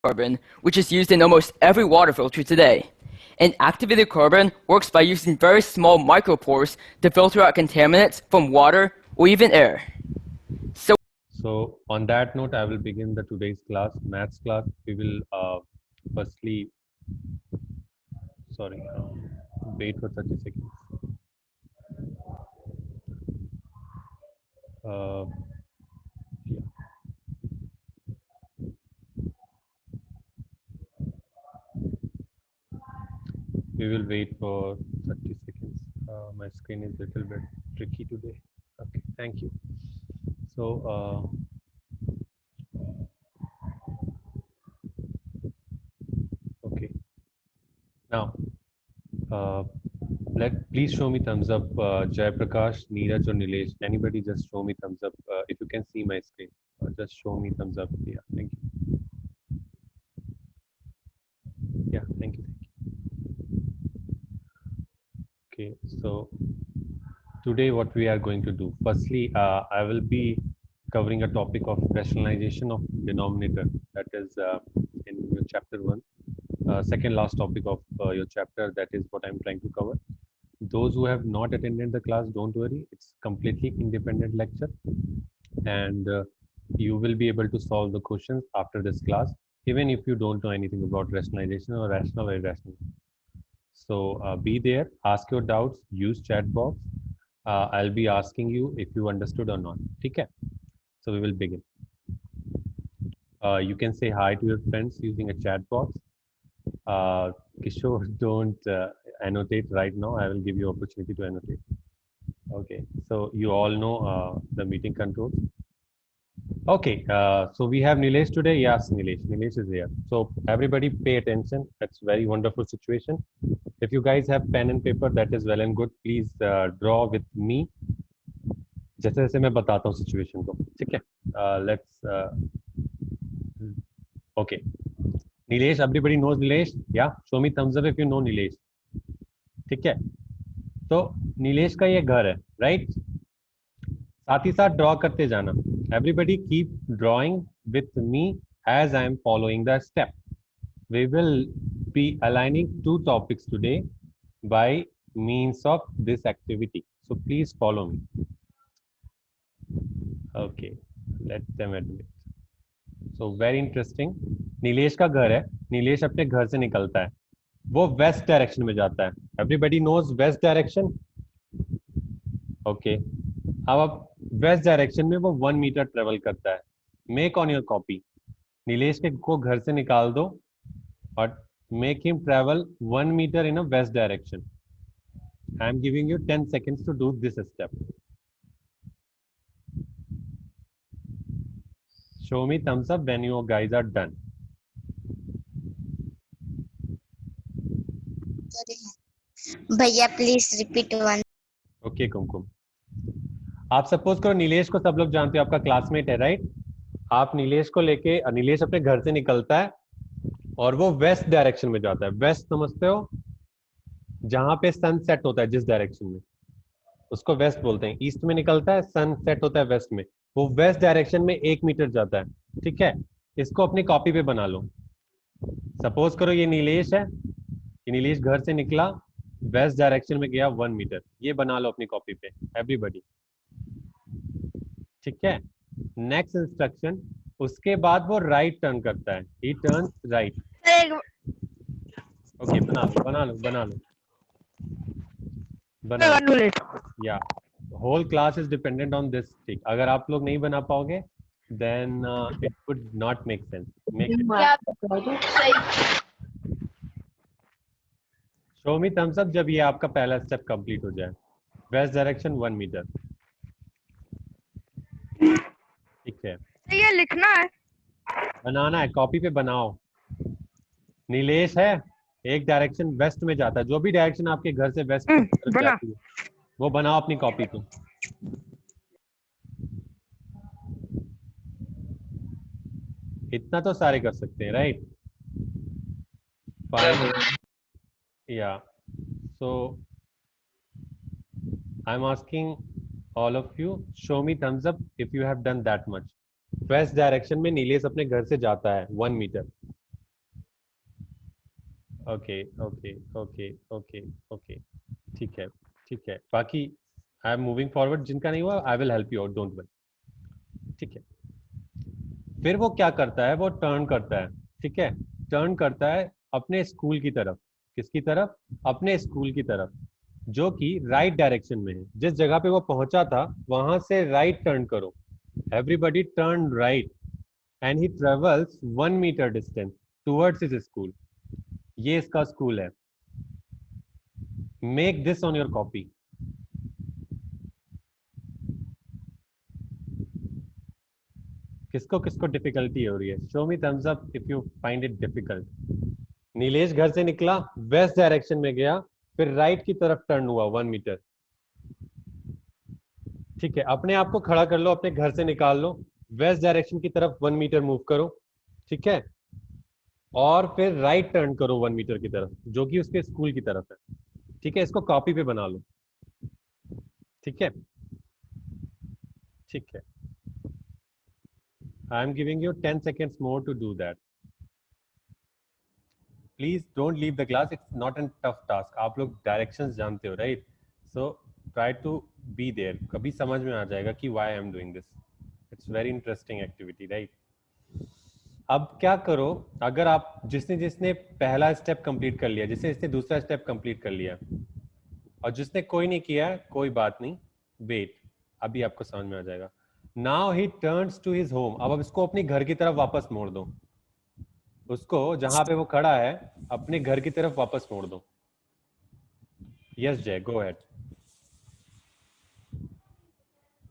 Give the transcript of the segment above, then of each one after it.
carbon, which is used in almost every water filter today. And activated carbon works by using very small micropores to filter out contaminants from water or even air. So on that note, I will begin the today's class, maths class. We will firstly, sorry, wait for 30 seconds. Yeah. We will wait for 30 seconds. My screen is a little bit tricky today. Okay, thank you. So, okay. Now, uh, please show me thumbs up. Jai Prakash, Neeraj, or Nilesh. Anybody just show me thumbs up if you can see my screen. Just show me thumbs up. Yeah, thank you. Yeah, thank you. Okay, so today what we are going to do. Firstly, I will be covering a topic of rationalization of denominator. That is in your chapter 1. Second last topic of your chapter. That is what I'm trying to cover. Those who have not attended the class, don't worry. It's completely independent lecture. And you will be able to solve the questions after this class, even if you don't know anything about rationalization or rational or irrational. So be there, ask your doubts, use chat box. I'll be asking you if you understood or not. Okay. So we will begin. You can say hi to your friends using a chat box. Kishore, don't annotate right now. I will give you opportunity to annotate. Okay. So you all know the meeting controls. Okay, so we have Nilesh today. Yes, Nilesh. Nilesh is here. So everybody pay attention. That's very wonderful situation. If you guys have pen and paper, that is well and good. Please draw with me. जैसे जैसे मैं बताता हूँ situation को, ठीक है? Let's. Okay. Nilesh, everybody knows Nilesh. Yeah, show me thumbs up if you know Nilesh. ठीक है? तो नीलेश का ये घर है, राइट? साथ ही साथ ड्रॉ करते जाना. Everybody keep drawing with me as I am following the step. We will be aligning 2 topics today by means of this activity. So please follow me. Okay, let them admit. So very interesting. Nilesh का घर है. नीलेश अपने घर से निकलता है. वो west direction में जाता है. Everybody knows west direction. Okay. अब वेस्ट डायरेक्शन में वो 1 मीटर ट्रेवल करता है. Make on your copy. Nilesh के को घर से निकाल दो और make him travel 1 meter in a west direction. I am giving you 10 seconds to do this step. Show me thumbs up when you guys are done. भैया प्लीज रिपीट वन. ओके कुमकुम, आप suppose करो नीलेश को सब लोग जानते हो, आपका classmate है, राइट? आप नीलेश को लेके, नीलेश अपने घर से निकलता है और वो वेस्ट डायरेक्शन में जाता है. वेस्ट समझते हो? जहां पे सन सेट होता है, जिस डायरेक्शन में, उसको वेस्ट बोलते हैं. ईस्ट में निकलता है, सन सेट होता है वेस्ट में. वो वेस्ट डायरेक्शन में 1 मीटर जाता है. ठीक है, इसको अपनी कॉपी पे बना लो. सपोज करो ये नीलेश है, ये नीलेश घर से निकला, वेस्ट डायरेक्शन में गया 1 मीटर. ये बना लो अपनी कॉपी पे एवरीबडी. ठीक है, नेक्स्ट इंस्ट्रक्शन, उसके बाद वो राइट टर्न करता है. ही टर्न्स राइट. ओके, बना लो बना लो बना लो बना लो. या whole class is dependent on this. ठीक, अगर आप लोग नहीं बना पाओगे then it would not make sense. Make it. Show me thumbs up जब ये आपका पहला स्टेप कंप्लीट हो जाए. West direction 1 metre. ठीक है, ये लिखना है, बनाना है, कॉपी पे बनाओ. नीलेश है, एक डायरेक्शन वेस्ट में जाता है. जो भी डायरेक्शन आपके घर से वेस्ट की तरफ जाती है वो बनाओ अपनी कॉपी पे. इतना तो सारे कर सकते हैं, right? Yeah, so I'm asking all of you, show me thumbs up if you have done that much. West direction में नीलेश अपने घर से जाता है 1 metre. Okay okay okay okay okay, ठीक है ठीक है। बाकी आई एम मूविंग फॉरवर्ड, जिनका नहीं हुआ I will help you out, don't worry, ठीक है। फिर वो क्या करता है, वो टर्न करता है, ठीक है, टर्न करता है अपने स्कूल की तरफ। किसकी तरफ? अपने स्कूल की तरफ, जो कि राइट डायरेक्शन में है। जिस जगह पे वो पहुंचा था वहां से राइट टर्न करो। Everybody turn right and he travels 1 metre distance towards his school. ये इसका स्कूल है। Make this on your copy. किसको किसको डिफिकल्टी हो रही है? Show me thumbs up if you find it difficult. Nilesh घर से निकला, वेस्ट डायरेक्शन में गया, फिर राइट की तरफ टर्न हुआ 1 मीटर। ठीक है, अपने आप को खड़ा कर लो, अपने घर से निकाल लो, वेस्ट डायरेक्शन की तरफ 1 मीटर मूव करो, ठीक है, और फिर राइट टर्न करो 1 मीटर की तरफ, जो कि उसके स्कूल की तरफ है। ठीक है, इसको कॉपी पे बना लो। ठीक है ठीक है, I am giving you 10 seconds more to do that. Please don't leave the class, it's not an tough task. आप लोग डायरेक्शंस जानते हो, right? So try to be there, कभी समझ में आ जाएगा कि why I am doing this. It's very interesting activity, right? अब क्या करो, अगर आप जिसने जिसने पहला स्टेप कंप्लीट कर लिया, जिसने दूसरा स्टेप कंप्लीट कर लिया, और जिसने कोई नहीं किया, कोई बात नहीं, वेट, अभी आपको समझ में आ जाएगा। Now he turns to his home. अब इसको अपने घर की तरफ वापस मोड़ दो, उसको जहां पे वो खड़ा है अपने घर की तरफ वापस मोड़ दो। यस जय, गो अहेड।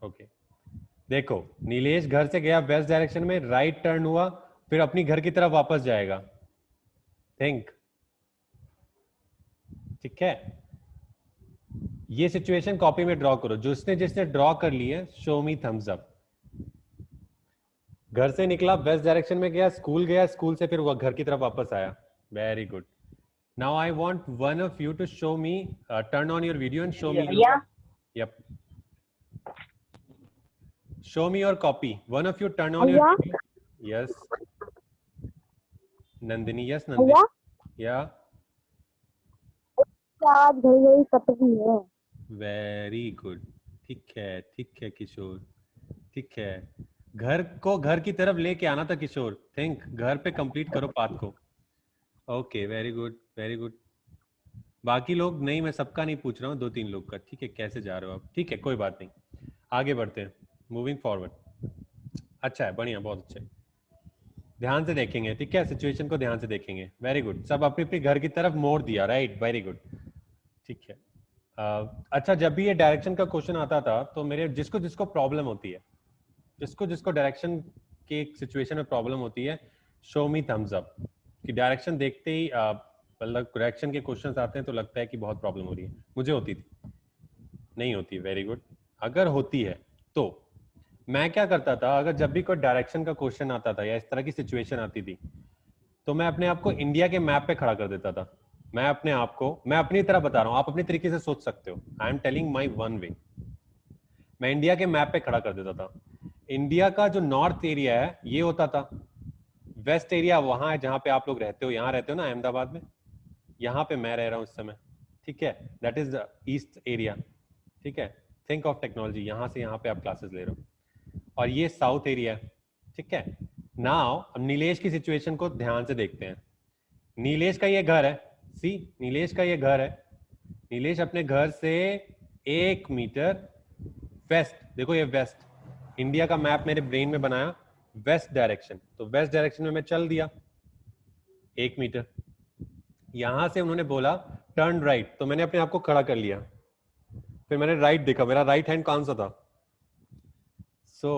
ओके, देखो नीलेश घर से गया वेस्ट डायरेक्शन में, राइट टर्न हुआ, फिर अपनी घर की तरफ वापस जाएगा। थिंक, ठीक है, ये सिचुएशन कॉपी में ड्रॉ करो। जिसने जिसने ड्रॉ कर ली है, शो मी थम्स अप। घर से निकला, वेस्ट डायरेक्शन में गया, स्कूल गया, स्कूल से फिर वो घर की तरफ वापस आया। Very good. Now I want one of you to show me, turn on your video and show me. Yep, show me your copy. One of you turn on your video. Yes, Nandini. Yes, Nandini. Yeah, आज घड़ी घड़ी cut रही है। very good. ठीक है किशोर, ठीक है। घर को घर की तरफ लेके आना था किशोर। थिंक, घर पे कंप्लीट करो पाथ को। Okay, very good very good. बाकी लोग नहीं, मैं सबका नहीं पूछ रहा हूँ, 2-3 लोग का। ठीक है, कैसे जा रहे हो आप? ठीक है, कोई बात नहीं, आगे बढ़ते हैं, मूविंग फॉरवर्ड। अच्छा है, बढ़िया, बहुत अच्छा है। ध्यान से देखेंगे, ठीक है, सिचुएशन को ध्यान से देखेंगे। वेरी गुड, सब अपने अपने घर की तरफ मोड़ दिया, राइट? वेरी गुड, ठीक है। अच्छा, जब भी ये डायरेक्शन का क्वेश्चन आता था तो मेरे जिसको जिसको प्रॉब्लम होती है, जिसको जिसको डायरेक्शन के सिचुएशन में प्रॉब्लम होती है, शो मी थम्स अप। कि डायरेक्शन देखते ही मतलब डायरेक्शन के क्वेश्चंस आते हैं तो लगता है कि बहुत प्रॉब्लम हो रही है। मुझे होती थी, नहीं होती। वेरी गुड, अगर होती है तो मैं क्या करता था, अगर जब भी कोई डायरेक्शन का क्वेश्चन आता था या इस तरह की सिचुएशन आती थी, तो मैं अपने आप को इंडिया के मैप पे खड़ा कर देता था। मैं अपने आप को, मैं अपनी तरह बता रहा हूँ, आप अपनी तरीके से सोच सकते हो। I am telling my one way. मैं इंडिया के मैप पे खड़ा कर देता था। इंडिया का जो नॉर्थ एरिया है ये होता था, वेस्ट एरिया वहां है जहां पे आप लोग रहते हो, यहाँ रहते हो ना अहमदाबाद में, यहाँ पे मैं रह रहा हूँ इस समय, ठीक है, that is the east area. ठीक है, थिंक ऑफ टेक्नोलॉजी, यहाँ से यहाँ पे आप क्लासेस ले रहे हो, और ये साउथ एरिया, ठीक है। नाउ अब नीलेश की सिचुएशन को ध्यान से देखते हैं। नीलेश का ये घर है, सी, नीलेश का ये घर है। नीलेश अपने घर से 1 मीटर वेस्ट, देखो ये वेस्ट, इंडिया का मैप मेरे ब्रेन में बनाया, वेस्ट डायरेक्शन, तो वेस्ट डायरेक्शन में मैं चल दिया 1 मीटर। यहां से उन्होंने बोला टर्न राइट, तो मैंने अपने आप को खड़ा कर लिया, फिर मैंने राइट देखा, मेरा राइट हैंड कौन सा था, सो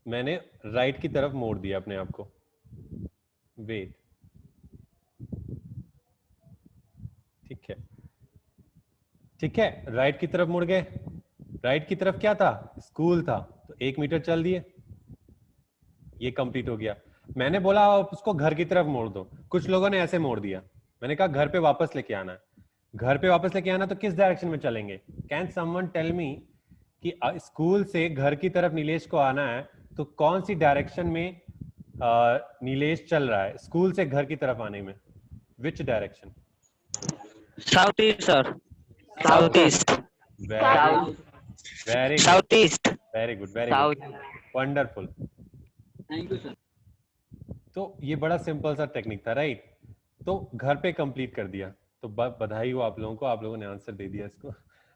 मैंने राइट की तरफ मोड़ दिया अपने आप को। वेट, ठीक है ठीक है, राइट की तरफ मुड़ गए। राइट की तरफ क्या था? स्कूल था, तो 1 मीटर चल दिए, ये कंप्लीट हो गया। मैंने बोला उसको घर की तरफ मोड़ दो, कुछ लोगों ने ऐसे मोड़ दिया। मैंने कहा घर पे वापस लेके आना है। घर पे वापस लेके आना तो किस डायरेक्शन में चलेंगे? कैन समवन टेल मी कि स्कूल से घर की तरफ नीलेश को आना है तो कौन सी डायरेक्शन में नीलेश चल रहा है स्कूल से घर की तरफ आने में? Which direction? Southeast, sir. Southeast. Very, very good. Southeast. Very good. Very South. good. Wonderful. तो ये बड़ा सिंपल सा टेक्निक था, राइट? तो घर पे कंप्लीट कर दिया, तो बधाई हो आप लोगों को, आप लोगों ने आंसर दे दिया इसको।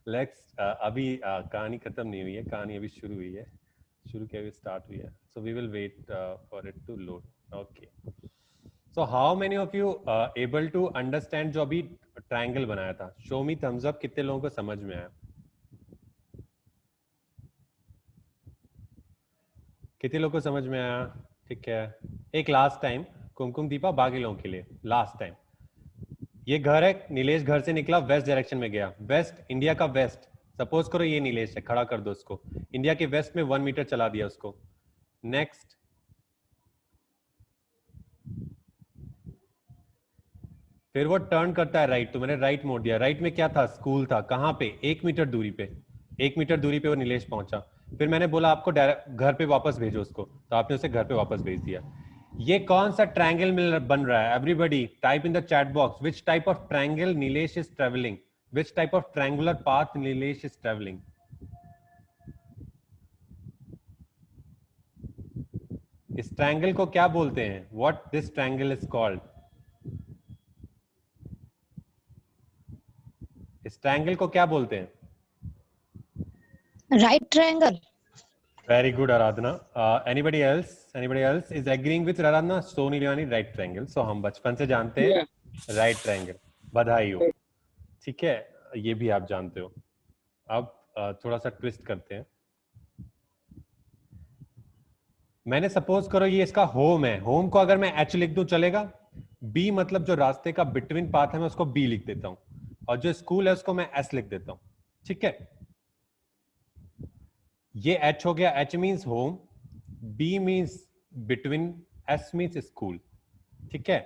लेट्स अभी कहानी खत्म नहीं हुई है, कहानी अभी शुरू हुई है, शुरू किया, स्टार्ट हुई है। So we will wait for it to load. Okay, so how many of you able to understand जो अभी ट्रायंगल बनाया था? शो मी थम्स अप, कितने लोगों को समझ में आया? कितने लोगों को समझ में आया? ठीक है, एक लास्ट टाइम कुमकुम दीपा बाकी लोगों के लिए लास्ट टाइम। ये घर है, नीलेश घर से निकला, वेस्ट डायरेक्शन में गया, वेस्ट इंडिया का वेस्ट, सपोज करो ये नीलेश है, खड़ा कर दो उसको, इंडिया के वेस्ट में 1 मीटर चला दिया उसको। नेक्स्ट, फिर वो टर्न करता है राइट, तो मैंने राइट मोड़ दिया, राइट में क्या था? स्कूल था, कहाँ पे? 1 मीटर दूरी पे, 1 मीटर दूरी पे वो नीलेश पहुंचा। फिर मैंने बोला आपको घर पे वापस भेजो उसको, तो आपने उसे घर पे वापस भेज दिया। ये कौन सा ट्रायंगल बन रहा है? Everybody type in the chat box, which type of triangle Nilesh is travelling, which type of triangular path Nilesh is travelling. इस ट्रायंगल को क्या बोलते हैं? What this triangle is called? इस ट्रायंगल को क्या बोलते हैं? Right triangle. Very good, Aradhana. Anybody else? Anybody else is agreeing with Aradhana? So Nilwani, right triangle. So हम बचपन से जानते हैं right triangle. बधाई हो। ठीक है, ये भी आप जानते हो। अब थोड़ा सा ट्विस्ट करते हैं। मैंने सपोज करो ये इसका होम है, होम को अगर मैं H लिख दूं चलेगा? B मतलब जो रास्ते का बिटवीन पाथ है मैं उसको B लिख देता हूं, और जो स्कूल है उसको मैं S लिख देता हूं। ठीक है, ये H हो गया, H means home, B means between, S means school. ठीक है,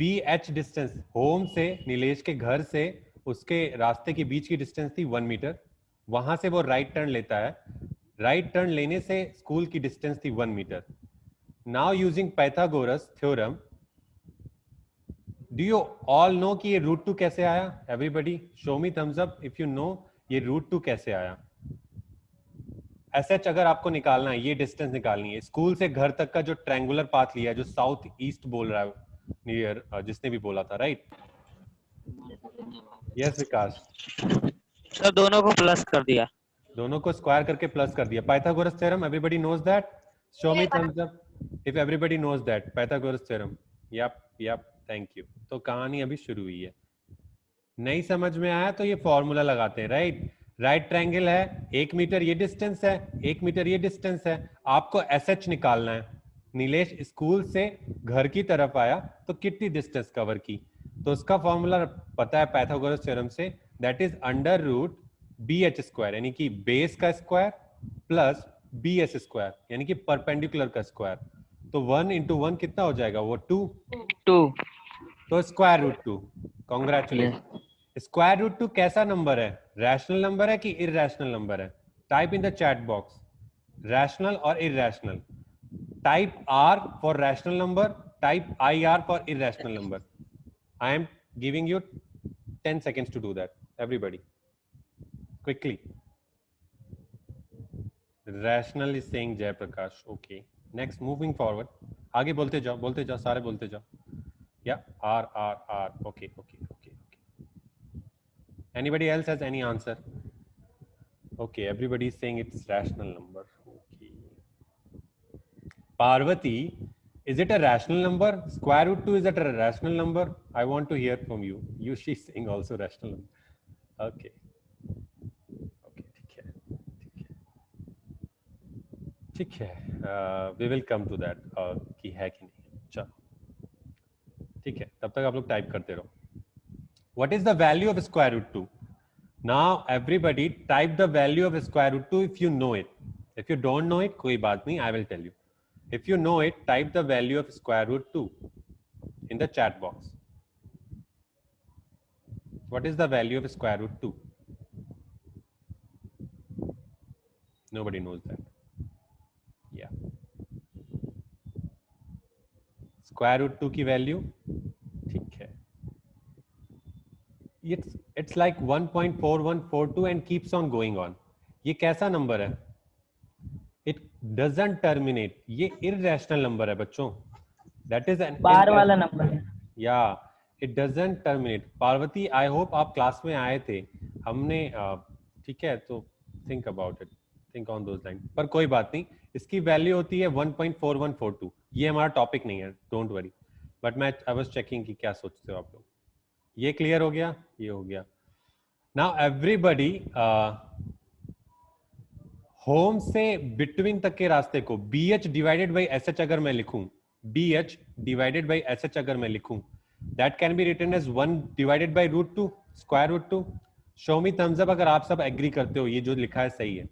B H डिस्टेंस, होम से नीलेश के घर से उसके रास्ते के बीच की डिस्टेंस थी 1 मीटर, वहां से वो राइट टर्न लेता है, राइट टर्न लेने से स्कूल की डिस्टेंस थी 1 metre. Now using Pythagoras theorem, do you all know कि ये रूट 2 कैसे आया? Everybody show me thumbs up if you know ये रूट 2 कैसे आया। एसएच अगर आपको निकालना है, ये डिस्टेंस निकालनी है, स्कूल से घर तक का जो ट्रायंगुलर पाथ लिया है, जो साउथ ईस्ट बोल रहा है नियर, जिसने भी बोला था, राइट? यस विकास, सर दोनों को प्लस कर दिया। दोनों को स्क्वायर करके प्लस कर दिया। Pythagoras theorem, everybody knows that? Show me thumbs up if everybody knows that Pythagoras theorem. Yep yep, thank you. तो कहानी अभी शुरू हुई है, नहीं समझ में आया तो ये फॉर्मूला लगाते हैं, राइट? राइट ट्रायंगल है, 1 मीटर ये डिस्टेंस है, 1 मीटर ये डिस्टेंस है, आपको एसएच निकालना है। नीलेश स्कूल से घर की तरफ आया तो कितनी डिस्टेंस कवर की? तो उसका फॉर्मूला पता है पाइथागोरस थ्योरम से, that is under root B H square, यानी कि बेस का square plus B S square, यानी कि परपेंडिकुलर का स्क्वायर। तो 1 इंटू 1 कितना हो जाएगा? वो 2। 2. तो square root 2। Congratulation. Square root 2 कैसा नंबर है? रैशनल नंबर है कि इरैशनल नंबर है? Type in the chat box rational और irrational. Type R for rational number, type IR for irrational number. I am giving you 10 seconds to do that, everybody quickly. Rational is saying Jay Prakash. Okay, next moving forward, आगे बोलते जाओ सारे बोलते जाओ। Yeah, R. Okay. Anybody else has any answer? Okay, everybody is saying it's rational number. Okay. Parvati, is it a rational number? Square root 2, is that a rational number? I want to hear from you. She's saying also rational number. Okay. ठीक है, we will come to that कि है कि नहीं। चलो ठीक है, तब तक आप लोग टाइप करते रहो। What is the value of square root 2? Now everybody type the value of square root 2 if you know it. If you don't know it, कोई बात नहीं, I will tell you. If you know it, type the value of square root 2 in the chat box. What is the value of square root 2? Nobody knows that. Yeah. Square root 2 की value, ठीक है, it's like 1.4142 and keeps on going on. ये कैसा number है? It doesn't terminate. ये irrational number है बच्चों. That is an बार वाला नंबर है। Yeah, it doesn't terminate. Parvati, I hope आप क्लास में आए थे, हमने ठीक है, तो think about it, think on those lines. पर कोई बात नहीं, इसकी वैल्यू होती है 1.4142. ये हमारा टॉपिक नहीं है, डोंट वरी, बट मैं आई वाज चेकिंग कि क्या सोचते हो आप लोग। ये क्लियर हो गया, ये हो गया। नाउ एवरीबडी होम से बिटवीन तक के रास्ते को BH डिवाइडेड बाई SH अगर मैं लिखूं, BH डिवाइडेड बाई SH अगर मैं लिखूं, that can be written as 1 divided by √2 square root 2। Show me thumbs up अगर आप सब एग्री करते हो ये जो लिखा है सही है।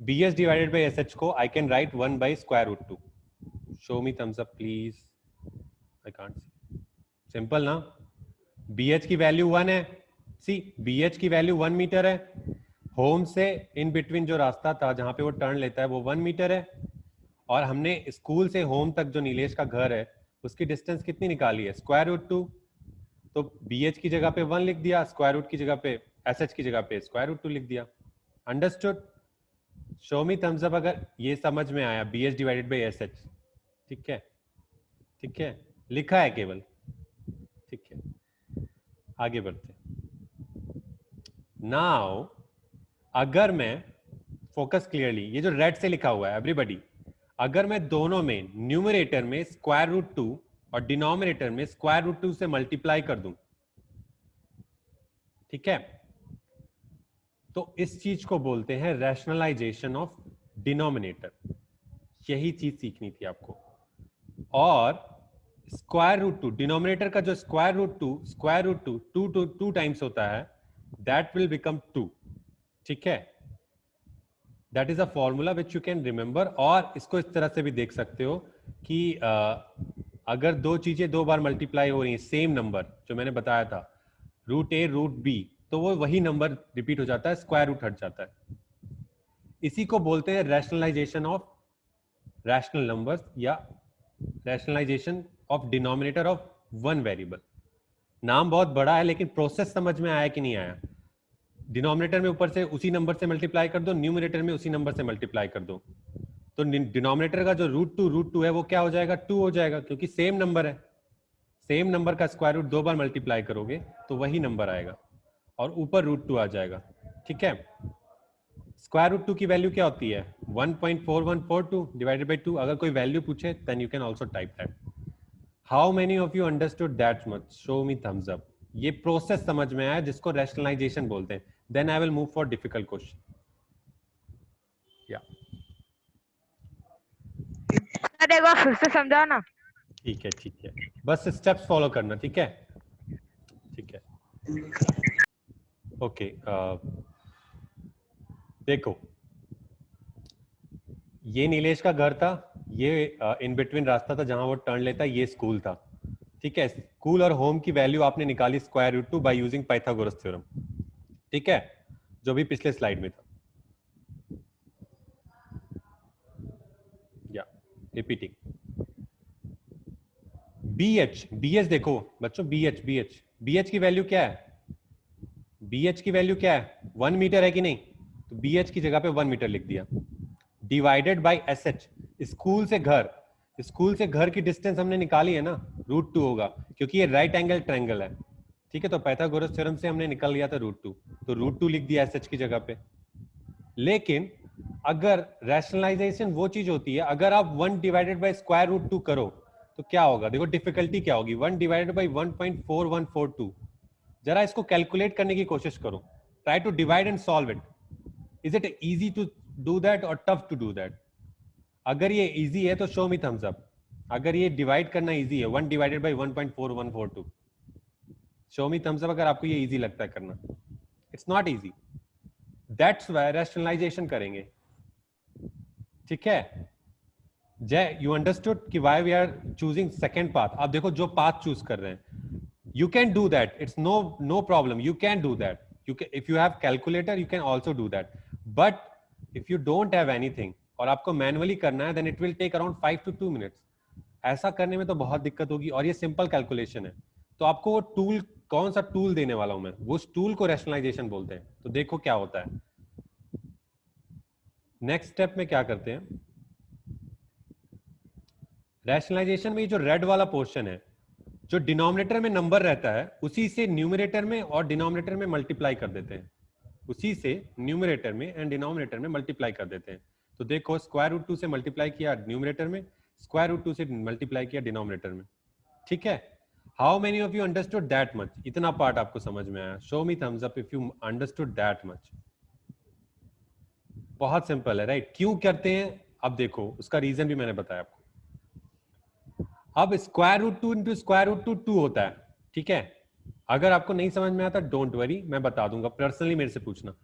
BH डिवाइडेड बाई SH को I can write 1 by square root 2। Show me thumbs up please, I can't see. Simple ना? BH की वैल्यू 1 है, सी BH की वैल्यू 1 मीटर है, होम से इन बिटवीन जो रास्ता था जहां पे वो टर्न लेता है वो 1 मीटर है, और हमने स्कूल से होम तक जो नीलेश का घर है उसकी डिस्टेंस कितनी निकाली है? Square root 2। तो BH की जगह पे 1 लिख दिया, स्क्वायर रूट की जगह पे SH की जगह पे स्क्वायर रूट 2 लिख दिया। Understood? Show me thumbs up अगर ये समझ में आया, BH डिवाइडेड बाई SH। ठीक है, ठीक है, लिखा है केवल, ठीक है। आगे बढ़ते। नाउ अगर मैं फोकस क्लियरली, ये जो रेड से लिखा हुआ है एवरीबॉडी, अगर मैं दोनों में न्यूमरेटर में स्क्वायर रूट 2 और डिनोमिनेटर में स्क्वायर रूट 2 से मल्टीप्लाई कर दूं, ठीक है, तो इस चीज को बोलते हैं रैशनलाइजेशन ऑफ डिनोमिनेटर। यही चीज सीखनी थी आपको। और स्क्वायर रूट 2, डिनोमिनेटर का जो स्क्वायर रूट 2 टाइम्स होता है, दैट विल बिकम 2। ठीक है, that is a formula which you can remember. और इसको इस तरह से भी देख सकते हो कि अगर दो चीजें दो बार मल्टीप्लाई हो रही हैं, सेम नंबर जो मैंने बताया था, रूट ए रूट बी, तो वो वही नंबर रिपीट हो जाता है, स्क्वायर रूट हट जाता है। इसी को बोलते हैं रैशनलाइजेशन ऑफ रैशनल नंबर्स या rationalisation of denominator of one variable. नाम बहुत बड़ा है लेकिन प्रोसेस समझ में आया कि नहीं आया? डिनोमिनेटर में ऊपर से उसी नंबर से मल्टीप्लाई कर दो, न्यूमरेटर में उसी नंबर से मल्टीप्लाई कर दो, तो डिनोमिनेटर का जो रूट टू है वो क्या हो जाएगा? 2 हो जाएगा, क्योंकि सेम नंबर है। सेम नंबर का स्क्वायर रूट 2 बार मल्टीप्लाई करोगे तो वही नंबर आएगा, और ऊपर रूट 2 आ जाएगा। ठीक है, स्क्वायर रूट 2 की वैल्यू क्या होती है? 1.4142 डिवाइडेड बाई 2। अगर कोई वैल्यू पूछे then you can also type that. How many of you understood that much? Show me thumbs up. ये प्रोसेस समझ में आया जिसको रैशनलाइजेशन बोलते हैं। Then I will move for difficult question. या सर एक बार फिर से समझाओ ना। ठीक है, ठीक है, बस स्टेप्स फॉलो करना। ठीक है, ठीक है, ओके। देखो, ये नीलेश का घर था, ये इन बिटवीन रास्ता था जहां वो टर्न लेता, ये स्कूल था। ठीक है, स्कूल और होम की वैल्यू आपने निकाली square root 2 by using Pythagoras theorem. ठीक है, जो भी पिछले स्लाइड में था। या रिपीटिंग। BH देखो बच्चों, BH की वैल्यू क्या है? BH की वैल्यू क्या है? 1 मीटर है कि नहीं? तो BH की जगह पे 1 मीटर लिख दिया, डिवाइडेड बाय SH। स्कूल से घर की डिस्टेंस हमने निकाली है ना, रूट 2 होगा, क्योंकि ये राइट एंगल ट्रायंगल है। ठीक है, तो पाइथागोरस थ्योरम से हमने निकाल लिया था रूट 2, तो रूट 2 लिख दिया SH की जगह पे। लेकिन अगर रैशनलाइजेशन वो चीज होती है, अगर आप 1 डिवाइडेड बाय स्क्वायर रूट 2 करो तो क्या होगा? देखो डिफिकल्टी क्या होगी। 1 डिवाइडेड बाय 1.4142। जरा इसको कैलकुलेट करने की कोशिश करो, try to divide and solve it. Is it easy to do that और टफ टू डू दैट? अगर ये इजी है तो शो मी थम्स अप। अगर ये डिवाइड करना इजी है, 1 divided by 1.4142, show me thumbs up अगर आपको ये इजी लगता है करना। It's not easy, that's why rationalisation करेंगे। ठीक है, जय, यू अंडरस्टूड कि why we are choosing second path. आप देखो जो पाथ चूज कर रहे हैं, you can do that, it's no problem, you can do that, if you have calculator you can also do that, but if you don't have anything और आपको manually करना है, then it will take around 5 to 2 minutes। ऐसा करने में तो बहुत दिक्कत होगी, और ये सिंपल कैलकुलेशन है, तो आपको वो टूल कौन सा टूल देने वाला हूं मैं, वो उस टूल को रैशनलाइजेशन बोलते हैं। तो देखो क्या होता है। नेक्स्ट स्टेप में क्या करते हैं, रैशनलाइजेशन में जो रेड वाला पोर्शन है, जो डिनोमिनेटर में नंबर रहता है उसी से न्यूमरेटर में और डिनोमिनेटर में मल्टीप्लाई कर देते हैं, उसी से न्यूमरेटर में एंड डिनोमिनेटर में मल्टीप्लाई कर देते हैं। तो देखो स्क्वायर रूट 2 से मल्टीप्लाई किया न्यूमरेटर में, स्क्वायर रूट 2 से मल्टीप्लाई किया डिनोमिनेटर में। ठीक है, how many of you understood that much? इतना पार्ट आपको समझ में आया? Show me thumbs up if you understood that much. बहुत सिंपल है, राइट? क्यों करते हैं अब देखो, उसका रीजन भी मैंने बताया आपको। अब square root 2 into square root 2 होता है, ठीक है? अगर आपको नहीं समझ में आता डोंट वरी, मैं बता दूंगा, पर्सनली मेरे से पूछना,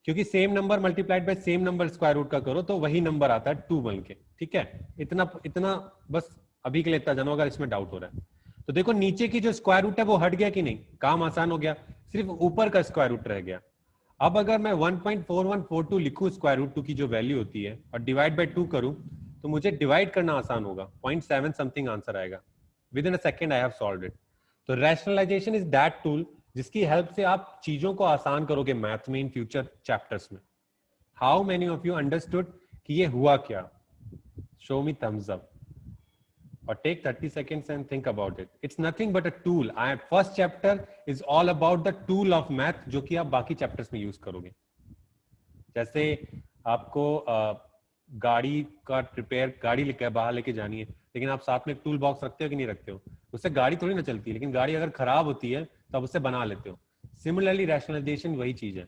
क्योंकि same number multiplied by same number square root का करो तो वही नंबर आता है 2 बन के। ठीक है, इतना बस अभी के लिए इतना जानो, अगर इसमें डाउट हो रहा है तो। देखो नीचे की जो स्क्वायर रूट है वो हट गया कि नहीं, काम आसान हो गया, सिर्फ ऊपर का स्क्वायर रूट रह गया। अब अगर मैं 1.4142 लिखूं स्क्वायर रूट 2 की जो वैल्यू होती है और डिवाइड बाय 2 करूं तो मुझे डिवाइड करना आसान होगा, 0.7 समथिंग आंसर आएगा। With in a second I have solved it. तो रैशनलाइजेशन इज दैट टूल जिसकी हेल्प से आप चीजों को आसान करोगे मैथ में इन फ्यूचर चैप्टर्स में। How many of you understood कि ये हुआ क्या? Show me thumbs up or take 30 seconds and think about it. It's nothing but a tool. First chapter is all about the tool of math जो कि आप बाकी chapters में use करोगे। जैसे आपको गाड़ी का गाड़ी लेकर बाहर लेके जानी है, लेकिन आप साथ में एक टूल बॉक्स रखते हो कि नहीं रखते हो? उससे गाड़ी थोड़ी ना चलती है, लेकिन गाड़ी अगर खराब होती है तो आप उससे बना लेते हो। सिमिलरली रैशनलाइजेशन वही चीज है।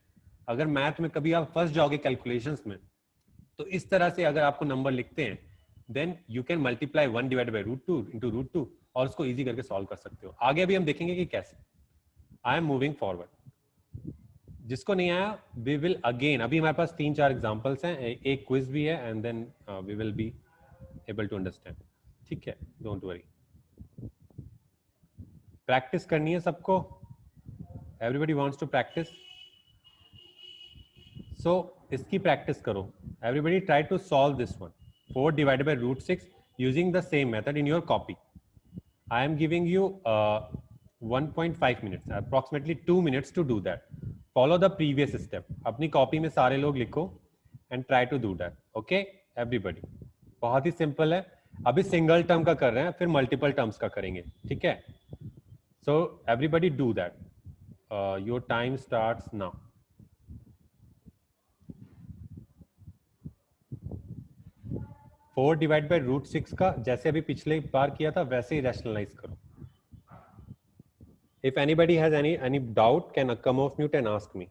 अगर मैथ में कभी आप फंस जाओगे कैलकुलेशंस में, तो इस तरह से अगर आपको नंबर लिखते हैं then you can multiply 1 divided by root 2 into root 2 और उसको इजी करके सॉल्व कर सकते हो। आगे अभी हम देखेंगे कि कैसे। आई एम मूविंग फॉरवर्ड। जिसको नहीं आया वी विल अगेन, अभी हमारे पास 3-4 एग्जांपल्स हैं, एक क्विज भी है and then we will be able to understand. ठीक है, डोंट वरी। प्रैक्टिस करनी है सबको, everybody wants to practice, so इसकी प्रैक्टिस करो। Everybody try to solve this one, 4 divided by root 6 using the same method in your copy. I am giving you 1.5 minutes, approximately 2 minutes to do that. Follow the previous step. अपनी copy में सारे लोग लिखो and try to do that. Okay, everybody. बहुत ही simple है। अभी single term का कर रहे हैं, फिर मल्टीपल टर्म्स का करेंगे। ठीक है, so everybody do that. Your time starts now. 4 divide by root 6 का जैसे अभी पिछले बार किया था वैसे ही रैशनलाइज करो। If anybody has any doubt can come off mute and ask me.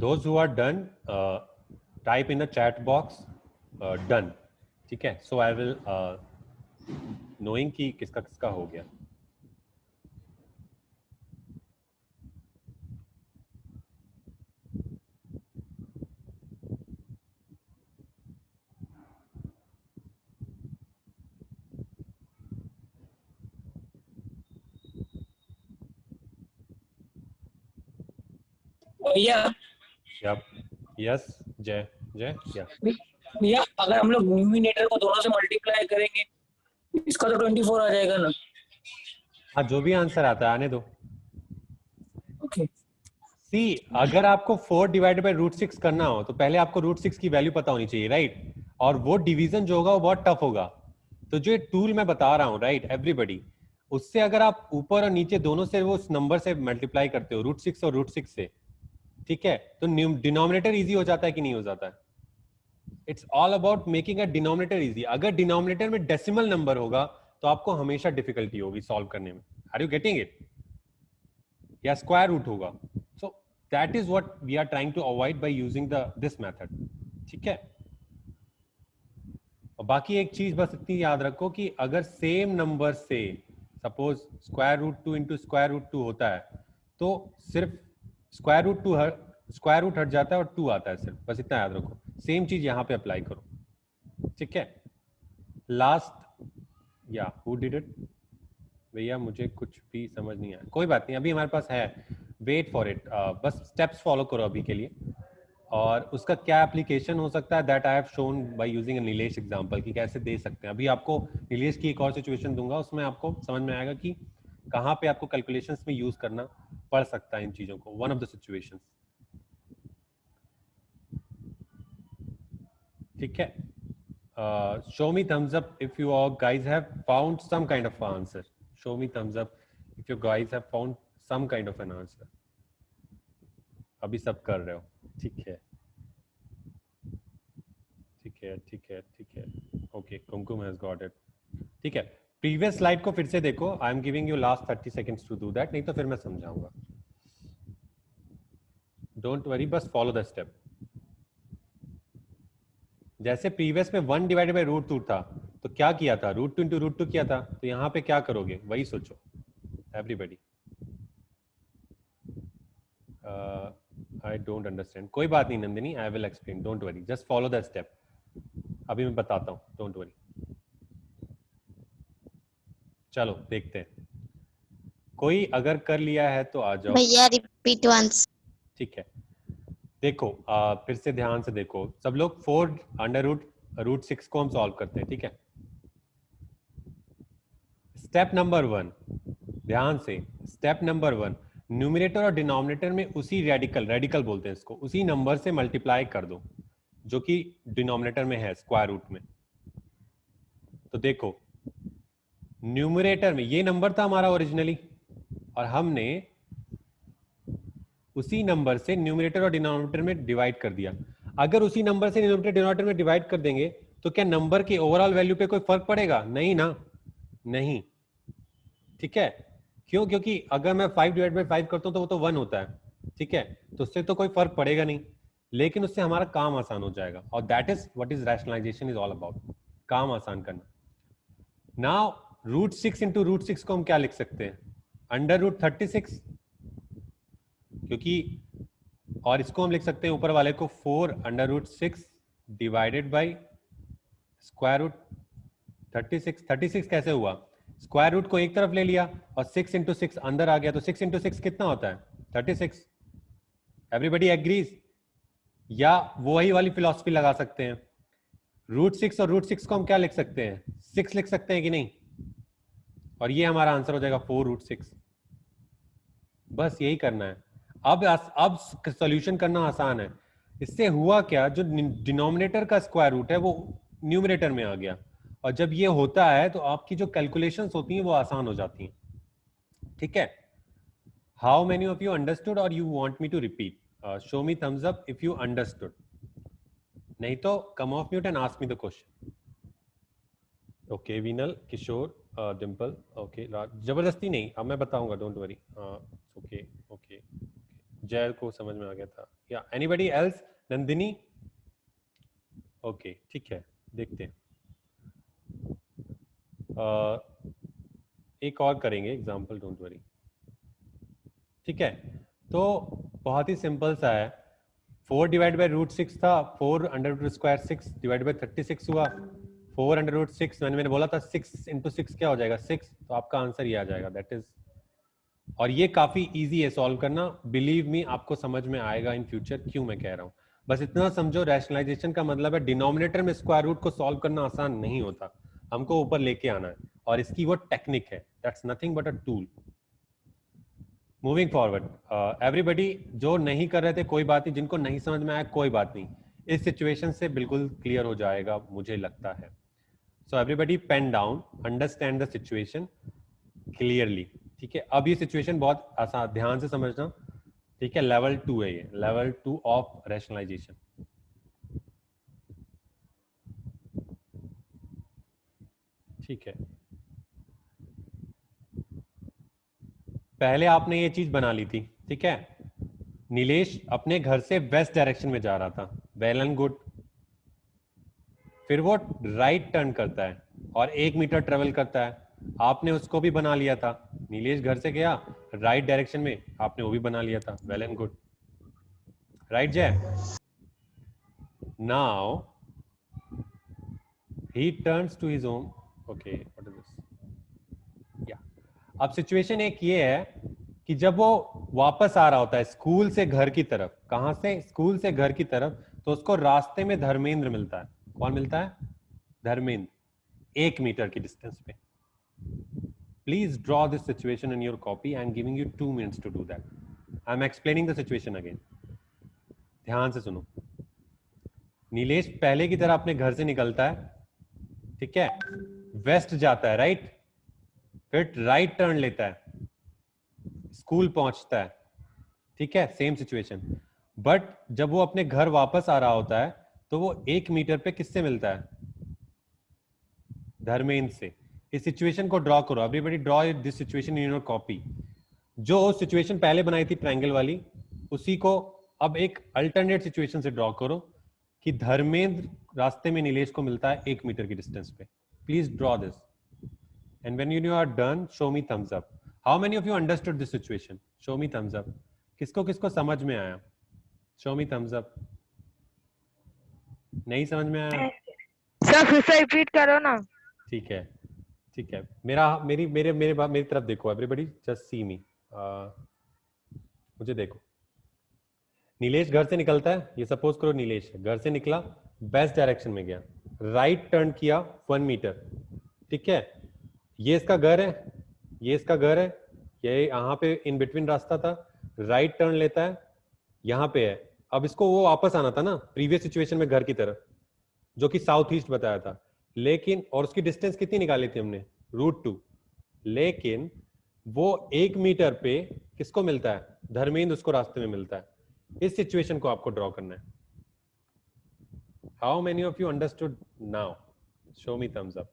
Those who are done, type in the chat box done. ठीक है, so I will knowing कि किसका किसका हो गया। भैया यस जय जय या भैया अगर हम लोग न्यूमिनेटर को दोनों से मल्टीप्लाई करेंगे इसका तो 24 आ जाएगा ना? हाँ, जो भी आंसर आता है आने दो। ओके सी, अगर आपको 4 डिवाइडेड बाय रूट 6 करना हो तो पहले आपको रूट 6 की वैल्यू पता होनी चाहिए, राइट? और वो डिवीजन जो होगा वो बहुत टफ होगा। तो जो टूल मैं बता रहा हूँ, राइट एवरीबडी, उससे अगर आप ऊपर और नीचे दोनों से वो नंबर से मल्टीप्लाई करते हो, रूट 6 और रूट 6 से, ठीक है, तो डिनोमिनेटर इजी हो जाता है कि नहीं हो जाता है? It's all about making a denominator easy. अगर डिनोमिनेटर में डेसिमल नंबर होगा तो आपको हमेशा डिफिकल्टी होगी सॉल्व करने में। Are you getting it? या स्क्वायर रूट होगा। So that is what we are trying to avoid by using this method. ठीक है, और बाकी एक चीज बस इतनी याद रखो कि अगर सेम नंबर से suppose square root 2 into square root 2 होता है तो सिर्फ स्क्वायर रूट हट जाता है और 2 आता है सिर्फ, बस इतना याद रखो। सेम चीज यहाँ पे अप्लाई करो। ठीक है, लास्ट या हु डिड इट? भैया मुझे कुछ भी समझ नहीं आया, कोई बात नहीं, अभी हमारे पास है, वेट फॉर इट, बस स्टेप्स फॉलो करो अभी के लिए। और उसका क्या एप्लीकेशन हो सकता है, that I have shown by using a Nilesh example, कि कैसे दे सकते हैं। अभी आपको नीलेश की एक और सिचुएशन दूंगा, उसमें आपको समझ में आएगा कि कहाँ पे आपको कैलकुलेशंस में यूज करना पड़ सकता है इन चीजों को, वन ऑफ द सिचुएशंस। ठीक है, show me thumbs up if you all guys have found some kind of answer. Show me thumbs up if you guys have found some kind of an answer. अभी सब कर रहे हो, ठीक है ठीक है ठीक है ठीक है, okay, Kumkum has got it. ठीक है, प्रीवियस स्लाइड को फिर से देखो, I am giving you last 30 seconds to do that, नहीं तो फिर मैं समझाऊंगा। डोंट वरी, बस फॉलो द स्टेप। जैसे प्रीवियस में 1 डिवाइडेड बाय रूट 2 था, तो क्या किया था, रूट 2 इंटू रूट 2 किया था, तो यहाँ पे क्या करोगे वही सोचो एवरीबडी। आई डोंट अंडरस्टैंड, कोई बात नहीं Nandini, I will explain, don't worry, just follow the step, अभी मैं बताता हूँ, डोंट वरी। चलो देखते हैं, कोई अगर कर लिया है तो आ जाओ। भैया रिपीट वंस। ठीक है, देखो फिर से ध्यान से देखो सब लोग, 4 अंडर रूट 6 को हम सॉल्व करते हैं। ठीक है, स्टेप नंबर 1, ध्यान से, स्टेप नंबर 1, न्यूमरेटर और डिनोमिनेटर में उसी रेडिकल बोलते हैं इसको, उसी नंबर से मल्टीप्लाई कर दो जो कि डिनोमिनेटर में है, स्क्वायर रूट में। तो देखो न्यूमरेटर में ये नंबर था हमारा ओरिजिनली, और हमने उसी नंबर से न्यूमरेटर और डिनोमिनेटर में डिवाइड कर दिया। अगर उसी नंबर से न्यूमरेटर डिनोमिनेटर में डिवाइड कर देंगे तो क्या नंबर की ओवरऑल वैल्यू पे कोई फर्क पड़ेगा? नहीं ना, नहीं। ठीक है, क्यों? क्योंकि अगर मैं 5 डिवाइड बाई 5 करता हूं तो वो तो 1 होता है। ठीक है, तो उससे तो कोई फर्क पड़ेगा नहीं, लेकिन उससे हमारा काम आसान हो जाएगा, और that is what is rationalisation is all about, काम आसान करना। नाउ रूट 6 इंटू रूट 6 को हम क्या लिख सकते हैं? अंडर रूट 36, क्योंकि, और इसको हम लिख सकते हैं ऊपर वाले को 4 under root 6 divided by square root 36। 36 कैसे हुआ? स्क्वायर रूट को एक तरफ ले लिया और 6 इंटू 6 अंदर आ गया, तो 6 इंटू 6 कितना होता है? 36। Everybody agrees? या वही वाली फिलॉसफी लगा सकते हैं, रूट 6 और रूट 6 को हम क्या लिख सकते हैं? 6 लिख सकते हैं कि नहीं? और ये हमारा आंसर हो जाएगा 4 रूट 6। बस यही करना है। अब सॉल्यूशन करना आसान है। इससे हुआ क्या, जो डिनोमिनेटर का स्क्वायर रूट है वो न्यूमरेटर में आ गया, और जब ये होता है तो आपकी जो कैलकुलेशंस होती हैं वो आसान हो जाती हैं। ठीक है, how many of you understood और you want me to repeat? Show me thumbs up if you understood, नहीं तो come off mute and ask me the question. Okay, Vinal, Kishore, Dimple, okay, जबरदस्ती नहीं, अब मैं बताऊंगा, डोंट वरी। ओके ओके, जय को समझ में आ गया था, या एनीबडी एल्स? नंदिनी? ओके, ठीक है, देखते हैं। एक और करेंगे एग्जाम्पल, डोंट वरी। ठीक है, तो बहुत ही सिंपल सा है, 4 डिवाइड बाई रूट 6 था, 4 under root square 6 divide by 36 हुआ, 4 अंडर रूट 6, मैंने बोला था 6 इंटू 6 क्या हो जाएगा? 6, तो आपका आंसर ये आ जाएगा, दैट इज। और ये काफी इजी है सॉल्व करना, बिलीव मी, आपको समझ में आएगा इन फ्यूचर क्यों मैं कह रहा हूँ। बस इतना समझो, रैशनलाइजेशन का मतलब है डिनोमिनेटर में स्क्वायर रूट को सॉल्व करना आसान नहीं होता, हमको ऊपर लेके आना है, और इसकी वो टेक्निक है, that's nothing but a tool. Moving forward, everybody जो नहीं कर रहे थे कोई बात नहीं, जिनको नहीं समझ में आया कोई बात नहीं, इस सिचुएशन से बिल्कुल क्लियर हो जाएगा मुझे लगता है। So everybody pen down, understand the situation clearly. ठीक है, अब ये सिचुएशन बहुत आसान, ध्यान से समझना। ठीक है, लेवल 2 है ये, लेवल 2 ऑफ रैशनलाइजेशन। ठीक है, पहले आपने ये चीज बना ली थी। ठीक है, नीलेश अपने घर से वेस्ट डायरेक्शन में जा रहा था, वेल एंड गुड। फिर वो राइट टर्न करता है और 1 मीटर ट्रेवल करता है, आपने उसको भी बना लिया था। नीलेश घर से गया राइट डायरेक्शन में, आपने वो भी बना लिया था, वेल एंड गुड, राइट जय? Now he turns to his home. Okay, what is this? Yeah. अब सिचुएशन एक ये है कि जब वो वापस आ रहा होता है स्कूल से घर की तरफ, कहां से? स्कूल से घर की तरफ, तो उसको रास्ते में धर्मेंद्र मिलता है। कौन मिलता है? धर्मेंद्र, 1 मीटर की डिस्टेंस पे। Please draw this situation in your copy. I am giving you 2 minutes to do that. I am explaining the situation again. ध्यान से सुनो। नीलेश पहले की तरह अपने घर से निकलता है, ठीक है, वेस्ट जाता है, राइट, फिर राइट टर्न लेता है, स्कूल पहुंचता है, ठीक है, सेम सिचुएशन। बट जब वो अपने घर वापस आ रहा होता है तो वो 1 मीटर पे किससे मिलता है? धर्मेंद्र से। इस सिचुएशन को ड्रॉ करो। Everybody draw this situation in your copy. जो सिचुएशन पहले बनाई थी ट्रायंगल वाली, उसी को अब एक अल्टरनेट सिचुएशन से ड्रॉ करो कि धर्मेंद्र रास्ते में नीलेश को मिलता है 1 मीटर की डिस्टेंस पे। Please draw this and when you are done show me thumbs up. How many of you understood this situation? Show me thumbs up. किसको किसको समझ में आया? Show me thumbs up. नहीं समझ में आया? सर फिर से रिपीट करो ना। ठीक है, ठीक है। मेरी तरफ देखो। एवरीबॉडी जस्ट सी मी। मुझे देखो। नीलेश घर से निकलता है, ये सपोज करो नीलेश घर से निकला, वेस्ट डायरेक्शन में गया, राइट टर्न किया 1 मीटर, ठीक है। ये इसका घर है, ये इसका घर है, ये यहाँ पे इन बिटवीन रास्ता था, राइट टर्न लेता है, यहाँ पे है। अब इसको वो वापस आना था ना प्रीवियस सिचुएशन में घर की तरफ, जो कि साउथ ईस्ट बताया था, लेकिन और उसकी डिस्टेंस कितनी निकाली थी हमने? √2। लेकिन वो 1 मीटर पे किसको मिलता है? धर्मेंद्र उसको रास्ते में मिलता है। इस सिचुएशन को आपको ड्रॉ करना है। How many of you understood now? Show me thumbs up.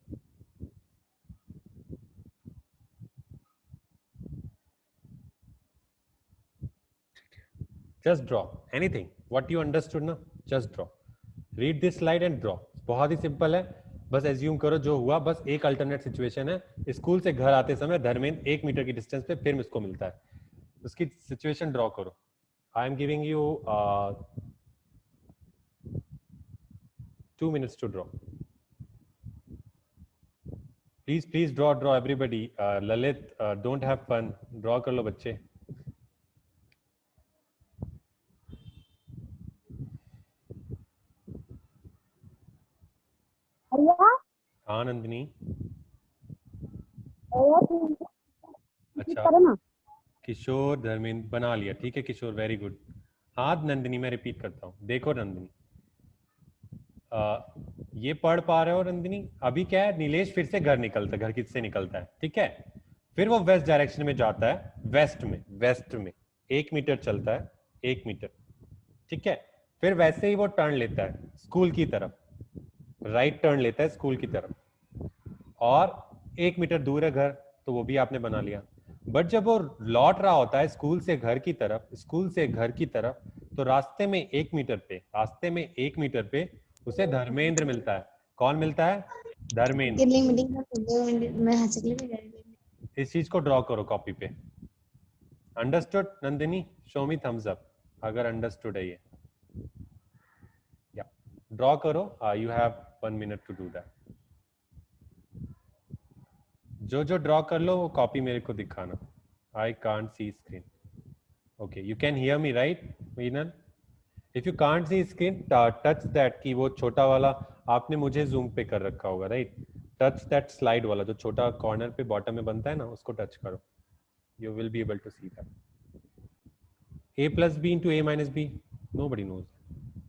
Just draw anything what you understood ना, just draw, read this slide and draw। बहुत ही सिंपल है, बस एज्यूम करो जो हुआ। बस एक अल्टरनेट सिचुएशन है, स्कूल से घर आते समय धर्मेंद्र 1 मीटर की डिस्टेंस पे फिर उसको मिलता है, उसकी सिचुएशन ड्रॉ करो। I am giving you 2 minutes to draw। Please draw everybody. Lalit, don't have fun, draw कर लो बच्चे। हाँ नंदिनी। अच्छा, किशोर धर्मेंद्र बना लिया, ठीक है किशोर, वेरी गुड। हाँ नंदिनी, मैं रिपीट करता हूँ। देखो नंदिनी, ये पढ़ पा रहे हो नंदिनी? अभी क्या है, नीलेश फिर से घर निकलता है, घर किससे निकलता है, ठीक है, फिर वो वेस्ट डायरेक्शन में जाता है, वेस्ट में 1 मीटर चलता है, 1 मीटर, ठीक है। फिर वैसे ही वो टर्न लेता है स्कूल की तरफ, राइट टर्न लेता है स्कूल की तरफ, और 1 मीटर दूर है घर, तो वो भी आपने बना लिया। बट जब वो लौट रहा होता है स्कूल से घर की तरफ, तो रास्ते में 1 मीटर पे उसे धर्मेंद्र मिलता है। कौन मिलता है? धर्मेंद्र। इस चीज को ड्रॉ करो कॉपी पे। Understood Nandini? Show me thumbs up अगर अंडरस्टूड है ये। या ड्रॉ करो। You have 1 minute to do that. जो ड्रॉ कर लो वो कॉपी मेरे को दिखाना। I can't see screen. Okay, you can hear me right Meenan? If you can't see screen, touch that की वो छोटा वाला आपने मुझे जूम पे कर रखा होगा, राइट? टच दैट स्लाइड वाला जो छोटा कॉर्नर पे बॉटम में बनता है ना, उसको टच करो। You will be able to see that. a plus b into a minus b, nobody knows,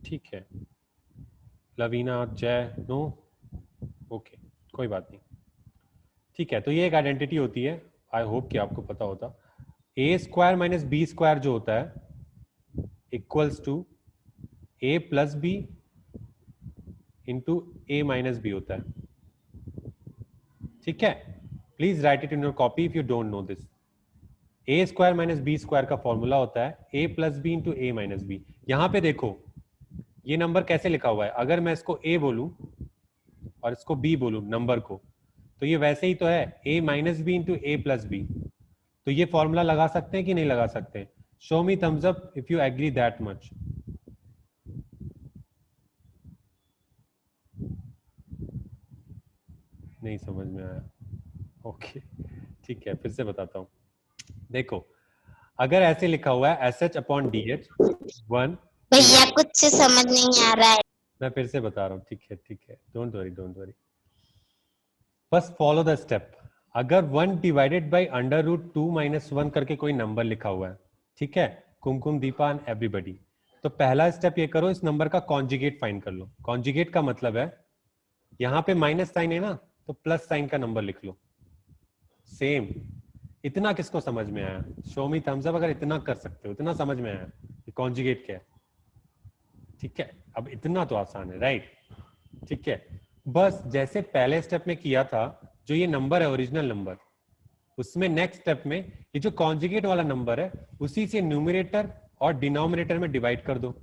ठीक है। लवीना, जय, नो, ओके, कोई बात नहीं, ठीक है। तो ये एक आइडेंटिटी होती है, आई होप कि आपको पता होता। a² माइनस b² जो होता है equals to a plus b into a minus b होता है, ठीक है। Please write it in your copy if you don't know this. a² minus b² का फॉर्मूला होता है a plus b into a minus b। यहां पे देखो ये नंबर कैसे लिखा हुआ है, अगर मैं इसको a बोलूं और इसको b बोलूं नंबर को, तो ये वैसे ही तो है, a minus b into a plus b। तो ये फॉर्मूला लगा सकते हैं कि नहीं लगा सकते? Show me thumbs up if you agree that much. नहीं समझ में आया। ओके ठीक है, फिर से बताता हूँ। देखो अगर ऐसे लिखा हुआ है SH अपॉन DH 1, भैया कुछ समझ नहीं आ रहा है। मैं फिर से बता रहा हूँ, ठीक है, डोंट वरी, बस फॉलो द स्टेप। अगर 1 divided by under root 2 minus 1 करके कोई नंबर लिखा हुआ है, ठीक है, कुमकुम, दीपा एंड एवरीबडी, तो पहला स्टेप ये करो, इस नंबर का कॉन्जुगेट फाइंड कर लो। कॉन्जुगेट का मतलब है यहाँ पे माइनस साइन है ना, तो प्लस साइन का नंबर लिख लो। सेम। इतना किसको समझ में आया? शो मी थम्स अप अगर इतना कर सकते हो, इतना समझ में आया कि कॉन्जुगेट क्या है। ठीक है, अब इतना तो आसान है, राइट? ठीक है, बस जैसे पहले स्टेप में किया था, जो ये नंबर है ओरिजिनल नंबर, उसमें नेक्स्ट स्टेप में ये जो कॉन्जुगेट वाला नंबर है उसी से न्यूमरेटर और डिनोमिनेटर में डिवाइड कर दो।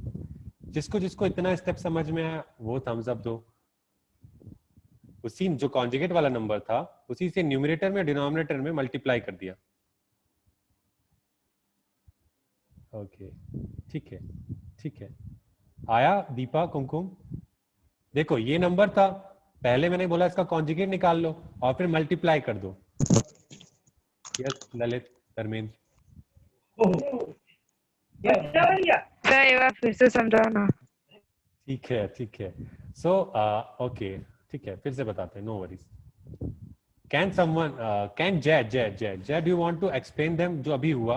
जिसको जिसको इतना स्टेप समझ में आया वो थम्स अप दो। उसी जो कॉन्जुगेट वाला नंबर था उसी से न्यूमरेटर में डिनोमिनेटर में मल्टीप्लाई कर दिया। ओके ठीक है, आया दीपा, कुमकुम? देखो ये नंबर था, पहले मैंने बोला इसका कॉन्जुगेट निकाल लो और फिर मल्टीप्लाई कर दो। यस ललित, धर्मेंद्र? सर एक बार फिर से समझाओ ना। ठीक है, सो ओके ठीक है, फिर से बताते हैं, no worries. Can someone can Jay do you want to explain them जो अभी हुआ?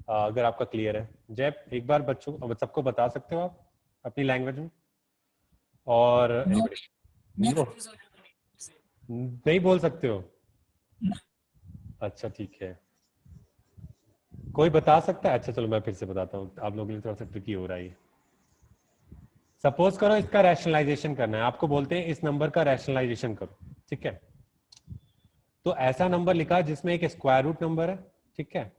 अगर आपका क्लियर है जय, एक बार बच्चों सबको बता सकते हो आप अपनी लैंग्वेज में? और no, नहीं बोल सकते हो? अच्छा ठीक है, कोई बता सकता है? अच्छा चलो मैं फिर से बताता हूँ, आप लोगों के लिए थोड़ा सा ट्रिकी हो रहा है। सपोज करो इसका रैशनलाइजेशन करना है, आपको बोलते हैं इस नंबर का रैशनलाइजेशन करो, ठीक है? तो ऐसा नंबर लिखा जिसमें एक स्क्वायर रूट नंबर है, ठीक है,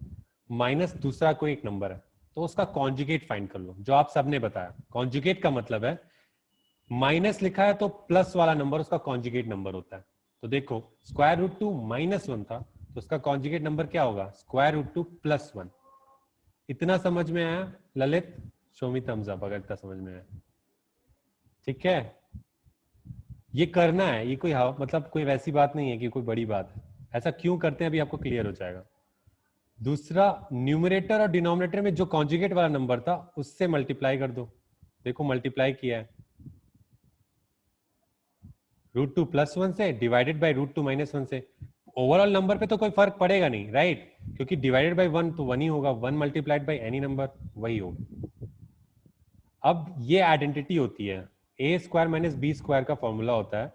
माइनस दूसरा कोई एक नंबर है, तो उसका कॉन्जुगेट फाइंड कर लो, जो आप सबने बताया। कॉन्जुगेट का मतलब है माइनस लिखा है तो प्लस वाला नंबर उसका कॉन्जुगेट नंबर होता है। तो देखो स्क्वायर रूट 2 माइनस 1 था, तो उसका कॉन्जुगेट नंबर क्या होगा? Square root 2 plus 1। इतना समझ में आया Lalit? Show me thumbs up अगर इतना समझ में आया। ठीक है, ये करना है, ये कोई मतलब कोई वैसी बात नहीं है कि कोई बड़ी बात है। ऐसा क्यों करते हैं अभी आपको क्लियर हो जाएगा। दूसरा, न्यूमरेटर और डिनोमिनेटर में जो कॉन्जुगेट वाला नंबर था उससे मल्टीप्लाई कर दो। देखो मल्टीप्लाई किया है, रूट 2 प्लस 1 से डिवाइडेड बाई रूट 2 माइनस 1 से। ओवरऑल नंबर पे तो कोई फर्क पड़ेगा नहीं, राइट? क्योंकि डिवाइडेड बाई 1 तो 1 ही होगा, 1 मल्टीप्लाइड बाई एनी नंबर वही होगा। अब ये आइडेंटिटी होती है, a square minus b square का फॉर्मूला होता है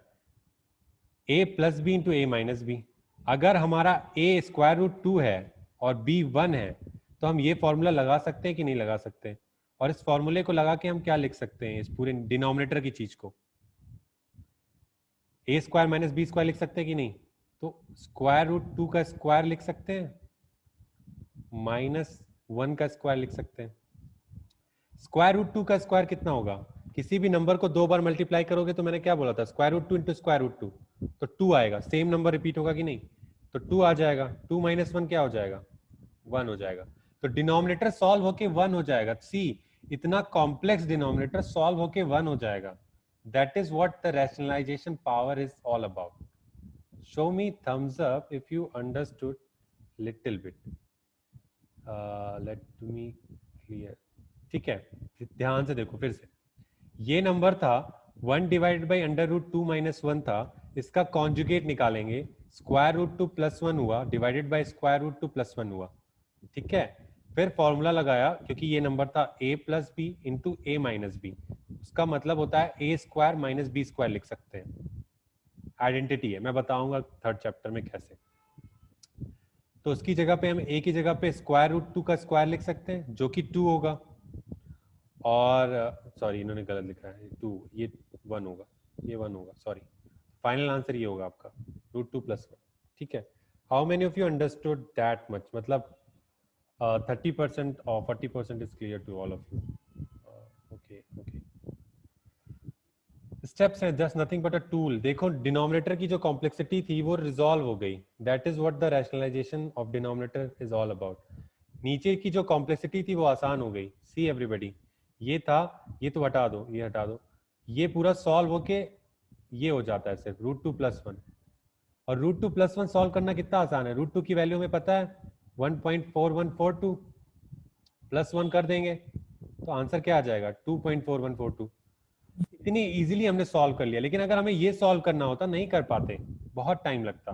ए plus b into a minus B. अगर हमारा ए स्क्वायर रूट 2 है और बी 1 है तो हम ये फॉर्मूला लगा सकते हैं कि नहीं लगा सकते? और इस फॉर्मूले को लगा के हम क्या लिख सकते हैं? इस पूरे डिनोमिनेटर की चीज को ए स्क्वायर माइनस बी स्क्वायर लिख सकते हैं कि नहीं? तो स्क्वायर रूट 2 का स्क्वायर लिख सकते हैं, माइनस 1 का स्क्वायर लिख सकते हैं। स्क्वायर रूट 2 का स्क्वायर कितना होगा? किसी भी नंबर को 2 बार मल्टीप्लाई करोगे तो मैंने क्या बोला था? Square root 2 into square root 2, तो 2 आएगा। सेम नंबर रिपीट होगा कि नहीं? तो 2 आ जाएगा। 2 माइनस 1 क्या हो जाएगा? 1 हो जाएगा। तो डिनोमिनेटर सॉल्व होके 1 हो जाएगा। सी, इतना कॉम्प्लेक्स डिनोमिनेटर सॉल्व होके 1 हो जाएगा। That is what the rationalization power is all about. Show me thumbs up if you understood little bit. Let me clear. ठीक है, ध्यान से देखो फिर से। ये नंबर था 1 divided by under root 2 minus 1 था, इसका कॉन्जुगेट निकालेंगे, स्क्वायर रूट 2 प्लस 1 हुआ divided by square root 2 plus 1 हुआ। ठीक है, फिर फॉर्मूला लगाया, क्योंकि ये नंबर था a plus b into a minus b, उसका मतलब होता है a square minus b square लिख सकते हैं। आइडेंटिटी है, मैं बताऊंगा थर्ड चैप्टर में कैसे। तो उसकी जगह पे हम ए की जगह पे स्क्वायर रूट 2 का स्क्वायर लिख सकते हैं, जो कि 2 होगा, और सॉरी इन्होंने गलत लिखा है, 2 ये 1 होगा, ये 1 होगा, सॉरी। फाइनल आंसर ये होगा आपका रूट 2 प्लस 1। ठीक है, how many of you understood that much? मतलब 30% or 40% is clear to all of you. Okay. Steps है just nothing but a tool. देखो डिनोमिनेटर की जो कॉम्प्लेक्सिटी थी वो रिजॉल्व हो गई। That is what the rationalization of denominator is all about. नीचे की जो कॉम्प्लेक्सिटी थी वो आसान हो गई। See everybody, ये था, ये तो हटा दो, ये हटा दो, ये पूरा सॉल्व होके ये हो जाता है सिर्फ रूट 2 प्लस 1। और √2 + 1 सॉल्व करना कितना आसान है। √2 की वैल्यू हमें पता है 1.4142 + 1 कर देंगे तो आंसर क्या आ जाएगा 2.4142। इतनी इजीली हमने सॉल्व कर लिया, लेकिन अगर हमें ये सॉल्व करना होता नहीं कर पाते, बहुत टाइम लगता।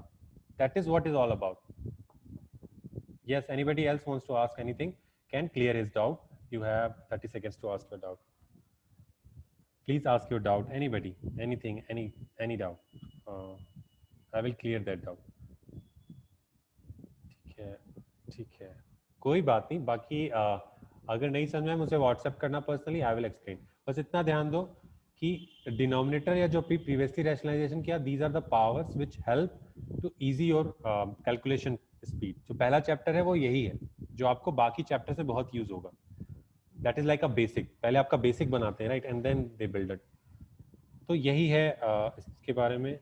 That is what is all about. Yes, anybody else wants to ask anything can clear his doubt. You have 30 seconds to ask your doubt. Please ask your doubt, anybody, anything, any doubt. I will clear that doubt. ठीक है, ठीक है, कोई बात नहीं। बाकी अगर नहीं समझ में मुझे व्हाट्सएप करना पर्सनली, आई विल एक्सप्लेन। बस इतना ध्यान दो कि डिनोमिनेटर या जो प्रीवियसली रैशनलाइजेशन किया, these are the powers which help to easy your calculation speed. जो पहला चैप्टर है वो यही है जो आपको बाकी चैप्टर से बहुत यूज होगा। That is like a basic. पहले आपका बेसिक बनाते हैं, right, and then they build it. तो यही है इसके बारे में।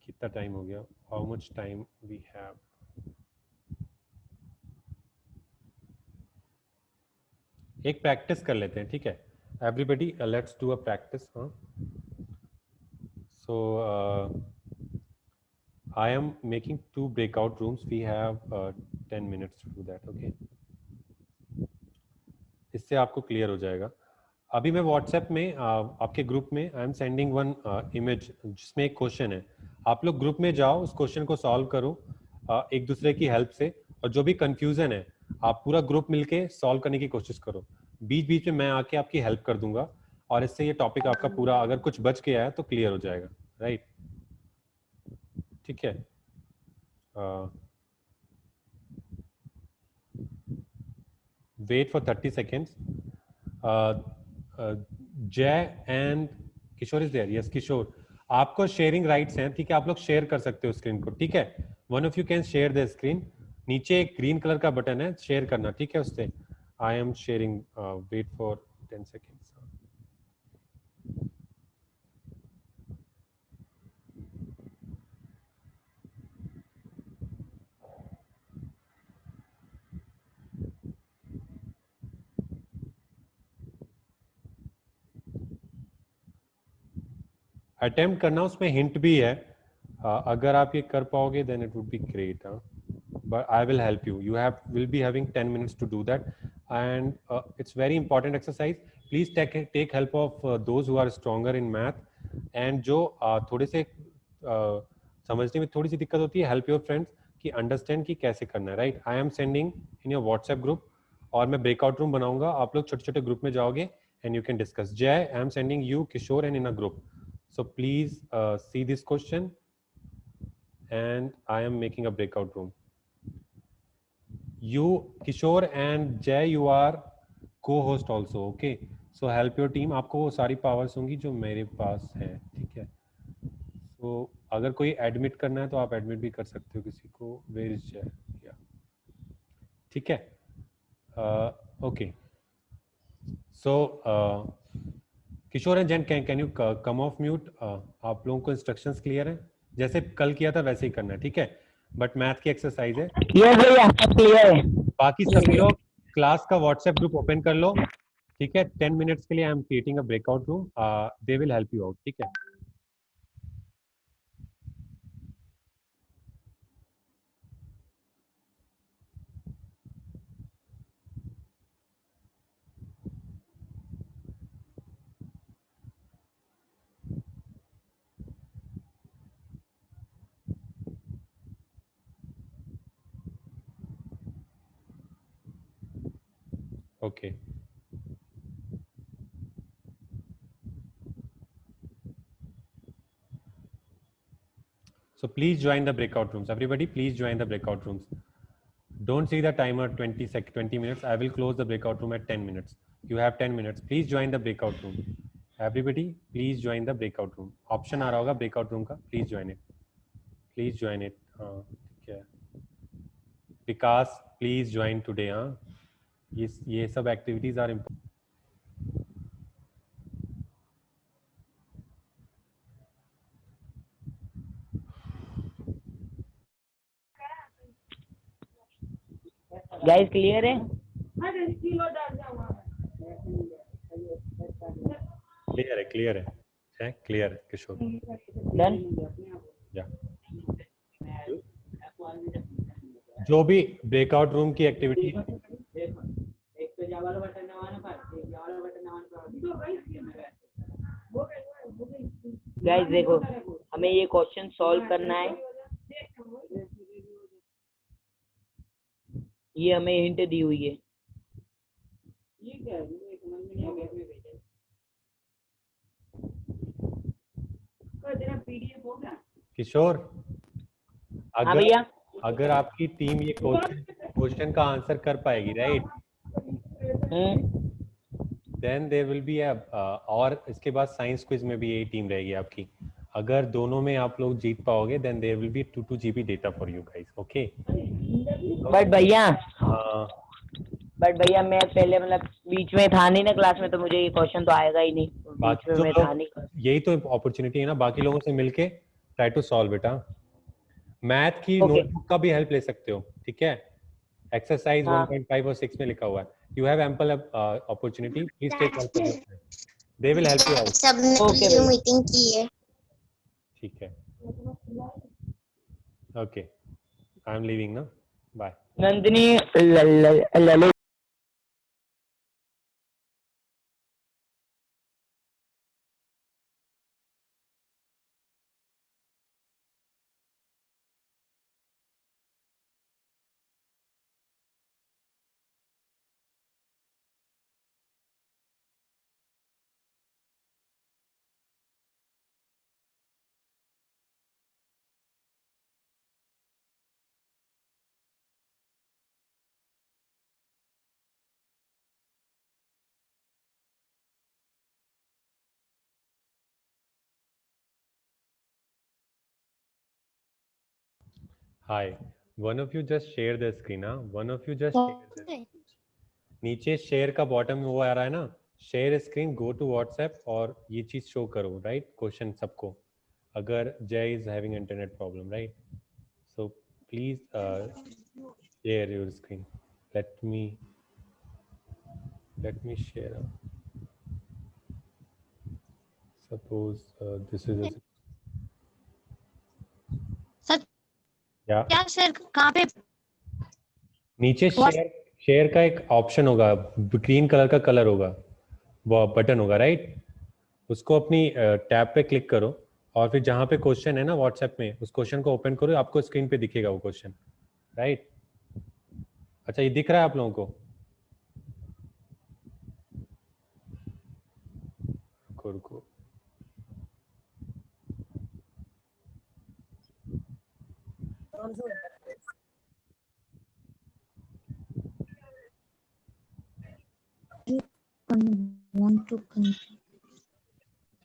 कितना टाइम हो गया? How much time we have? एक प्रैक्टिस कर लेते हैं, ठीक है everybody, let's do a practice. हाँ, so I am making 2 breakout rooms. We have 10 minutes to do that. Okay, इससे आपको क्लियर हो जाएगा। अभी मैं व्हाट्सएप में आपके ग्रुप में I am sending one image जिसमें एक क्वेश्चन है। आप लोग ग्रुप में जाओ, उस क्वेश्चन को सॉल्व करो एक दूसरे की हेल्प से, और जो भी कंफ्यूजन है आप पूरा ग्रुप मिलके सॉल्व करने की कोशिश करो। बीच बीच में मैं आके आपकी हेल्प कर दूंगा, और इससे ये टॉपिक आपका पूरा, अगर कुछ बच गया है तो क्लियर हो जाएगा, राइट? ठीक है, wait for 30 seconds. Jay and Kishore is there. Yes Kishore, आपको शेयरिंग राइट्स हैं, ठीक है, आप लोग शेयर कर सकते हो स्क्रीन को, ठीक है। One of you can share the screen. नीचे एक ग्रीन कलर का बटन है, शेयर करना, ठीक है, उससे। I am sharing, wait for 10 seconds. Attempt करना, उसमें हिंट भी है। अगर आप ये कर पाओगे then it would be great. But I will help you. Will be having 10 minutes to do that, and it's very important exercise. Please take help of those who are stronger in math, and जो थोड़े से समझने में थोड़ी सी दिक्कत होती है, help your friends कि understand कि कैसे करना है, right? I am sending in your WhatsApp group, और मैं breakout room बनाऊंगा, आप लोग छोटे-छोटे ग्रुप में जाओगे and you can discuss. Jay, I am sending you, Kishore, and in a group. So please see this question, and I am making a breakout room. You, Kishore and Jay, you are co-host also, okay? So help your team. आपको वो सारी powers होंगी जो मेरे पास है, ठीक है। So अगर कोई एडमिट करना है तो आप एडमिट भी कर सकते हो किसी को। Where is Jay? Yeah, ठीक है, okay. So Kishore and Jain, can you come off mute? आप लोगों को इंस्ट्रक्शंस क्लियर है? जैसे कल किया था वैसे ही करना है, ठीक है। बट मैथ की एक्सरसाइज है। यस भैया, क्लियर है। बाकी सभी लोग क्लास का व्हाट्सएप ग्रुप ओपन कर लो, ठीक है। 10 मिनट्स के लिए I am creating a breakout room, they will help you out, ठीक है। Okay. So please join the breakout rooms. Everybody, please join the breakout rooms. Don't see the timer 20 minutes. I will close the breakout room at 10 minutes. You have 10 minutes. Please join the breakout room. Everybody, please join the breakout room. Option आ रहा होगा breakout room का. Please join it. Please join it. ठीक है. Vikas, please join today. ये सब activities are important. Guys clear है? Clear है, clear है। है क्लियर किशोर? Done? या जो भी ब्रेकआउट रूम की एक्टिविटी गाइस देखो, हमें ये क्वेश्चन सॉल्व करना है। ये हमें हिंट दी हुई है। किशोर, हाँ अगर भैया। अगर आपकी टीम ये क्वेश्चन का आंसर कर पाएगी, right, then there will be और इसके बाद साइंस क्विज में भी यही टीम रहेगी आपकी। अगर दोनों में आप लोग जीत पाओगे then there will be 2 GB data for you guys, okay? But भैया मैं पहले मतलब बीच में था नहीं ना क्लास में, तो मुझे ये क्वेश्चन तो आएगा ही नहीं। बीच में मैं था नहीं। यही तो अपॉर्चुनिटी है ना, बाकी लोगों से मिलके ट्राई टू सॉल्व बेटा। मैथ की नोटबुक का भी हेल्प ले सकते हो, ठीक है? एक्सरसाइज 1.5 और 6 में लिखा हुआ है। You have ample opportunity, please take help of your, they will help you out. सबने मीटिंग की है। ठीक है, ओके, आई एम लीविंग ना, bye. Nandini Lalit Hi, one of you just share the screen, हाँ? One of you just share the नीचे share का bottom में वो आ रहा है ना, share screen, go to WhatsApp और ये चीज शो करो, राइट? क्वेश्चन सबको, अगर जय is having internet problem, right? So please share your screen. Let me share. Suppose this is sir क्या सर कहाँ पे? नीचे शेयर का एक ऑप्शन होगा, ग्रीन कलर का कलर होगा, वो बटन होगा, राइट? उसको अपनी टैब पे क्लिक करो और फिर जहाँ पे क्वेश्चन है ना व्हाट्सएप में, उस क्वेश्चन को ओपन करो, आपको स्क्रीन पे दिखेगा वो क्वेश्चन, राइट? अच्छा, ये दिख रहा है आप लोगों को? रुको,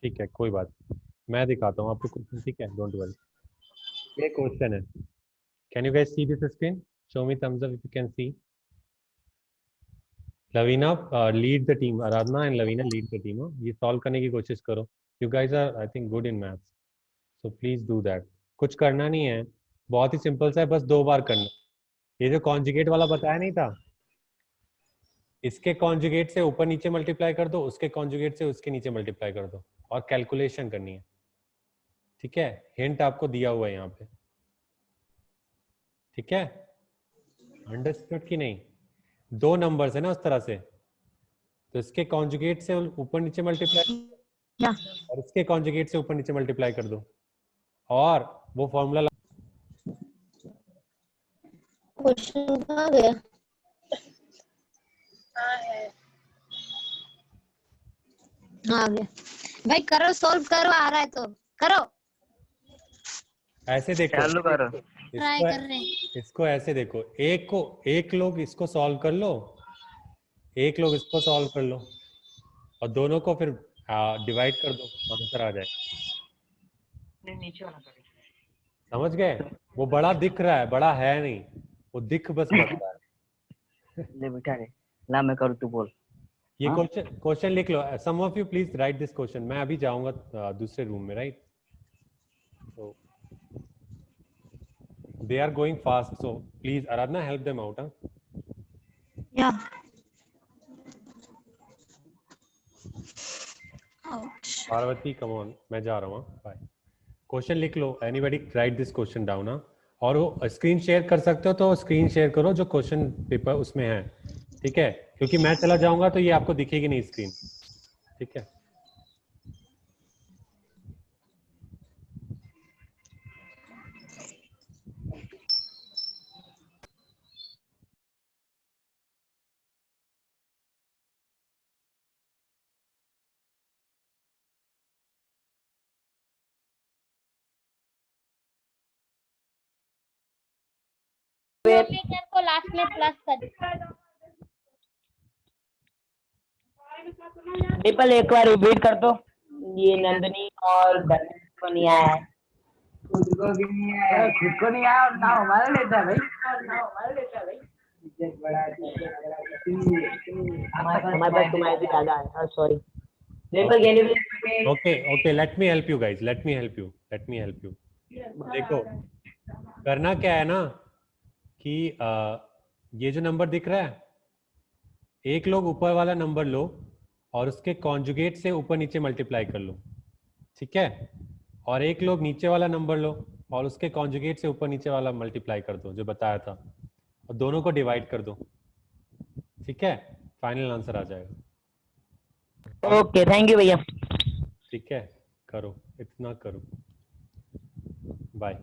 ठीक है, कोई बात, मैं दिखाता हूँ आपको क्वेश्चन, ठीक है? Don't worry. ये क्वेश्चन है, can you guys see this screen? Show me thumbs up if you can see. Lavina lead the team, Aradhana and Lavina lead the team. ये सॉल्व करने की कोशिश करो। You guys are I think good in maths, so please do that. कुछ करना नहीं है, बहुत ही सिंपल सा है, बस 2 बार करना। ये जो कॉन्जुगेट वाला बताया नहीं था, इसके कॉन्जुगेट से ऊपर नीचे मल्टीप्लाई कर दो, उसके कॉन्जुगेट से उसके नीचे मल्टीप्लाई कर दो और कैलकुलेशन करनी है, ठीक है? हिंट आपको दिया हुआ है यहाँ पे, ठीक है? अंडरस्टूड कि नहीं? 2 नंबर्स है ना उस तरह से, तो इसके कॉन्जुगेट से ऊपर नीचे मल्टीप्लाई और इसके कॉन्जुगेट से ऊपर नीचे मल्टीप्लाई कर दो और वो फॉर्मूला क्वेश्चन कहाँ गया? हाँ गया भाई, करो सॉल्व करो, आ रहा है तो करो। ऐसे देखो, चालू करो। ट्राई कर रहे हैं। इसको ऐसे देखो, एक लोग इसको सॉल्व कर लो, एक लोग इसको सॉल्व कर लो और दोनों को फिर डिवाइड कर दो, आंसर आ जाएगा। नीचे वाला करो। समझ गए? वो बड़ा दिख रहा है, बड़ा है नहीं, वो दिख बस पड़ता है। ले बेटा रे, ला मैं करूँ, तू बोल। ये क्वेश्चन लिख लो। Some of you please write this question. मैं अभी जाऊंगा दूसरे रूम में, right? So they are going fast, so please Aradhana help them out. या पार्वती कम ऑन, मैं जा रहा हूँ, बाय। क्वेश्चन लिख लो, anybody write this question down. और वो स्क्रीन शेयर कर सकते हो तो स्क्रीन शेयर करो जो क्वेश्चन पेपर उसमें है, ठीक है, क्योंकि मैं चला जाऊंगा तो ये आपको दिखेगी नहीं स्क्रीन, ठीक है। को लास्ट में प्लस कर डिम्पल एक बार रिपीट कर दो, ये नंदनी और धर्मेंद्र को नहीं आया है। खुद को नहीं आया और ना हमारा लेता है भाई, ना हमारा लेता है भाई। हमारे पास तुम्हारे से ज्यादा है, sorry. Dimple can you okay, let me help you guys, let me help you. देखो करना क्या है ना कि ये जो नंबर दिख रहा है, एक लोग ऊपर वाला नंबर लो और उसके कॉन्जुगेट से ऊपर नीचे मल्टीप्लाई कर लो, ठीक है, और एक लोग नीचे वाला नंबर लो और उसके कॉन्जुगेट से ऊपर नीचे वाला मल्टीप्लाई कर दो जो बताया था, और दोनों को डिवाइड कर दो, ठीक है, फाइनल आंसर आ जाएगा। ओके, थैंक यू भैया। ठीक है, करो, इतना करो, bye.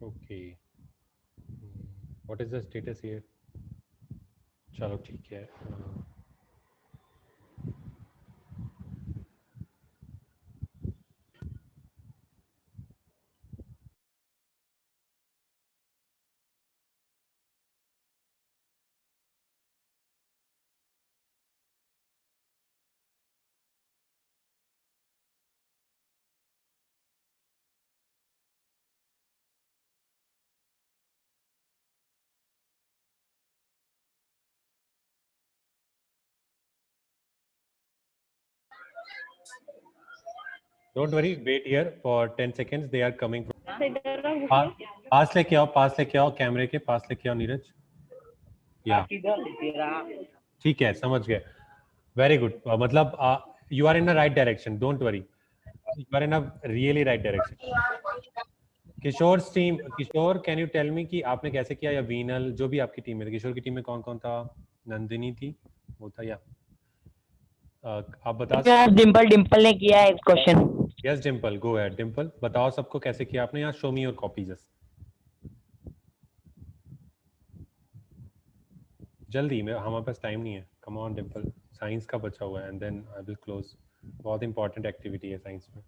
Okay, what is the status here? चलो ठीक है, don't worry, wait here for 10 seconds, they are coming from... पास लेके आओ, कैमरे के पास लेके आओ नीरज, या ठीक है, समझ गए, वेरी गुड, मतलब you are in the right direction, don't worry, you are in a really right direction. Kishore can you tell me कि आपने कैसे किया, या वीनल, जो भी आपकी टीम में, किशोर की टीम में कौन कौन था, नंदिनी थी, वो था, या आप बता। डिम्पल ने किया है question. Yes Dimple, go ahead Dimple, बताओ सबको कैसे किया आपने, यहाँ show me your copy just जल्दी में, हमारे पास टाइम नहीं है, कम ऑन डिम्पल, साइंस का बचा हुआ है, and then I will close, बहुत इंपॉर्टेंट एक्टिविटी है साइंस में,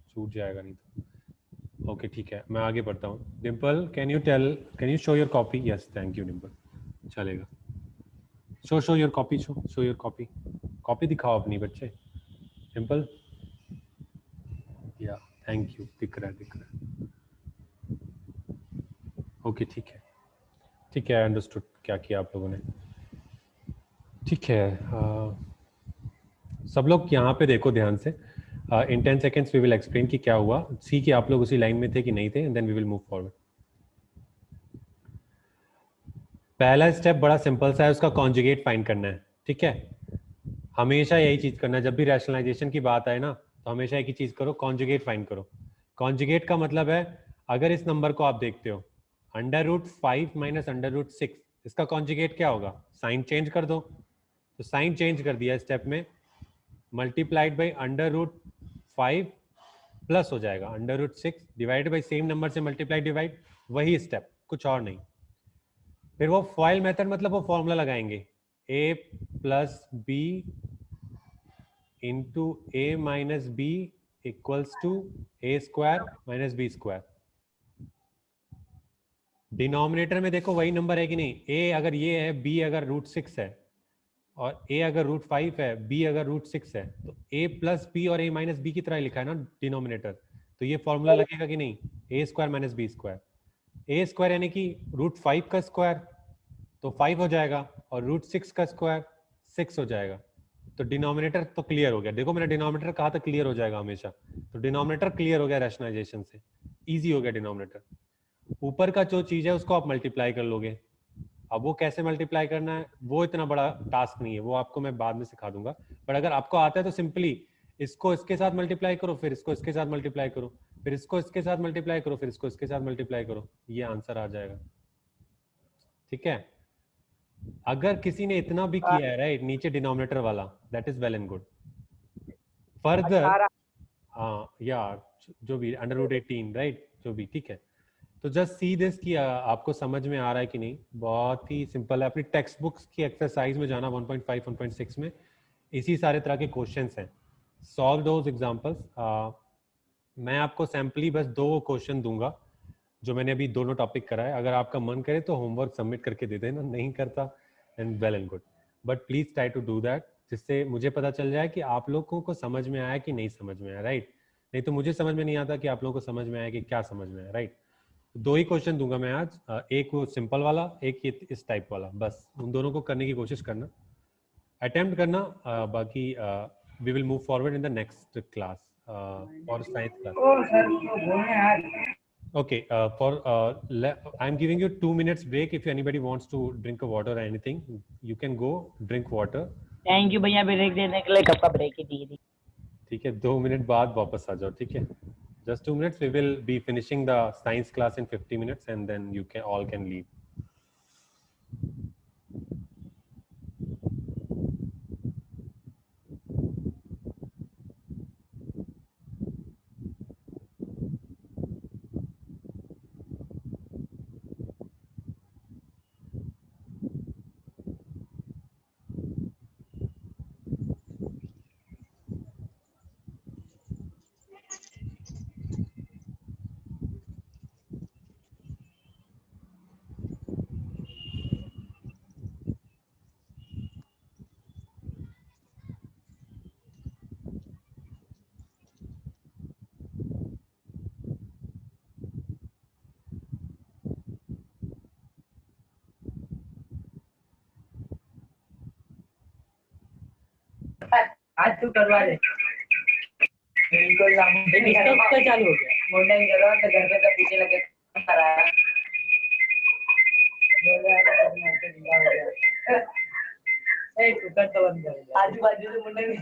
छूट जाएगा नहीं तो। ओके ठीक है, मैं आगे बढ़ता हूँ। Dimple can you show your copy, yes thank you Dimple, चलेगा, show your copy, show your copy दिखाओ अपनी बच्चे, डिम्पल, या थैंक यू, दिख रहा है, ओके ठीक है, अंडरस्टूड क्या किया आप लोगों ने, ठीक है, सब लोग यहाँ पे देखो ध्यान से, इन 10 सेकेंड्स वी विल एक्सप्लेन कि क्या हुआ, सी कि आप लोग उसी लाइन में थे कि नहीं थे, and then we will move forward. पहला स्टेप बड़ा सिंपल सा है, उसका कॉन्जुगेट फाइंड करना है, ठीक है। हमेशा यही चीज करना है, जब भी रैशनलाइजेशन की बात आए ना तो हमेशा एक ही चीज करो, कॉन्जुगेट फाइंड करो। कॉन्जुगेट का मतलब है अगर इस नंबर को आप देखते हो √5 माइनस √6, इसका कॉन्जुगेट क्या होगा? साइन चेंज कर दो। तो साइन चेंज कर दिया स्टेप में, मल्टीप्लाइड बाई √5 प्लस हो जाएगा √6 डिवाइडेड बाई सेम नंबर से मल्टीप्लाई डिवाइड, वही स्टेप, कुछ और नहीं। फिर वो फॉइल मेथड मतलब वो फॉर्मूला लगाएंगे a plus b into a minus b equals to a square minus b square. Denominator में देखो वही नंबर है कि नहीं, a अगर ये है, b अगर √6 है और a अगर √5 है, b अगर √6 है, तो a प्लस बी और a माइनस बी की तरह लिखा है ना डिनोमिनेटर, तो ये फॉर्मूला लगेगा कि नहीं, a square minus b square. a square यानी कि √5 का स्क्वायर तो 5 हो जाएगा और √6 का स्क्वायर 6 हो जाएगा। तो डिनोमिनेटर तो क्लियर हो गया। देखो मैंने डिनोमिनेटर कहा था क्लियर हो जाएगा हमेशा, तो डिनोमिनेटर क्लियर हो गया रैशनलाइजेशन से, इजी हो गया डिनोमिनेटर। ऊपर का जो चीज है उसको आप मल्टीप्लाई कर लोगे। अब वो कैसे मल्टीप्लाई करना है वो इतना बड़ा टास्क नहीं है, वो आपको मैं बाद में सिखा दूंगा। पर अगर आपको आता है तो सिंपली इसको इसके साथ मल्टीप्लाई करो, फिर इसको इसके साथ मल्टीप्लाई करो, फिर इसको इसके साथ मल्टीप्लाई करो, फिर इसको इसके साथ मल्टीप्लाई करो, ये आंसर आ जाएगा। ठीक है, अगर किसी ने इतना भी किया है राइट नीचे डिनोमिनेटर वाला, that is well and good. Further यार जो भी √18 राइट, जो भी ठीक है। तो जस्ट सी दिस कि आपको समझ में आ रहा है कि नहीं, बहुत ही सिंपल है। अपनी टेक्स्ट बुक्स की एक्सरसाइज में जाना 1.5 1.6 में इसी सारे तरह के क्वेश्चंस हैं, सॉल्व दोज एग्जांपल्स। मैं आपको सैम्पली बस 2 क्वेश्चन दूंगा जो मैंने अभी दोनों टॉपिक कराए। अगर आपका मन करे तो होमवर्क सबमिट करके दे देना, नहीं करता and well and good, but please try to do that, जिससे मुझे पता चल जाए कि आप लोगों को समझ में आया कि नहीं समझ में आया, राइट। नहीं तो मुझे समझ में नहीं आता कि आप लोगों को समझ में आया कि क्या समझ में आया, राइट। 2 ही क्वेश्चन दूंगा मैं आज, एक वो सिंपल वाला, एक इस टाइप वाला, बस उन दोनों को करने की कोशिश करना, अटेम्प्ट करना। बाकी we will move forward in the next class for science class. Oh sir तो बोलने यार। Okay, I'm giving you 2 minutes break. If anybody wants to drink a water or anything, you can go drink water. Thank you भैया break देने के लिए, कब का break ही दिए। ठीक है, 2 मिनट बाद वापस आ जाओ, ठीक है। Just 2 minutes. We will be finishing the science class in 50 minutes, and then you can all leave. आज तू करवा दे बिल्कुल। इसका चालू हो गया मुंडे की जगह तो घर पे तो पीछे लगे कराया बोल रहा है तो ढीला हो गया। ए कुकर तो बंद कर, आजू बाजू से मुंडे की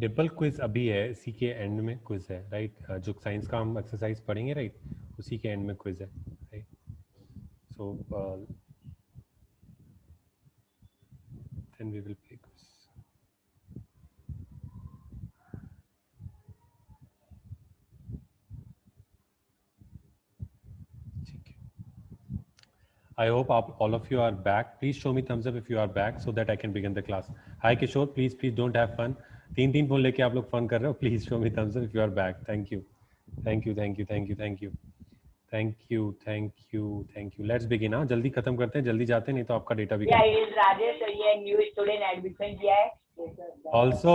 डिम्पल क्विज अभी है, इसी के एंड में क्विज है, राइट। जो साइंस का हम एक्सरसाइज पढ़ेंगे, राइट, उसी के एंड में क्विज है, right. So then we will play quiz. ठीक है, I hope all of you are back. Please show me thumbs up if you are back so that I can begin the class. Hi Kishore, please don't have fun. 3 phone लेके आप लोग fun कर रहे हो, please show me thumbs up if you are back. Thank you thank you thank you thank you thank you thank you. Let's begin. हाँ, जल्दी खत्म करते हैं, जल्दी जाते हैं, नहीं तो आपका डेटा भी या इज राजेश, ये न्यू स्टूडेंट एडमिशन किया है। Also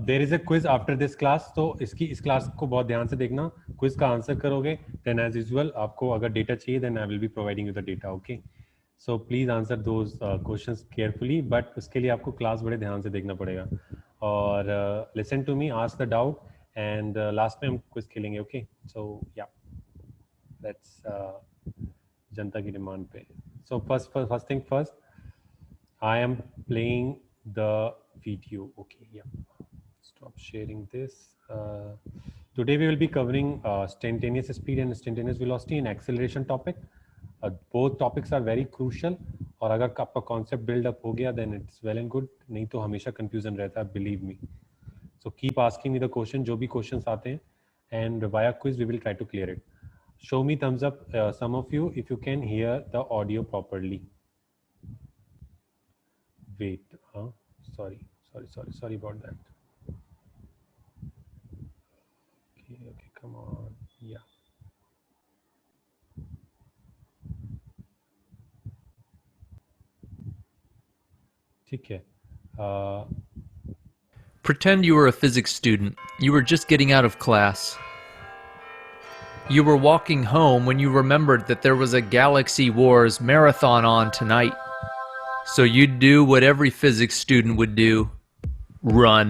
there is a quiz after this class, तो इस क्लास को बहुत ध्यान से देखना। क्विज का आंसर करोगे देन एज यूजुअल आपको अगर डेटा चाहिए then I will be providing you the data. Okay, so please answer those questions carefully, but उसके लिए आपको क्लास बड़े ध्यान से देखना पड़ेगा। और listen to me, ask the doubt, and last में हम क्विज खेलेंगे। ओके, सो या लेट्स जनता की डिमांड पे। So first thing first, I am playing the video. Okay, yeah, stop sharing this. Today we will be covering instantaneous speed and instantaneous velocity and acceleration topic. Both topics are very crucial, और अगर आपका concept build up हो गया then it's well and good, नहीं तो हमेशा confusion रहता है, believe me. So keep asking me the question, जो भी questions आते हैं, and via quiz we will try to clear it. Show me thumbs up, some of you, if you can hear the audio properly. Wait, sorry about that. Okay, come on, yeah. ठीक है. Pretend you were a physics student. You were just getting out of class. You were walking home when you remembered that there was a Galaxy Wars marathon on tonight. So you'd do what every physics student would do. Run.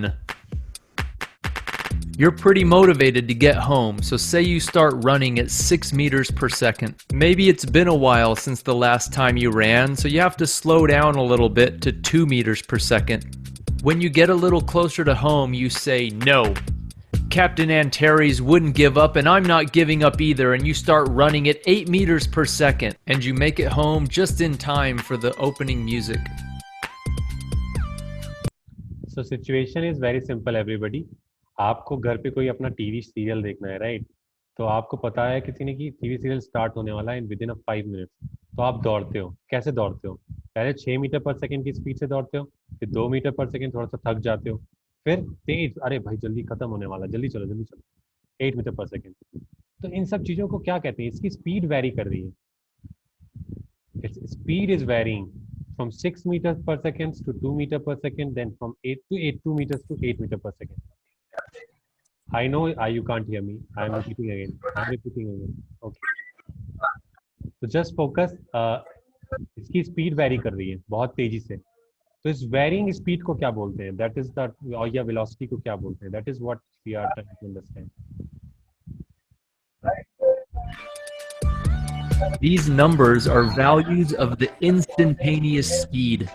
You're pretty motivated to get home, so say you start running at 6 meters per second. Maybe it's been a while since the last time you ran, so you have to slow down a little bit to 2 meters per second. When you get a little closer to home, you say, "No. Captain Antares wouldn't give up, and I'm not giving up either," and you start running at 8 meters per second, and you make it home just in time for the opening music. So situation is very simple, everybody. आपको घर पे कोई अपना TV serial देखना है, right? तो आपको पता है किसी ने कि टीवी सीरियल स्टार्ट होने वाला है विद इन 5 मिनट्स, तो आप दौड़ते हो। कैसे दौड़ते हो? पहले 6 मीटर पर सेकंड की स्पीड से दौड़ते हो, फिर 2 मीटर पर सेकंड, थोड़ा सा थक जाते हो, फिर तेज, अरे भाई जल्दी खत्म होने वाला, जल्दी चलो 8 मीटर पर सेकंड। तो इन सब चीजों को क्या कहते हैं? इसकी स्पीड वेरी कर रही है। Speed is varying from 6 metre per second to 2 metre per second, then from 2 metre to 8 metre per second. I know you can't hear me. I'm repeating again. Okay. So just focus. इसकी speed very कर रही है बहुत तेजी से, तो इस varying speed को क्या बोलते हैं? दैट इज द, या वेलोसिटी को क्या बोलते हैं? That is what we are trying to understand. These numbers are values of the instantaneous speed.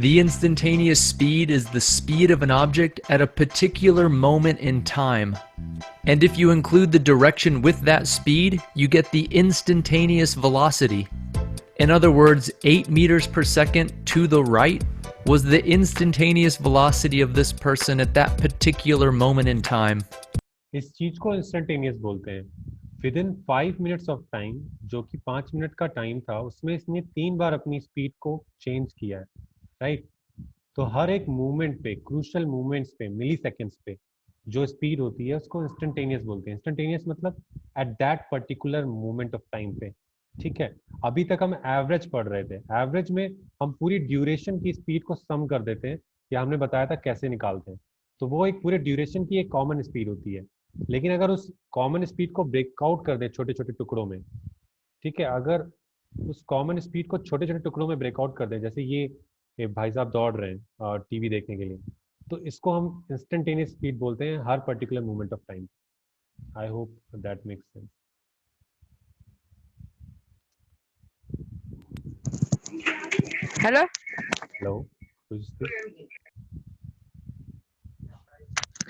The instantaneous speed is the speed of an object at a particular moment in time. And if you include the direction with that speed, you get the instantaneous velocity. In other words, 8 meters per second to the right was the instantaneous velocity of this person at that particular moment in time. इस चीज को instantaneous बोलते हैं. With in 5 minutes of time, जो कि 5 minute का time था, उसमें इसने 3 बार अपनी स्पीड को चेंज किया है, राइट? तो हर एक मूवमेंट पे, क्रूशल मूवमेंट्स पे, मिली सेकेंड्स पे जो स्पीड होती है उसको इंस्टेंटेनियस बोलते हैं. इंस्टेंटेनियस मतलब at that particular moment of time पे, ठीक है? अभी तक हम एवरेज पढ़ रहे थे. एवरेज में हम पूरी ड्यूरेशन की स्पीड को सम कर देते हैं, या हमने बताया था कैसे निकालते हैं. तो वो एक पूरे ड्यूरेशन की एक कॉमन स्पीड होती है. लेकिन अगर उस कॉमन स्पीड को ब्रेकआउट कर दे छोटे छोटे टुकड़ों में, ठीक है, अगर उस कॉमन स्पीड को छोटे छोटे टुकड़ों में ब्रेकआउट कर दे, जैसे ये भाई साहब दौड़ रहे हैं टीवी देखने के लिए, तो इसको हम इंस्टेंटेनियस स्पीड बोलते हैं हर particular moment of time. I hope that makes sense. Hello hello,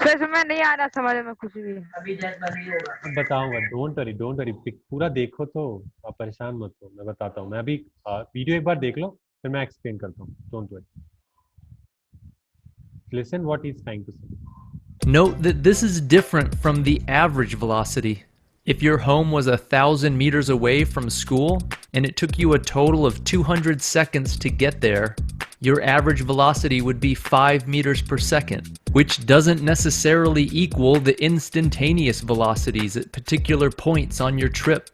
sir मैं नहीं आ रहा समझ में कुछ भी. अभी जस्ट बंद होगा. बताऊंगा, डोंट वरी, पूरा देखो तो आप परेशान मत हो, मैं बताता हूँ. मैं अभी वीडियो एक बार देख लो, फिर मैं एक्सप्लेन करता हूँ. Don't worry. Listen what he's trying to say. Note that this is different from the average velocity. If your home was 1,000 meters away from school and it took you a total of 200 seconds to get there, your average velocity would be 5 meters per second, which doesn't necessarily equal the instantaneous velocities at particular points on your trip.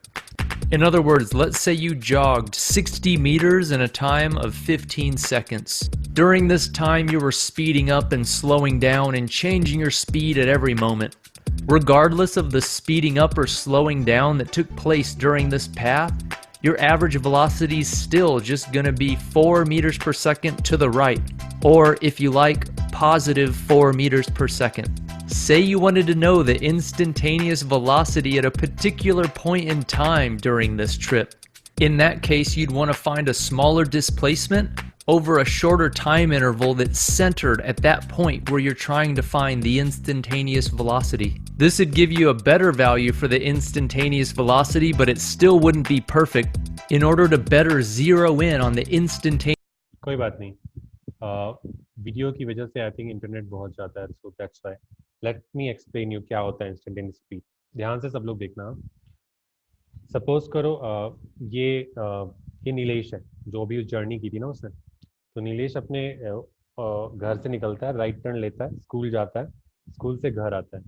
In other words, let's say you jogged 60 meters in a time of 15 seconds. During this time, you were speeding up and slowing down and changing your speed at every moment. Regardless of the speeding up or slowing down that took place during this path, your average velocity is still just going to be 4 meters per second to the right, or if you like, positive 4 meters per second. Say you wanted to know the instantaneous velocity at a particular point in time during this trip. In that case, you'd want to find a smaller displacement over a shorter time interval that's centered at that point where you're trying to find the instantaneous velocity. This would give you a better value for the instantaneous velocity, but it still wouldn't be perfect. In order to better zero in on the instantaneous... कोई बात नहीं, video की वजह से I think internet बहुत जाता है, so that's why let me explain you क्या होता है इंस्टेंटेनियस स्पीड. ध्यान से सब लोग देखना. सपोज करो ये नीलेश है जो भी उस जर्नी की थी ना उसने. तो नीलेश अपने घर से निकलता है, राइट टर्न लेता है, स्कूल जाता है, स्कूल से घर आता है,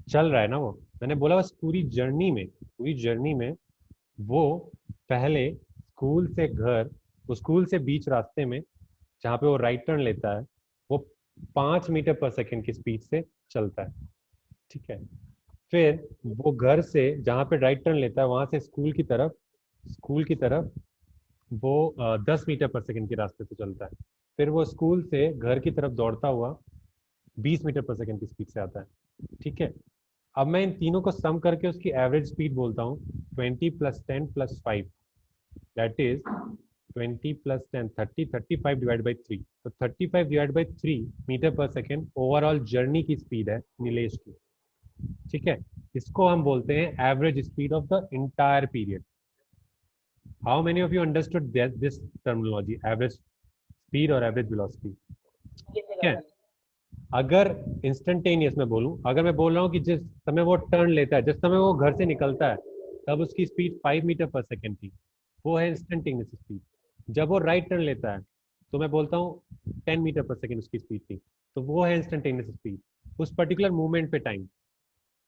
चल रहा है ना वो. मैंने बोला बस पूरी जर्नी में वो पहले स्कूल से घर, वो स्कूल से बीच रास्ते में जहाँ पे वो राइट टर्न लेता है वो 5 मीटर पर सेकेंड की स्पीड से चलता है. ठीक है. फिर वो घर से जहाँ पे राइट टर्न लेता है वहां से स्कूल की तरफ वो 10 मीटर पर सेकेंड के रास्ते से चलता है. फिर वो स्कूल से घर की तरफ दौड़ता हुआ 20 मीटर पर सेकेंड की स्पीड से आता है. ठीक है. अब मैं इन तीनों को सम करके उसकी एवरेज स्पीड बोलता हूँ 20 + 10 + 5, दैट इज 20 + 10 30, 35 डिवाइड बाई 3. तो 35 divide by 3 metre per second overall journey की स्पीड है नीलेश की. ठीक है. इसको हम बोलते हैं average speed of the entire period. How many of you understood this terminology, average speed और एवरेज वेलोसिटी? ठीक है. अगर इंस्टेंटेनियस में बोलूं, अगर मैं बोल रहा हूँ कि जिस समय वो टर्न लेता है, जिस समय वो घर से निकलता है, तब उसकी स्पीड 5 मीटर पर सेकेंड थी, वो है इंस्टेंटेनियस स्पीड. जब वो राइट टर्न लेता है तो मैं बोलता हूँ 10 मीटर पर सेकेंड उसकी स्पीड थी, तो वो है इंस्टेंटेनियस स्पीड उस पर्टिकुलर मूवमेंट पे टाइम.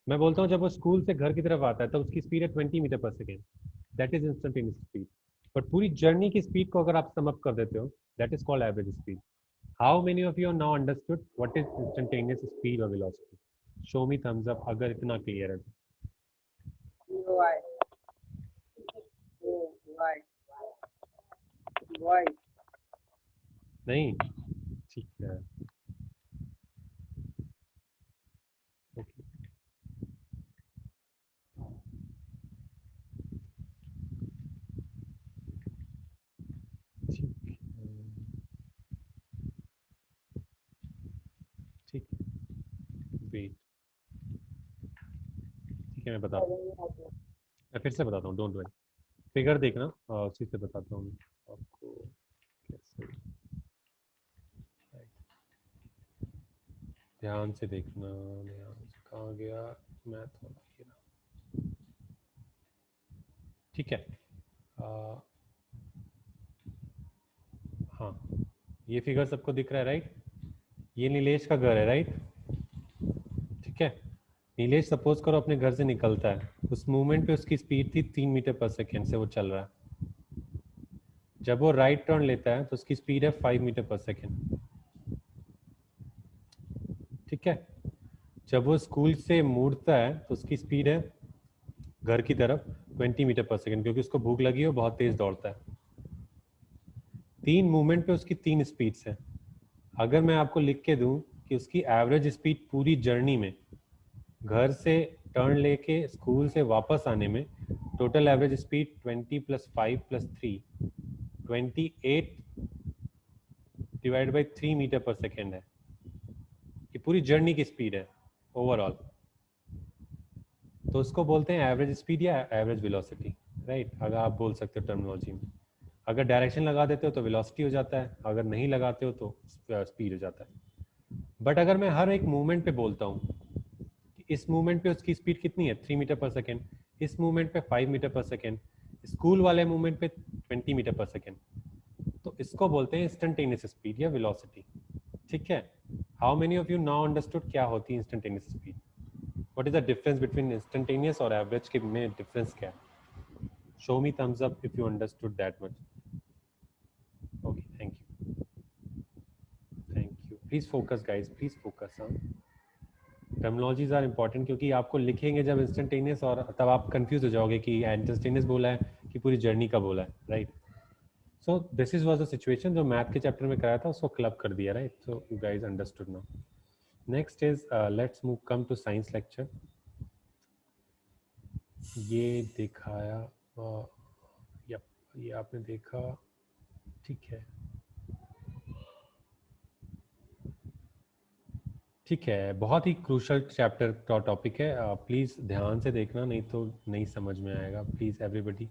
मैं बोलता हूँ जब वो स्कूल से घर की तरफ आता है तब उसकी स्पीड है 20 metre per second, that is instantaneous speed. But पूरी जर्नी की स्पीड को अगर आप सम अप कर देते हो, that is called average speed. How many of you now understood what is instantaneous speed और velocity? Show me thumbs up अगर इतना क्लियर है. नहीं, ठीक है. ठीक है. वेट. ठीक है, मैं बताता हूँ. मैं फिर से बताता हूँ, डोंट वरी. फिगर देखना, उसी से बताता हूँ आपको कैसे. ध्यान से देखना, ध्यान से. कहाँ गया मैं? थोड़ा. ठीक है. हाँ, ये फिगर सबको दिख रहा है राइट? ये नीलेश का घर है राइट? ठीक है. नीलेश सपोज करो अपने घर से निकलता है, उस मूवमेंट पे उसकी स्पीड थी 3 मीटर पर सेकेंड से वो चल रहा है. जब वो राइट टर्न लेता है तो उसकी स्पीड है 5 मीटर पर सेकेंड. ठीक है. जब वो स्कूल से मुड़ता है तो उसकी स्पीड है घर की तरफ 20 मीटर पर सेकेंड, क्योंकि उसको भूख लगी है, बहुत तेज दौड़ता है. 3 मूवमेंट पे उसकी 3 स्पीड्स है. अगर मैं आपको लिख के दूं कि उसकी एवरेज स्पीड पूरी जर्नी में घर से टर्न लेके स्कूल से वापस आने में total average speed 20 + 5 + 3 28 divide by 3 metre per second है. ये पूरी जर्नी की स्पीड है ओवरऑल. तो उसको बोलते हैं एवरेज स्पीड या एवरेज वेलोसिटी राइट. अगर आप बोल सकते हो टर्मिनोलॉजी में. अगर डायरेक्शन लगा देते हो तो वेलोसिटी हो जाता है, अगर नहीं लगाते हो तो स्पीड हो जाता है. बट अगर मैं हर एक मूवमेंट पे बोलता हूँ इस मूवमेंट पे उसकी स्पीड कितनी है 3 मीटर पर सेकेंड, इस मूवमेंट पे 5 मीटर पर सेकेंड, स्कूल वाले मूवमेंट पे 20 मीटर पर सेकेंड, तो इसको बोलते हैं इंस्टेंटेनियस स्पीड या वेलोसिटी. ठीक है. How many of you now understood क्या होती है instantaneous speed? What is the difference between instantaneous और एवरेज के में डिफरेंस क्या है? Show me thumbs up if you understood that much. Okay, thank you. Thank you. Please focus, guys. Please focus. Terminologies are important क्योंकि आपको लिखेंगे जब instantaneous और तब आप confused हो जाओगे कि instantaneous बोला है कि पूरी जर्नी का बोला है, right? So this is was the situation जो मैथ के चैप्टर में कराया था उसको क्लब कर दिया, right? So you guys understood now. Next is let's come to science lecture. ये दिखाया, ये आपने देखा, ठीक है, ठीक है। बहुत ही क्रूशल चैप्टर का टॉपिक है, प्लीज़ ध्यान से देखना, नहीं तो नहीं समझ में आएगा। Please everybody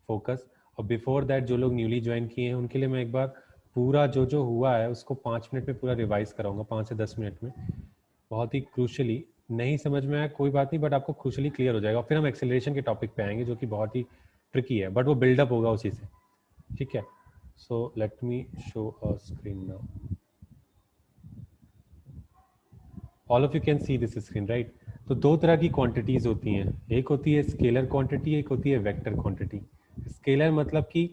focus. और बिफोर दैट जो लोग न्यूली ज्वाइन किए हैं उनके लिए मैं एक बार पूरा जो हुआ है उसको 5 मिनट में पूरा रिवाइज कराऊंगा, 5 से 10 मिनट में। बहुत ही क्रूशली, नहीं समझ में आया कोई बात नहीं, बट आपको क्रूशली क्लियर हो जाएगा। फिर हम एक्सेलरेशन के टॉपिक पे आएंगे जो कि बहुत ही ट्रिकी है, बट वो बिल्डअप होगा उसी से, ठीक है। So let me show a screen now. All of you can C this screen, right. तो दो तरह की क्वांटिटीज होती हैं, एक होती है स्केलर क्वांटिटी, एक होती है वेक्टर क्वांटिटी। स्केलर मतलब कि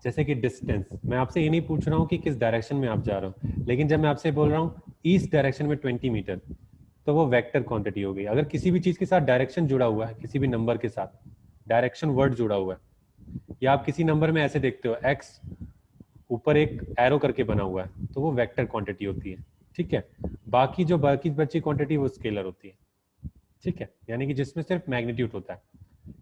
जैसे कि डिस्टेंस, मैं आपसे ये नहीं पूछ रहा हूँ कि किस डायरेक्शन में आप जा रहे हो, लेकिन जब मैं आपसे बोल रहा हूँ ईस्ट डायरेक्शन में 20 मीटर, तो वो वेक्टर क्वांटिटी हो गई। अगर किसी भी चीज के साथ डायरेक्शन जुड़ा हुआ है, किसी भी नंबर के साथ डायरेक्शन वर्ड जुड़ा हुआ है, या आप किसी नंबर में ऐसे देखते हो एक्स ऊपर एक एरो करके बना हुआ है, तो वो वेक्टर क्वांटिटी होती है, ठीक है। बाकी बची क्वांटिटी वो स्केलर होती है, ठीक है, यानी कि जिसमें सिर्फ मैग्नीट्यूड होता है।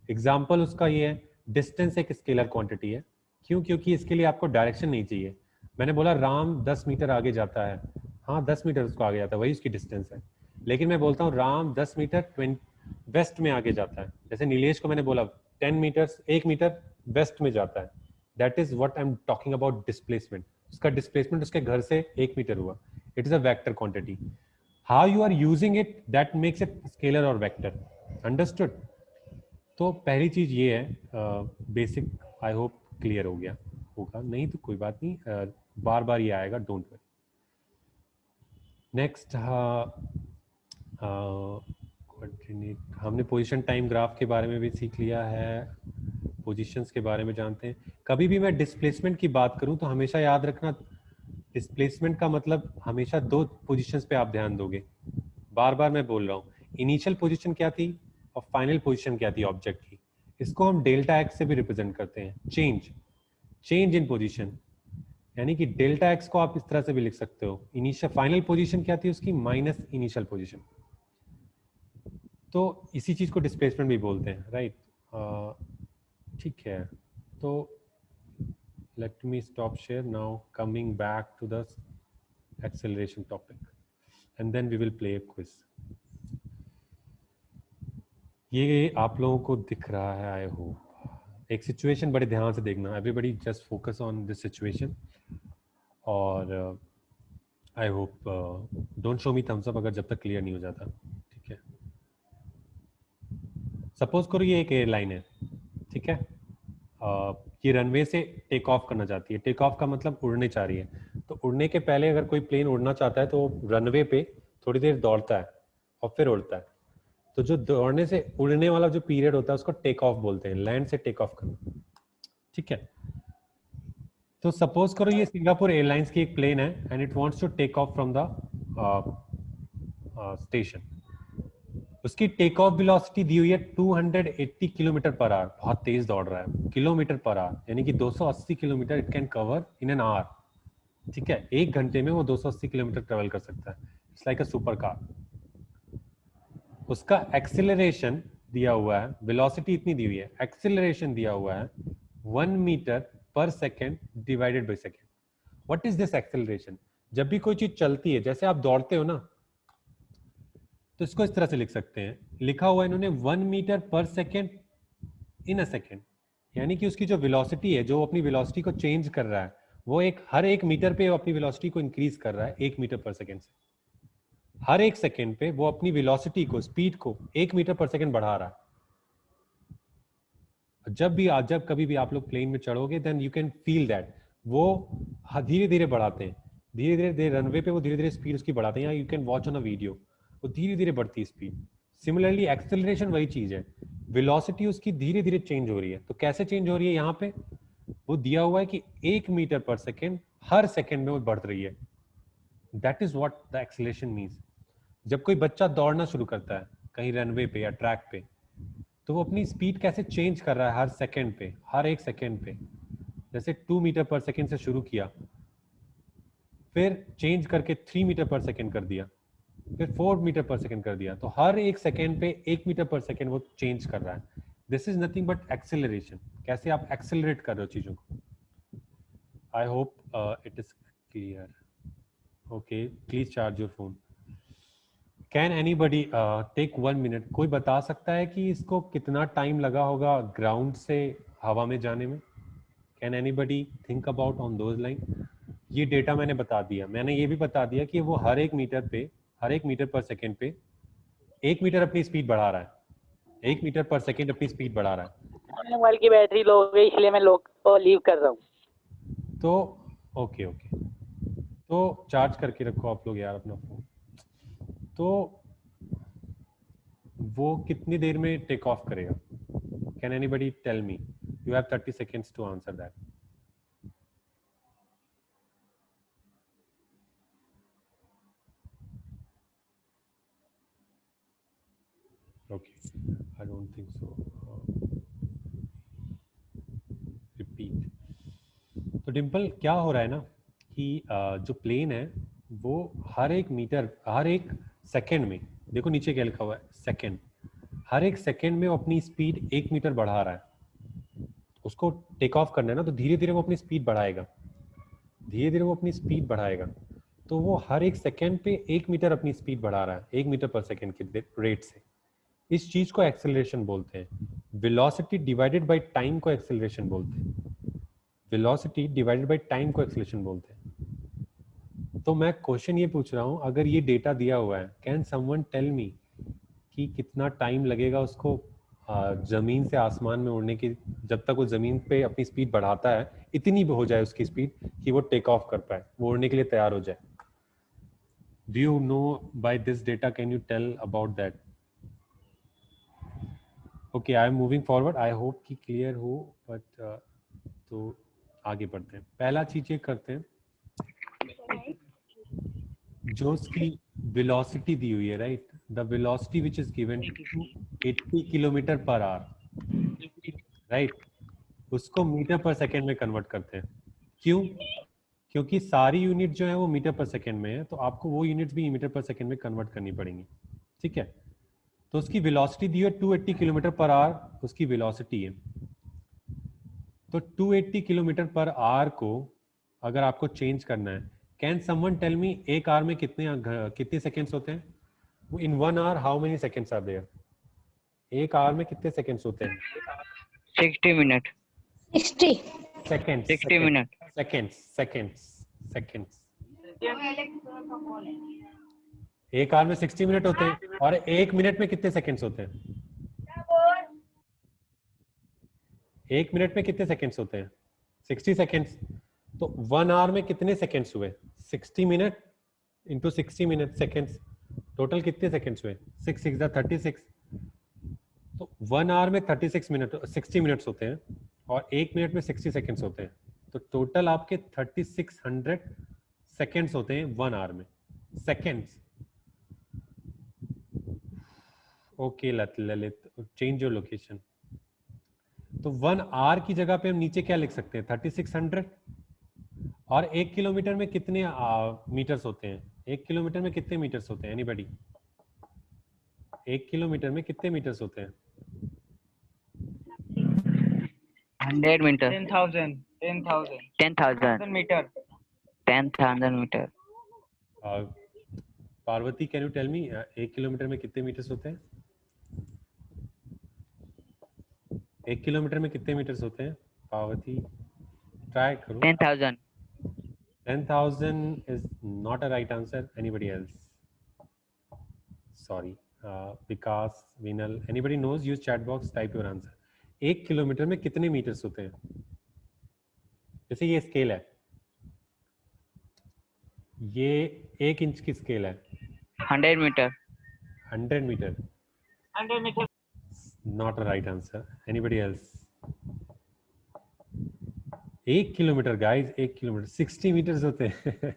एग्जाम्पल उसका ये है, डिस्टेंस एक स्केलर क्वांटिटी है। क्यों? क्योंकि इसके लिए आपको डायरेक्शन नहीं चाहिए। मैंने बोला राम 10 मीटर आगे जाता है, हाँ 10 मीटर उसको आगे जाता है, वही उसकी डिस्टेंस है। लेकिन मैं बोलता हूँ राम 10 मीटर वेस्ट में आगे जाता है, जैसे नीलेश को मैंने बोला 10 मीटर 1 मीटर वेस्ट में जाता है, that is what I am talking about displacement. उसका डिस्प्लेसमेंट उसके घर से 1 मीटर हुआ, it is a vector quantity. How you are using it that makes it scalar और वेक्टर, अंडरस्टूड। तो पहली चीज ये है, बेसिक आई होप क्लियर हो गया होगा, नहीं तो कोई बात नहीं, बार बार ये आएगा, डोंट वरी। नेक्स्ट हमने पोजीशन टाइम ग्राफ के बारे में भी सीख लिया है, पोजीशंस के बारे में जानते हैं। कभी भी मैं डिस्प्लेसमेंट की बात करूं तो हमेशा याद रखना, डिस्प्लेसमेंट का मतलब हमेशा 2 पोजीशंस पे आप ध्यान दोगे। बार बार मैं बोल रहा हूँ, इनिशियल पोजीशन क्या थी और फाइनल पोजीशन क्या थी ऑब्जेक्ट की। इसको हम डेल्टा एक्स से भी रिप्रेजेंट करते हैं, चेंज इन पोजीशन, यानी कि डेल्टा एक्स को आप इस तरह से भी लिख सकते हो। इनिशियल फाइनल पोजीशन क्या थी उसकी, माइनस इनिशियल पोजीशन। तो इसी चीज को डिस्प्लेसमेंट भी बोलते हैं, राइट। ठीक है, तो let me stop share now, coming back to the acceleration topic and then we will play a quiz. ये आप लोगों को दिख रहा है आई होप। एक सिचुएशन बड़े ध्यान से देखना, everybody just focus on this situation, और I hope don't show me thumbs up अगर जब तक क्लियर नहीं हो जाता, ठीक है। सपोज करो ये एक एयरलाइन है, ठीक है, ये रनवे से टेक ऑफ करना चाहती है। टेक ऑफ का मतलब उड़ने चाह रही है। तो उड़ने के पहले अगर कोई प्लेन उड़ना चाहता है तो रनवे पे थोड़ी देर दौड़ता है और फिर उड़ता है। तो जो दौड़ने से उड़ने वाला जो पीरियड होता है उसको टेक ऑफ बोलते हैं, लैंड से टेक ऑफ करना, ठीक है। तो सपोज करो ये सिंगापुर एयरलाइंस की एक प्लेन है and it wants to take off from the station. उसकी टेक ऑफ वेलोसिटी दी हुई है 280 किलोमीटर पर आवर, बहुत तेज दौड़ रहा है, किलोमीटर पर आवर, यानी कि 280 kilometre it can cover in an hour, ठीक है। 1 घंटे में वो 280 किलोमीटर ट्रेवल कर सकता है, it's like a super car. उसका एक्सेलरेशन दिया हुआ है, वेलोसिटी इतनी दी हुई है, एक्सेलरेशन दिया हुआ है 1 metre per second divided by second. What is this acceleration? जब भी कोई चीज चलती है, जैसे आप दौड़ते हो ना, तो इसको इस तरह से लिख सकते हैं, लिखा हुआ है इन्होंने 1 metre per second in a second, यानी कि उसकी जो वेलोसिटी है, जो अपनी वेलोसिटी को चेंज कर रहा है, वो हर 1 मीटर पे अपनी वेलोसिटी को इंक्रीज कर रहा है 1 मीटर पर सेकेंड से। हर 1 सेकेंड पे वो अपनी वेलोसिटी को, स्पीड को 1 मीटर पर सेकेंड बढ़ा रहा है। जब कभी भी आप लोग प्लेन में चढ़ोगे, then you can feel that वो धीरे धीरे बढ़ाते हैं, धीरे धीरे रनवे पे वो धीरे धीरे स्पीड उसकी बढ़ाते हैं। You can watch on a video, वो धीरे धीरे बढ़ती है स्पीड। सिमिलरली एक्सेलरेशन वही चीज है, वेलोसिटी उसकी धीरे धीरे चेंज हो रही है। तो कैसे चेंज हो रही है? यहाँ पे वो दिया हुआ है कि 1 मीटर पर सेकेंड हर सेकेंड में वो बढ़ रही है। That is what the acceleration means. जब कोई बच्चा दौड़ना शुरू करता है कहीं रनवे पे या ट्रैक पे, तो वो अपनी स्पीड कैसे चेंज कर रहा है हर सेकेंड पे, हर एक सेकेंड पे। जैसे 2 मीटर पर सेकेंड से शुरू किया, फिर चेंज करके 3 मीटर पर सेकेंड कर दिया, फिर 4 मीटर पर सेकेंड कर दिया। तो हर एक सेकेंड पे 1 मीटर पर सेकेंड वो चेंज कर रहा है। This is nothing but acceleration. कैसे आप एक्सेलरेट कर रहे हो चीजों को। I hope it is clear. Okay, please charge your phone. Can anybody take 1 minute? कोई बता सकता है कि इसको कितना टाइम लगा होगा ग्राउंड से हवा में जाने में? Can anybody think about on those line? ये डेटा मैंने बता दिया। मैंने ये भी बता दिया कि वो हर एक मीटर पर सेकेंड पे 1 मीटर अपनी स्पीड बढ़ा रहा है। 1 मीटर पर सेकेंड अपनी स्पीड बढ़ा रहा है। मोबाइल की बैटरी लो हो गई, इसलिए मैं लोग को लीव कर रहा हूँ। तो ओके, तो चार्ज करके रखो आप लोग यार अपना फोन। तो वो कितनी देर में टेक ऑफ करेगा? Can anybody tell me? You have 30 seconds to answer that. Okay, I don't think so. Repeat. तो डिम्पल क्या हो रहा है ना कि जो प्लेन है वो हर एक सेकेंड में, देखो नीचे क्या लिखा हुआ है, सेकेंड, हर एक सेकेंड में वो अपनी स्पीड 1 मीटर बढ़ा रहा है। उसको टेक ऑफ करना है ना, तो धीरे धीरे वो अपनी स्पीड बढ़ाएगा। तो वो हर एक सेकेंड पे 1 मीटर अपनी स्पीड बढ़ा रहा है, 1 मीटर पर सेकेंड के रेट से। इस चीज को एक्सेलरेशन बोलते हैं। वेलोसिटी डिवाइडेड बाय टाइम को एक्सेलरेशन बोलते हैं। तो मैं क्वेश्चन ये पूछ रहा हूं, अगर ये डेटा दिया हुआ है, कैन समवन टेल मी कि कितना टाइम लगेगा उसको जमीन से आसमान में उड़ने की, जब तक वो जमीन पे अपनी स्पीड बढ़ाता है इतनी भी हो जाए उसकी स्पीड कि वो टेक ऑफ कर पाए, वो उड़ने के लिए तैयार हो जाए। Do you know by this data, can you tell about that? Okay, I am moving forward. I hope कि क्लियर हो, बट तो आगे बढ़ते हैं। पहला चीज ये करते हैं, जो उसकी वेलोसिटी दी हुई है, right, the velocity which is given 80 kilometre per our, right, उसको मीटर पर सेकेंड में कन्वर्ट करते हैं। क्यों? क्योंकि सारी यूनिट जो है वो मीटर पर सेकेंड में है, तो आपको वो यूनिट्स भी मीटर पर सेकेंड में कन्वर्ट करनी पड़ेंगी। ठीक है, तो उसकी वेलोसिटी दी है 280 किलोमीटर पर आवर, उसकी वेलोसिटी है। तो 280 किलोमीटर पर आवर को अगर आपको चेंज करना है, कैन समवन टेल मी एक आवर में कितने सेकेंड्स होते हैं? In 1 hour how many seconds are there? एक आवर में कितने सेकेंड्स होते हैं? 60 मिनट 60 सेकेंड्स, 60 मिनट सेकेंड्स। एक आवर में 60 मिनट होते हैं, और 1 मिनट में कितने सेकेंड्स होते हैं? 1 मिनट में कितने सेकेंड्स होते हैं? 60 सेकेंड्स। तो 1 आवर में कितने सेकेंड्स हुए? 60 minute into 60 minute seconds, total कितने सेकेंड्स हुए? 6 6 36। तो 1 आवर में 60 मिनट्स होते हैं, और 1 मिनट में 60 सेकेंड्स होते हैं। तो टोटल आपके 3600 सेकेंड्स होते हैं 1 आवर में, seconds. Okay Lalit, change your location. तो 1 आवर की जगह पे हम नीचे क्या लिख सकते हैं? 3600। और 1 किलोमीटर में कितने मीटर्स होते हैं? 1 किलोमीटर में कितने मीटर्स होते हैं? एनीबडी? 1 किलोमीटर में कितने मीटर्स होते हैं? 100 metre 10,000 metre 10,000 metre. Parvati, can you tell me 1 kilometre में कितने मीटर्स होते हैं? 1 किलोमीटर में कितने मीटर्स होते हैं? पार्वती, ट्राई करो। 10,000 10,000 is not a right answer. Anybody else? Sorry, Vikas, Vinal, anybody knows? Use chat box, type your answer. 1 kilometre में कितने मीटर्स होते हैं? जैसे ये स्केल है, ये 1 इंच की स्केल है। 100 metre 100 metre Not a right answer. Anybody else? 1 kilometre guys, 1 kilometre 60 metres होते हैं.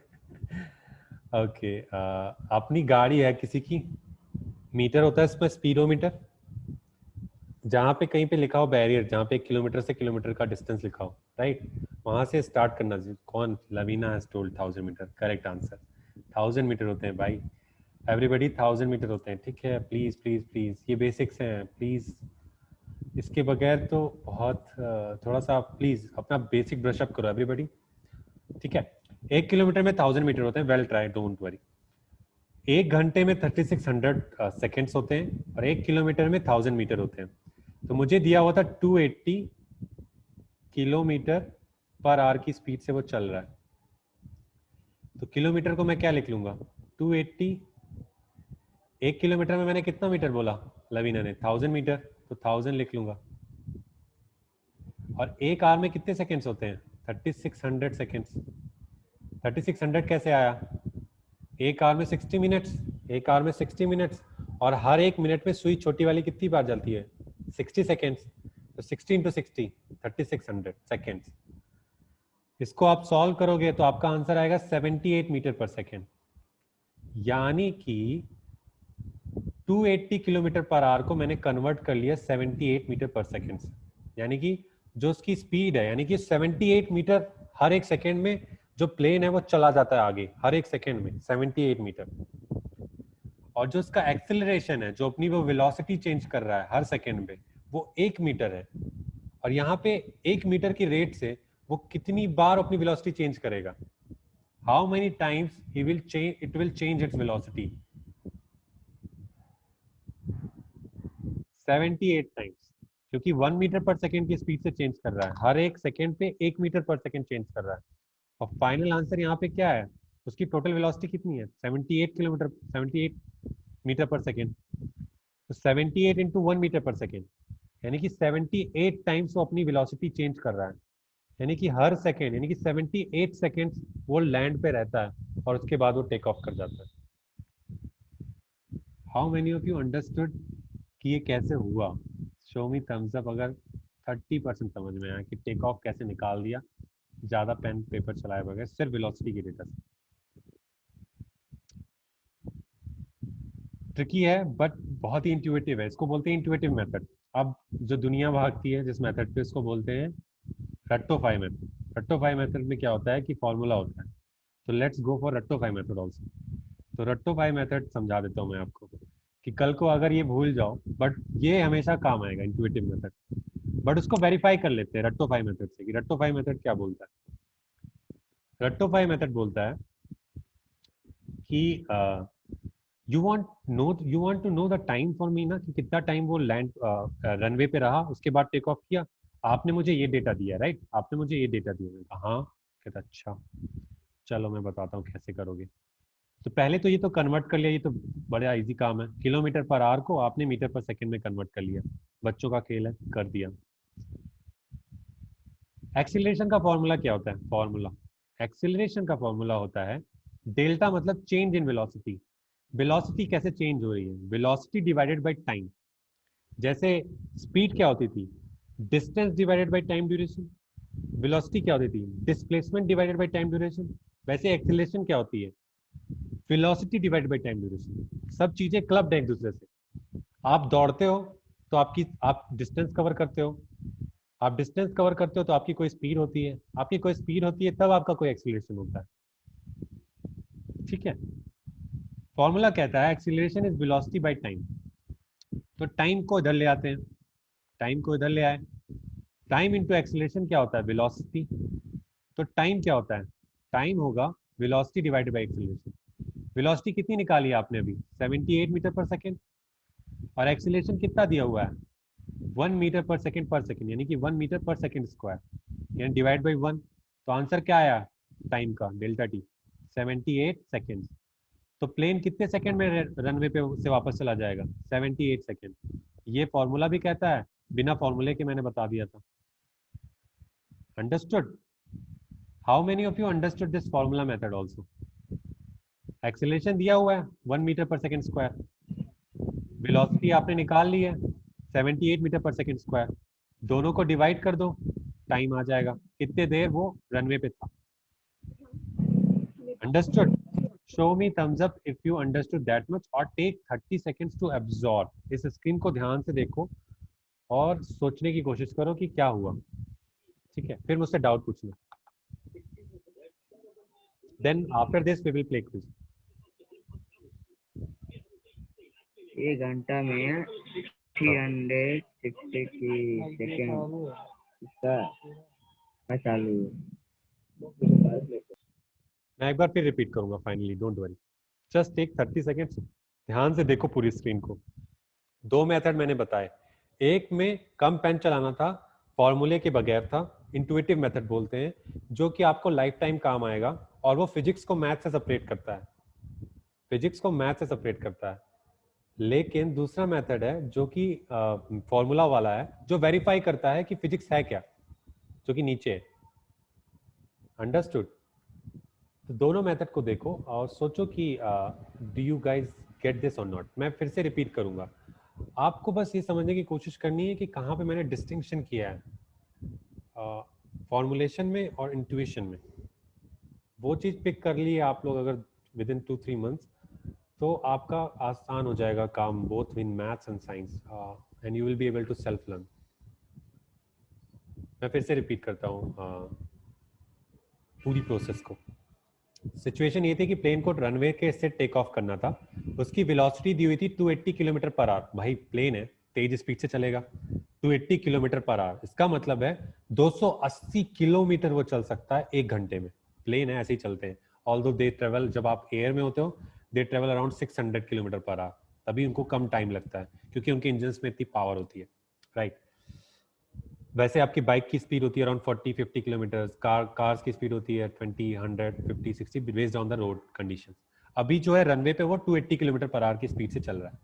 ओके, अपनी गाड़ी है किसी की, मीटर होता है इसमें, स्पीडोमीटर. जहाँ पे कहीं पे लिखा हो बैरियर, जहाँ पे 1 किलोमीटर से किलोमीटर का डिस्टेंस लिखा हो, राइट, वहां से स्टार्ट करना चाहिए. कौन? Lavina has told 1000 metre. Correct answer. 1000 metre होते हैं भाई. एवरीबडी 1000 मीटर होते हैं. ठीक है, प्लीज प्लीज प्लीज, ये बेसिक्स हैं प्लीज. इसके बगैर तो बहुत थोड़ा सा प्लीज अपना बेसिक ब्रश अप करो एवरीबडी. ठीक है, 1 किलोमीटर में 1000 मीटर होते हैं. Well try, don't worry. 1 घंटे में 3600 सेकेंड्स होते हैं और 1 किलोमीटर में 1000 मीटर होते हैं. तो मुझे दिया हुआ था 280 किलोमीटर पर आवर की स्पीड से वो चल रहा है. तो किलोमीटर को मैं क्या लिख लूंगा? 280. 1 किलोमीटर में मैंने कितना मीटर बोला लवीना ने? 1000 मीटर. तो 1000 लिख लूंगा. और 1 आवर में कितने सेकेंड्स होते हैं? 3600 सेकेंड्स. 3600 कैसे आया? 1 आवर में 60 मिनट्स. 1 आवर में 60 मिनट्स और हर 1 मिनट में सुई छोटी वाली कितनी बार चलती है? 60 सेकेंड्स. तो 60 into 60, 3600 सेकेंड्स. इसको आप सॉल्व करोगे तो आपका आंसर आएगा 78 मीटर पर सेकेंड. यानी कि 280 किलोमीटर पर आवर को मैंने कन्वर्ट कर लिया 78 मीटर पर सेकेंड से. यानी कि जो उसकी स्पीड है, यानी कि 78 मीटर हर 1 सेकेंड में जो प्लेन है वो चला जाता है आगे, हर 1 सेकेंड में 78 मीटर. और जो उसका एक्सेलरेशन है, जो अपनी वो वेलोसिटी चेंज कर रहा है हर सेकेंड में, वो 1 मीटर है. और यहाँ पे 1 मीटर की रेट से वो कितनी बार अपनी वेलोसिटी चेंज करेगा? How many times he will change, it will change its velocity? 78 times. क्योंकि 1 मीटर पर सेकेंड की स्पीड से चेंज कर रहा है, हर 1 सेकेंड पे 1 मीटर पर सेकेंड चेंज कर रहा है. और फाइनल आंसर यहाँ पे क्या है? उसकी टोटल वेलोसिटी कितनी है? 78 किलोमीटर, 78 मीटर पर सेकेंड. तो 78 इंटू 1 मीटर पर सेकेंड, यानी कि 78 टाइम्स वो अपनी वेलोसिटी चेंज कर रहा है. यानी कि हर सेकेंड, यानी कि 78 सेकेंड्स वो लैंड पे रहता है और उसके बाद वो टेक ऑफ कर जाता है. How many of you understood कि ये कैसे हुआ? शो मी थम्स अप अगर 30% समझ में आया कि टेक ऑफ कैसे निकाल दिया ज्यादा पेन पेपर चलाए बगैर, सिर्फ वेलोसिटी की डेटा से. ट्रिकी है बट बहुत ही इंट्यूटिव है. इसको बोलते हैं इंट्यूटिव मेथड. अब जो दुनिया भागती है जिस मेथड पे, इसको बोलते हैं रट्टोफाई मेथड. रट्टोफाई मेथड में क्या होता है कि फॉर्मूला होता है. तो लेट्स गो फॉर रट्टोफाई मेथड आल्सो. तो रट्टोफाई मेथड समझा देता हूँ मैं आपको कि कल को अगर ये भूल जाओ, बट ये हमेशा काम आएगा इंट्यूटिव मेथड. बट उसको वेरीफाई कर लेते हैं रट्टोफाई मेथड से कि रट्टोफाई मेथड क्या बोलता है. रट्टोफाई मेथड बोलता है कि you want to know the time for me, ना, कि कितना टाइम वो लैंड रनवे पे रहा, उसके बाद टेक ऑफ किया. आपने मुझे ये डेटा दिया, राइट? आपने मुझे ये डेटा दिया. मैंने कहा हाँ. कहता अच्छा चलो मैं बताता हूँ कैसे करोगे. तो पहले तो ये तो कन्वर्ट कर लिया, ये तो बड़ा इजी काम है. किलोमीटर पर आवर को आपने मीटर पर सेकंड में कन्वर्ट कर लिया. बच्चों का खेल है, कर दिया. एक्सीलरेशन का फॉर्मूला क्या होता है? एक्सीलरेशन का फॉर्मूला होता है डेल्टा, मतलब चेंज इन वेलोसिटी. वेलोसिटी कैसे चेंज हो रही है? Velocity divided by time. जैसे स्पीड क्या होती थी? Distance divided by time duration. Velocity क्या होती थी? Displacement divided by time duration. वैसे एक्सीलरेशन क्या होती है? Velocity divided by time duration. सब चीजें क्लब्ड है एक दूसरे से. आप दौड़ते हो तो आप डिस्टेंस कवर करते हो. आप डिस्टेंस कवर करते हो तो आपकी कोई स्पीड होती है. आपकी कोई स्पीड होती है तब आपका कोई एक्सीलरेशन होता है. ठीक है. फॉर्मूला कहता है acceleration is velocity by time. तो टाइम को इधर ले आते हैं. टाइम को इधर ले आए. टाइम इंटू एक्सीलरेशन क्या होता है? वेलोसिटी. तो टाइम क्या होता है? टाइम होगा velocity divided by acceleration. Velocity कितनी निकाली आपने अभी? 78 मीटर पर सेकेंड. और एक्सीलरेशन कितना दिया हुआ है? 1 मीटर पर सेकेंड, यानी कि 1 मीटर पर सेकेंड स्क्वायर, यानी डिवाइड बाय 1. तो आंसर क्या आया टाइम का? Delta T, 78 second. तो प्लेन कितने सेकंड में रनवे पे से वापस चला जाएगा? 78 सेकंड. ये फॉर्मूला भी कहता है, बिना फॉर्मूले के मैंने बता दिया था. Understood? How many of you understood this formula method also? Acceleration दिया हुआ है 1 metre per second square. Velocity आपने निकाल ली है 78 मीटर पर सेकेंड स्क्वायर। दोनों को डिवाइड कर दो, टाइम आ जाएगा कितने देर वो रनवे पे था। Understood? Show me thumbs up if you understood that much और टेक 30 सेकेंड्स टू एब्जॉर्ब। इस स्क्रीन को ध्यान से देखो और सोचने की कोशिश करो कि क्या हुआ, ठीक है? फिर मुझसे डाउट पूछना। Then after this we will play quiz. 1 घंटा में 360 की सेकंड इसका चालू। मैं एक बार फिर रिपीट करूंगा finally, don't worry, just take 30 seconds. ध्यान से देखो पूरी स्क्रीन को। 2 मेथड मैंने बताए, एक में कम पेन चलाना था, फॉर्मूले के बगैर था, इंट्यूटिव मेथड बोलते हैं, जो कि आपको लाइफ टाइम काम आएगा और वो फिजिक्स को मैथ से सेपरेट करता है, फिजिक्स को मैथ से सेपरेट करता है। लेकिन दूसरा मेथड है जो कि फॉर्मूला वाला है, जो वेरीफाई करता है कि फिजिक्स है क्या, जो कि नीचे है। अंडरस्टूड? तो दोनों मेथड को देखो और सोचो कि do you guys get this और नॉट। मैं फिर से रिपीट करूंगा, आपको बस ये समझने की कोशिश करनी है कि कहाँ पे मैंने डिस्टिंक्शन किया है फॉर्मुलेशन में और इंट्यूशन में। वो चीज़ पिक कर ली आप लोग अगर विद इन 2-3 मंथ्स, तो आपका आसान हो जाएगा काम, both in maths and science, and you will be able to self learn. मैं फिर से रिपीट करता हूँ पूरी प्रोसेस को। सिचुएशन ये थी कि प्लेन को रनवे के से टेक ऑफ करना था, उसकी वेलोसिटी दी हुई थी 280 किलोमीटर पर आवर। भाई प्लेन है, तेज स्पीड से चलेगा, 280 किलोमीटर पर आवर, इसका मतलब है 280 किलोमीटर वो चल सकता है 1 घंटे में। प्लेन है, ऐसे ही चलते हैं। ऑल्दो दे ट्रेवल, जब आप एयर में होते हो they travel around 600 kilometre per our, तभी उनको कम टाइम लगता है क्योंकि उनके इंजन में इतनी पावर होती है, राइट? वैसे आपकी बाइक की स्पीड होती है अराउंड 40-50 किलोमीटर, कार्स की स्पीड होती है 20, 100, 50, 60 based on the road condition. अभी जो है रनवे पे वो 280 किलोमीटर पर आवर की स्पीड से चल रहा है।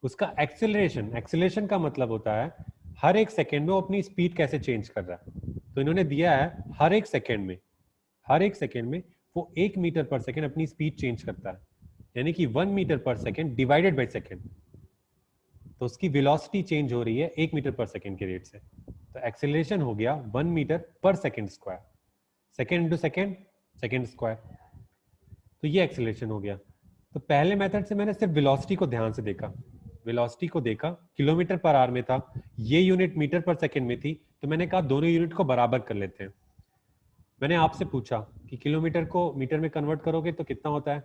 उसका एक्सेलरेशन का मतलब होता है हर एक सेकेंड में वो अपनी स्पीड कैसे चेंज कर रहा है। तो इन्होंने दिया है हर एक सेकेंड में वो 1 मीटर पर सेकेंड अपनी स्पीड चेंज करता है, यानी कि 1 metre per second divided by second, तो उसकी वेलोसिटी चेंज हो रही है 1 मीटर पर सेकेंड के रेट से। तो एक्सेलरेशन हो गया 1 metre per second square, second into second square, तो ये एक्सेलरेशन हो गया। तो पहले मेथड से मैंने सिर्फ वेलोसिटी को ध्यान से देखा, किलोमीटर पर आवर में था, ये यूनिट मीटर पर सेकेंड में थी, तो मैंने कहा दोनों यूनिट को बराबर कर लेते हैं। मैंने आपसे पूछा कि किलोमीटर को मीटर में कन्वर्ट करोगे तो कितना होता है,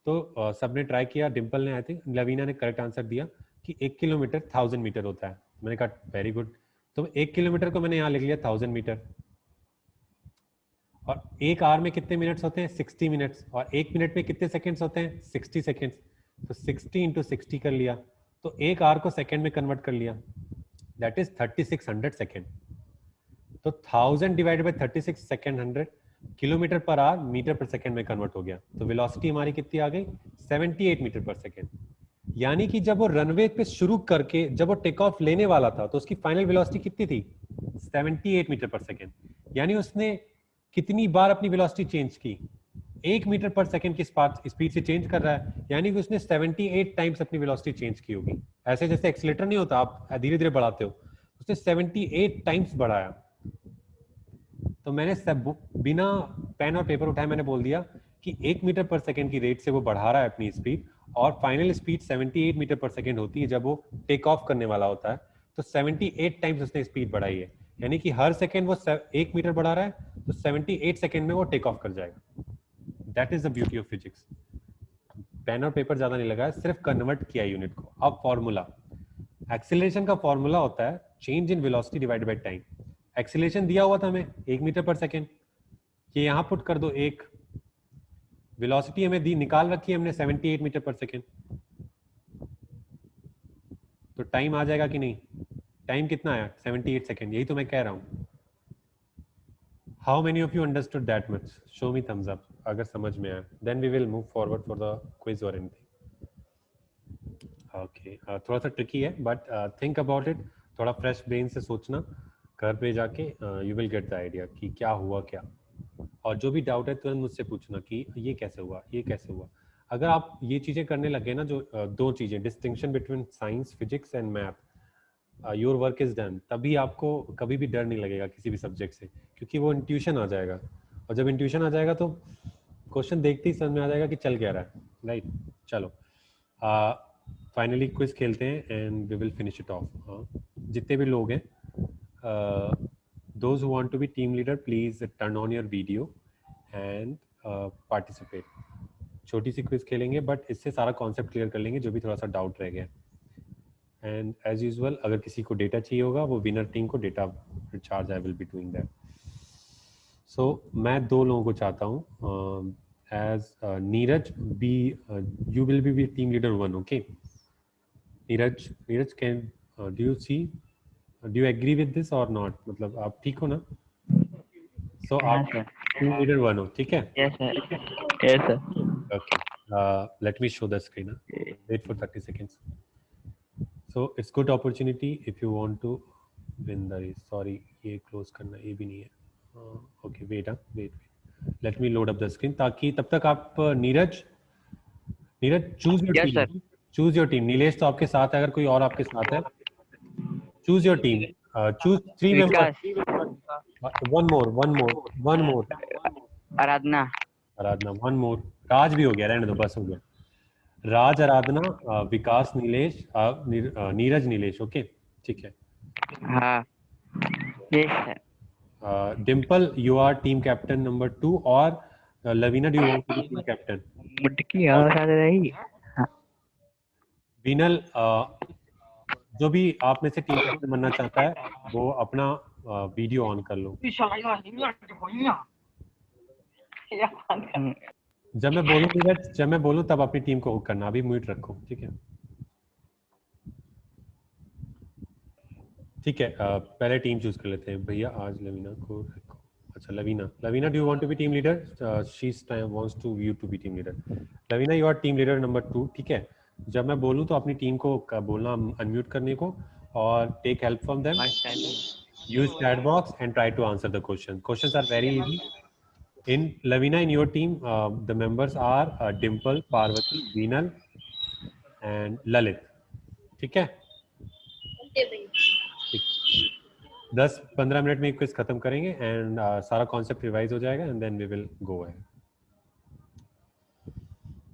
तो सबने ट्राई किया, डिम्पल ने, आई थिंक लवीना ने करेक्ट आंसर दिया कि 1 किलोमीटर 1000 मीटर होता है। मैंने कहा वेरी गुड, तो 1 किलोमीटर को मैंने यहाँ लिख लिया 1000 मीटर। और 1 आवर में कितने मिनट्स होते हैं? 60 मिनट्स। और 1 मिनट में कितने सेकेंड्स होते हैं? 60 सेकेंड्स। तो 60 इंटू 60 कर लिया, तो 1 आवर को सेकेंड में कन्वर्ट कर लिया, दैट इज 3600 सेकेंड। तो 1000 divided by 36 second 100 kilometre per hour metre per second में कन्वर्ट हो गया। तो वेलोसिटी हमारी कितनी आ गई? 78 मीटर पर सेकेंड। यानी कि जब वो रनवे पे शुरू करके जब वो टेक ऑफ लेने वाला था तो उसकी फाइनल वेलोसिटी कितनी थी? 78 मीटर पर सेकेंड। यानी उसने कितनी बार अपनी वेलोसिटी चेंज की? 1 मीटर पर सेकेंड की स्पीड से चेंज कर रहा है, यानी कि उसने 78 टाइम्स अपनी वेलोसिटी चेंज की होगी। ऐसे जैसे एक्सीलरेटर नहीं होता, आप धीरे धीरे बढ़ाते हो, उसने 78 टाइम्स बढ़ाया। तो मैंने सब बिना पेन और पेपर उठाए मैंने बोल दिया कि 1 मीटर पर सेकेंड की रेट से वो बढ़ा रहा है अपनी स्पीड, और final speed 78 metre per second होती है जब वो टेक ऑफ करने वाला होता है। तो 78 टाइम्स उसने स्पीड बढ़ाई है, यानी कि हर सेकेंड वो 1 मीटर बढ़ा रहा है, तो 78 सेकेंड में वो टेक ऑफ कर जाएगा। That is the beauty of physics. Pen और पेपर ज्यादा नहीं लगाया, सिर्फ कन्वर्ट किया यूनिट को। अब फॉर्मूला, एक्सीलरेशन का फॉर्मूला होता है change in velocity divided by time. Acceleration दिया हुआ था हमें 1 मीटर पर सेकेंड, ये यहां पुट कर दो 1, वेलोसिटी हमें दी, निकाल रखी है हमने 78 मीटर पर सेकेंड, तो टाइम आ जाएगा कि नहीं? टाइम कितना आया? 78 सेकेंड। यही तो मैं कह रहा हूं। How many of you understood that much? Show me thumbs up अगर समझ में आया, then we will move forward for the quiz और एनीथिंग। ओके, थोड़ा सा ट्रिकी है बट थिंक अबाउट इट, थोड़ा फ्रेश ब्रेन से सोचना, घर पे जाके you will get the idea कि क्या हुआ क्या। और जो भी डाउट है तुरंत मुझसे पूछना कि ये कैसे हुआ, ये कैसे हुआ। अगर आप ये चीज़ें करने लगे ना, जो 2 चीज़ें, distinction between science, physics and math, your work is done, तभी आपको कभी भी डर नहीं लगेगा किसी भी सब्जेक्ट से, क्योंकि वो इंट्यूशन आ जाएगा, और जब इंट्यूशन आ जाएगा तो क्वेश्चन देखते ही समझ में आ जाएगा कि चल क्या रहा है, राइट। चलो फाइनली क्विज खेलते हैं and we will finish it off. जितने भी लोग हैं, those who want to be team leader please turn on your video and participate. छोटी सी क्विज खेलेंगे बट इससे सारा कॉन्सेप्ट क्लियर कर लेंगे जो भी थोड़ा सा डाउट रह गया। एंड एज यूजुअल अगर किसी को डेटा चाहिए होगा वो विनर टीम को data recharge, I will be doing that. So मैं 2 लोगों को चाहता हूँ, as Neeraj be, you will be team leader 1, okay. Neeraj can do you see, do you agree with this और नॉट, मतलब आप ठीक हो ना? सो आप टीम लीडर 1 हो, ठीक है? Yes sir, yes sir. Okay, let me show the screen. Wait for 30 seconds. So it's good opportunity if you want to win the race. Sorry, ये close करना, ये भी नहीं है। Okay, wait, wait. Let me load up the screen. ताकि तब तक आप Neeraj choose your Yes, team. sir. Choose your team. Nilesh तो आपके साथ है, अगर कोई और आपके साथ है, choose your team. Choose 3 members. One more. Aradhana. One more. राज भी हो गया, रहने दो, बस हो गया। राज, आराधना, विकास, नीलेश, नीरज, नीलेश, ओके, ठीक है। हाँ, yes sir. Dimple, you are team captain number 2, और Lavina, do you want to be team captain? मुटकी और साथ रही। विनल, जो भी आप में से टीम कैप्टन बनना चाहता है वो अपना वीडियो ऑन कर लो। जब मैं बोलूं तब अपनी टीम को हुक करना, अभी म्यूट रखो, ठीक है? ठीक है, पहले टीम चूज कर लेते हैं भैया। आज लवीना को रखो। अच्छा, Lavina, do you want to be team leader? She wants to you to be team leader. Lavina, you are team leader number 2, ठीक है? जब मैं बोलूं तो अपनी टीम को बोलना अनम्यूट करने को, और take help from them, use chat box and try to answer the questions are very easy. In Lavina, in your team, the members are Dimple, Parvati, Veenal, and Lalit. ठीक है? 10-15 minute में quiz खत्म करेंगे and सारा concept revise हो जाएगा and then we will go ahead.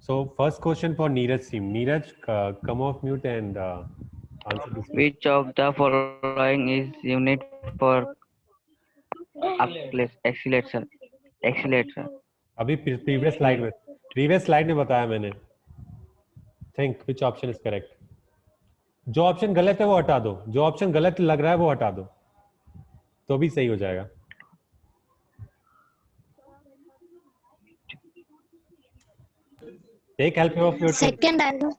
So first question for Neeraj team. Neeraj, come off mute and answer this question. Which of the following is unit for acceleration? अभी previous slide में बताया मैंने। Think which option is correct. जो option गलत है वो हटा दो, जो ऑप्शन गलत लग रहा है वो हटा दो, तो भी सही हो जाएगा। Take help of your team. Second answer.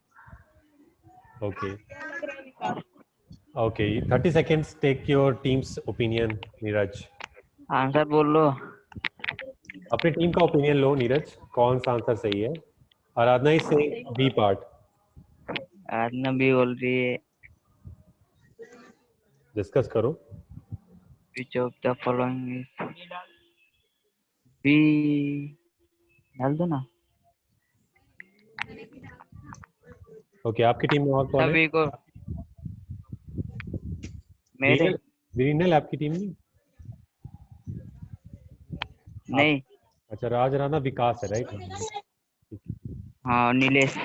Okay, 30 seconds. Take your team's opinion, Neeraj. Answer बोल लो। अपनी टीम का ओपिनियन लो नीरज, कौन सा आंसर सही है? आराधना इज सेइंग बी पार्ट। आराधना भी बोल रही है। डिस्कस करो। Which of the following is B? डाल दो ना। ओके, आपकी टीम में और कौन है? सभी को। मेरे वीनल आपकी टीम में नहीं। अच्छा, राज, राणा, विकास है, राइट? हाँ, नीलेश।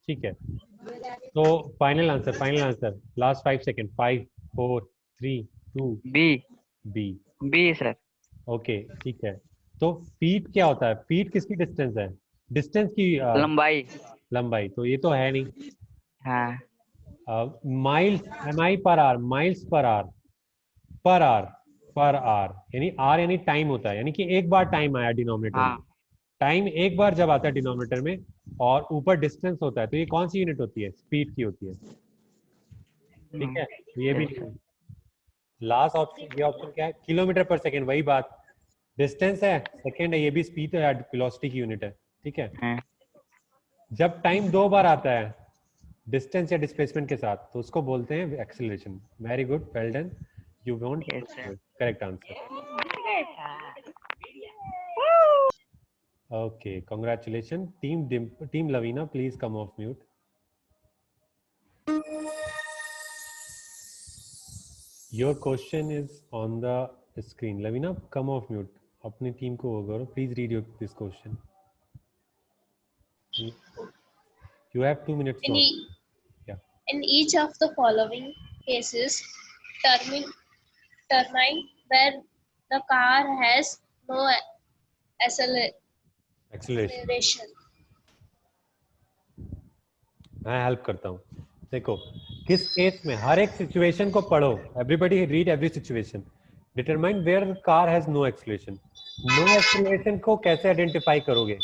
ठीक है, तो final answer, last 5 second, 5 4 3 2। B sir. Okay, ठीक है। तो फीट क्या होता है? फीट किसकी डिस्टेंस है? डिस्टेंस की लंबाई, तो ये तो है नहीं। हाँ। माइल्स, MI पर आर, माइल्स पर आर, यानी आर यानी टाइम होता है, यानी कि एक बार टाइम आया डिनोमिनेटर में। टाइम एक बार जब आता है डिनोमिनेटर में और ऊपर डिस्टेंस होता है, तो ये कौन सी यूनिट होती है? स्पीड की होती है, ठीक है? ये भी लास्ट ऑप्शन, ये ऑप्शन क्या है? किलोमीटर पर सेकेंड, वही बात, डिस्टेंस है, सेकेंड है, ये भी स्पीड है, वेलोसिटी की यूनिट है, ठीक है? जब टाइम 2 बार आता है डिस्टेंस या डिस्प्लेसमेंट के साथ, तो उसको बोलते हैं acceleration. Very good, well done, you want correct answer. Okay, congratulation team Lavina, please come off mute. Your question is on the screen. Lavina, come off mute. अपनी टीम को वो करो. Please read this question. You have 2 minutes. Yeah. In each of the following cases, determine where the car has no acceleration. मैं help करता हूँ. देखो किस case में, हर एक सिचुएशन को पढ़ो. Everybody read every situation. Determine where the car has no acceleration. No acceleration को कैसे आइडेंटिफाई करोगे?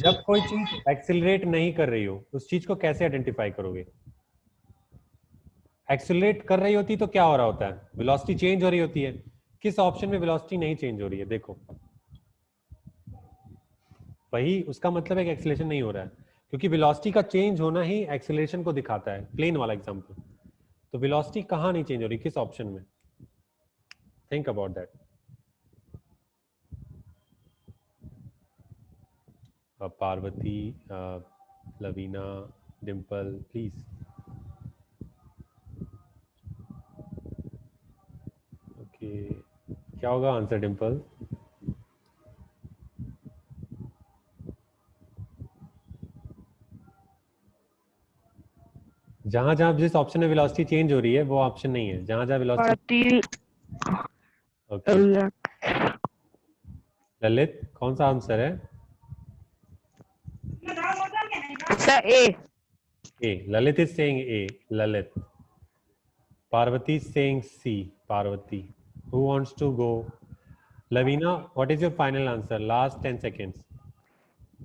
जब कोई चीज एक्सीलरेट नहीं कर रही हो उस चीज को कैसे आइडेंटिफाई करोगे? एक्सीलरेट कर रही होती तो क्या हो रहा होता है? वेलोसिटी चेंज हो रही होती है. किस ऑप्शन में वेलोसिटी नहीं चेंज हो रही है? देखो वही उसका मतलब है कि एक्सीलरेशन नहीं हो रहा है, क्योंकि वेलोसिटी का चेंज होना ही एक्सीलरेशन को दिखाता है. प्लेन वाला एग्जांपल. तो वेलोसिटी कहाँ नहीं चेंज हो रही, किस ऑप्शन में? Think about that. Parvati, Lavina, Dimple, please. Okay, क्या होगा आंसर डिम्पल? जहां जहां जिस ऑप्शन में वेलोसिटी चेंज हो रही है वो ऑप्शन नहीं है. जहां जहां वेलोसिटी. ओके ललित, कौन सा आंसर है? Sir A. A. Lalit is saying A. Lalit. Parvati is saying C. Parvati. Who wants to go? Lavina, what is your final answer? Last 10 seconds.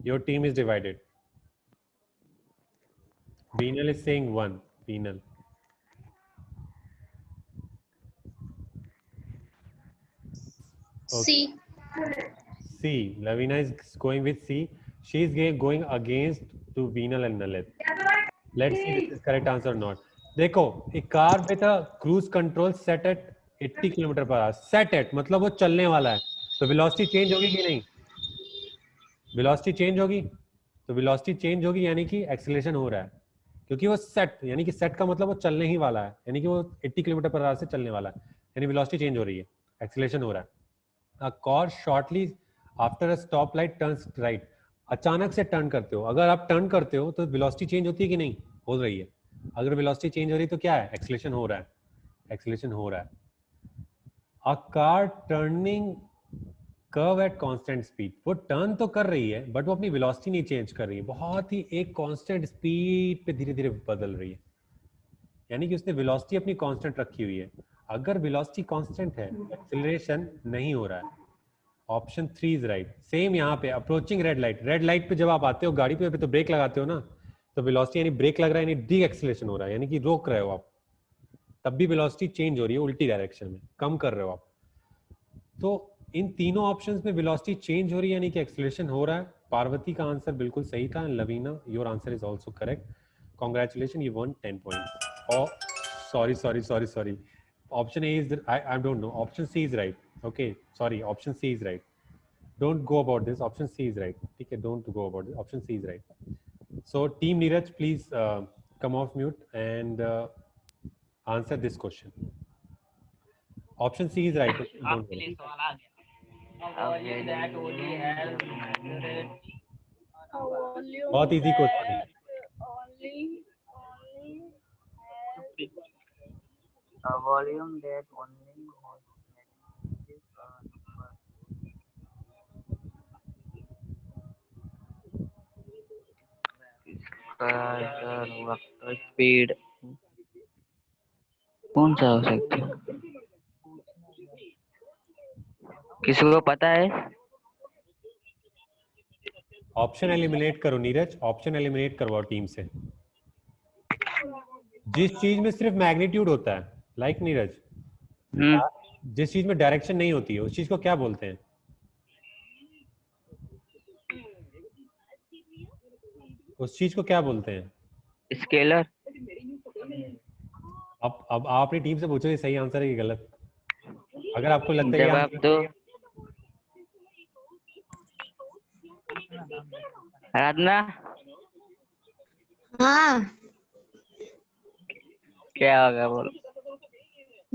Your team is divided. Beenal is saying 1. Beenal. C. C. Lavina is going with C. She is going against to Beenal and Lalit. Let's see if this is correct answer or not. देखो एक car पे था cruise control set at 80 kilometre per hour. Set at मतलब वो चलने वाला है. तो वेलोसिटी चेंज होगी कि नहीं? वेलोसिटी चेंज होगी. तो वेलोसिटी चेंज होगी यानी कि एक्सीलरेशन हो रहा है, क्योंकि वो सेट, यानी कि सेट का मतलब वो चलने ही वाला है, यानी कि वो 80 किलोमीटर पर आवर से चलने वाला है, यानी वेलोसिटी चेंज हो रही है, एक्सीलरेशन हो रहा है. A car shortly after a stop light turns right. अचानक से टर्न करते हो, अगर आप टर्न करते हो तो वेलोसिटी चेंज होती है कि नहीं? हो रही है. अगर वेलोसिटी चेंज हो रही है तो क्या है? एक्सीलरेशन हो रहा है. एक्सीलरेशन हो रहा है. A car turning curve at constant speed. वो टर्न तो कर रही है बट वो अपनी वेलोसिटी नहीं चेंज कर रही है, बहुत ही एक कांस्टेंट स्पीड पे धीरे धीरे बदल रही है, यानी कि उसने वेलोसिटी अपनी कांस्टेंट रखी हुई है. अगर वेलोसिटी कांस्टेंट है, एक्सीलरेशन नहीं हो रहा है. Option 3 is right. सेम यहाँ पे approaching red light. Red light पे जब आप आते हो गाड़ी पे तो ब्रेक लगाते हो ना, तो वेलोसिटी यानी ब्रेक लग रहा है, यानी डी एक्सीलरेशन हो रहा है, यानी कि रोक रहे हो आप, तब भी वेलोसिटी चेंज हो रही है उल्टी डायरेक्शन में, कम कर रहे हो आप. तो इन तीनों ऑप्शंस में वेलोसिटी चेंज हो रही है यानी कि एक्सीलरेशन हो रहा है. पार्वती का आंसर बिल्कुल सही था. Lavina, your answer is also correct. Congratulation, you won 10 points. और sorry option A is I don't know. Option C is right. Okay, sorry, option C is right. Don't go about this. Option C is right. Okay, don't go about this. Option C is right. So, Team Neeraj, please come off mute and answer this question. Option C is right. Don't worry. बहुत easy question है. Volume that only speed कौन सा हो सकता है? किसी को पता है? ऑप्शन एलिमिनेट करो नीरज. ऑप्शन एलिमिनेट करवाओ टीम से. जिस चीज में सिर्फ मैग्नीट्यूड होता है, लाइक नीरज, जिस चीज में डायरेक्शन नहीं होती है उस चीज को क्या बोलते हैं? उस चीज को क्या बोलते हैं? स्केलर. अब आप अपनी टीम से पूछो सही आंसर है कि गलत. अगर आपको लगता है जवाब दो. आराधना, हाँ क्या होगा बोलो?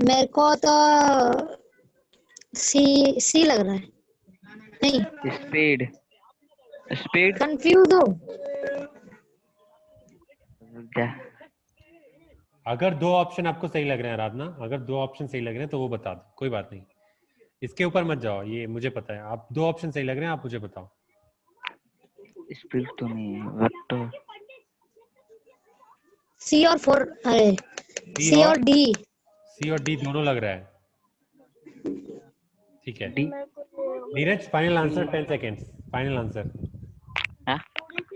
मेरे को तो सी लग रहा है। नहीं, स्पीड स्पीड कंफ्यूज हूँ। क्या? अगर दो ऑप्शन आपको सही लग रहे हैं आराधना, अगर दो ऑप्शन सही लग रहे हैं तो वो बता दो, कोई बात नहीं, इसके ऊपर मत जाओ, ये मुझे पता है। आप दो ऑप्शन सही लग रहे हैं, आप मुझे बताओ। स्पीड तो नहीं है बट सी और 4, अरे सी और डी। सी और डी दोनों लग रहा है, ठीक है। D. Neeraj final answer, 10 seconds, final answer. हाँ?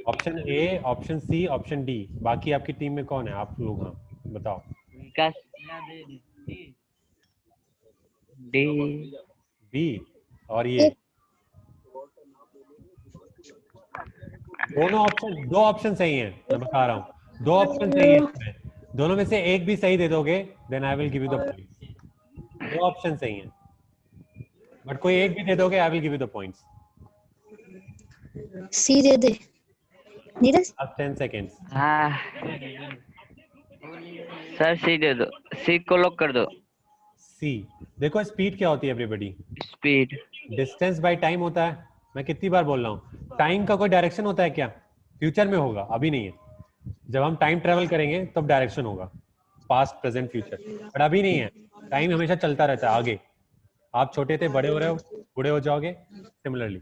Option A, option C, option D. बाकी आपकी टीम में कौन है, आप लोग? हाँ बताओ। विकास डी। बी। और ये दोनों ऑप्शन, दो ऑप्शन सही हैं, मैं बता रहा हूँ, दो ऑप्शन सही है इसमें। दोनों में से एक भी सही दे दोगे then I will give you the points. दो ऑप्शन सही हैं, बट कोई एक भी दे दोगे I will give you the points. C दे दे नीरज। अब 10 सेकेंड्स। हाँ सर, सी दे दो, सी को लॉक कर दो। सी। देखो स्पीड क्या होती है everybody? Speed distance by time होता है। मैं कितनी बार बोल रहा हूँ, टाइम का कोई डायरेक्शन होता है क्या? फ्यूचर में होगा, अभी नहीं है। जब हम टाइम ट्रेवल करेंगे तब डायरेक्शन होगा, पास्ट प्रेजेंट फ्यूचर, बट अभी नहीं है। टाइम हमेशा चलता रहता है आगे। आप छोटे थे, बड़े हो रहे हो, बूढ़े हो जाओगे, सिमिलरली।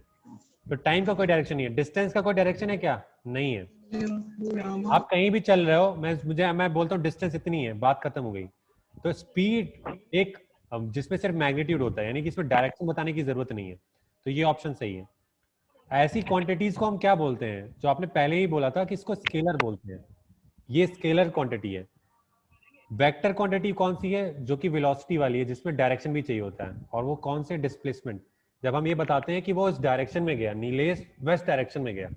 तो टाइम का कोई डायरेक्शन नहीं है। डिस्टेंस का कोई डायरेक्शन है क्या? नहीं है। आप कहीं भी चल रहे हो, मैं बोलता हूँ डिस्टेंस इतनी है, बात खत्म हो गई। तो स्पीड एक जिसमें सिर्फ मैग्नीट्यूड होता है, यानी कि इसमें डायरेक्शन बताने की जरूरत नहीं है। तो ये ऑप्शन सही है। ऐसी क्वांटिटीज को हम क्या बोलते हैं, जो आपने पहले ही बोला था कि इसको स्केलर बोलते हैं, ये स्केलर क्वांटिटी है। वेक्टर क्वांटिटी कौन सी है? जो कि वेलोसिटी वाली है, जिसमें डायरेक्शन भी चाहिए होता है। और वो कौन से? डिस्प्लेसमेंट। जब हम ये बताते हैं कि वो इस डायरेक्शन में गया, नीलेश वेस्ट डायरेक्शन में गया।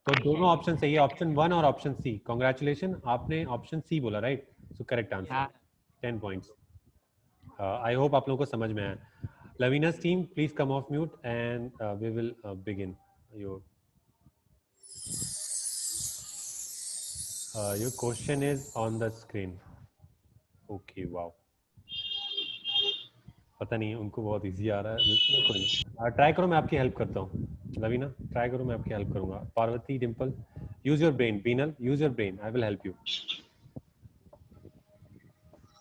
तो दोनों ऑप्शन सही है, ऑप्शन 1 और ऑप्शन सी। कांग्रेचुलेशन, आपने ऑप्शन सी बोला, right? So correct answer, 10 points. I hope आप लोगों को समझ में आया। Lavina's team, please come off mute and we will begin your question is on the screen. Okay, wow. पता नहीं उनको बहुत इजी आ रहा है, कोई नहीं। ट्राई करो, मैं आपकी हेल्प करता हूँ। लवीना ट्राई करो, मैं आपकी हेल्प करूंगा। Parvati, Dimple, use your brain. Binal, use your brain, I will help you.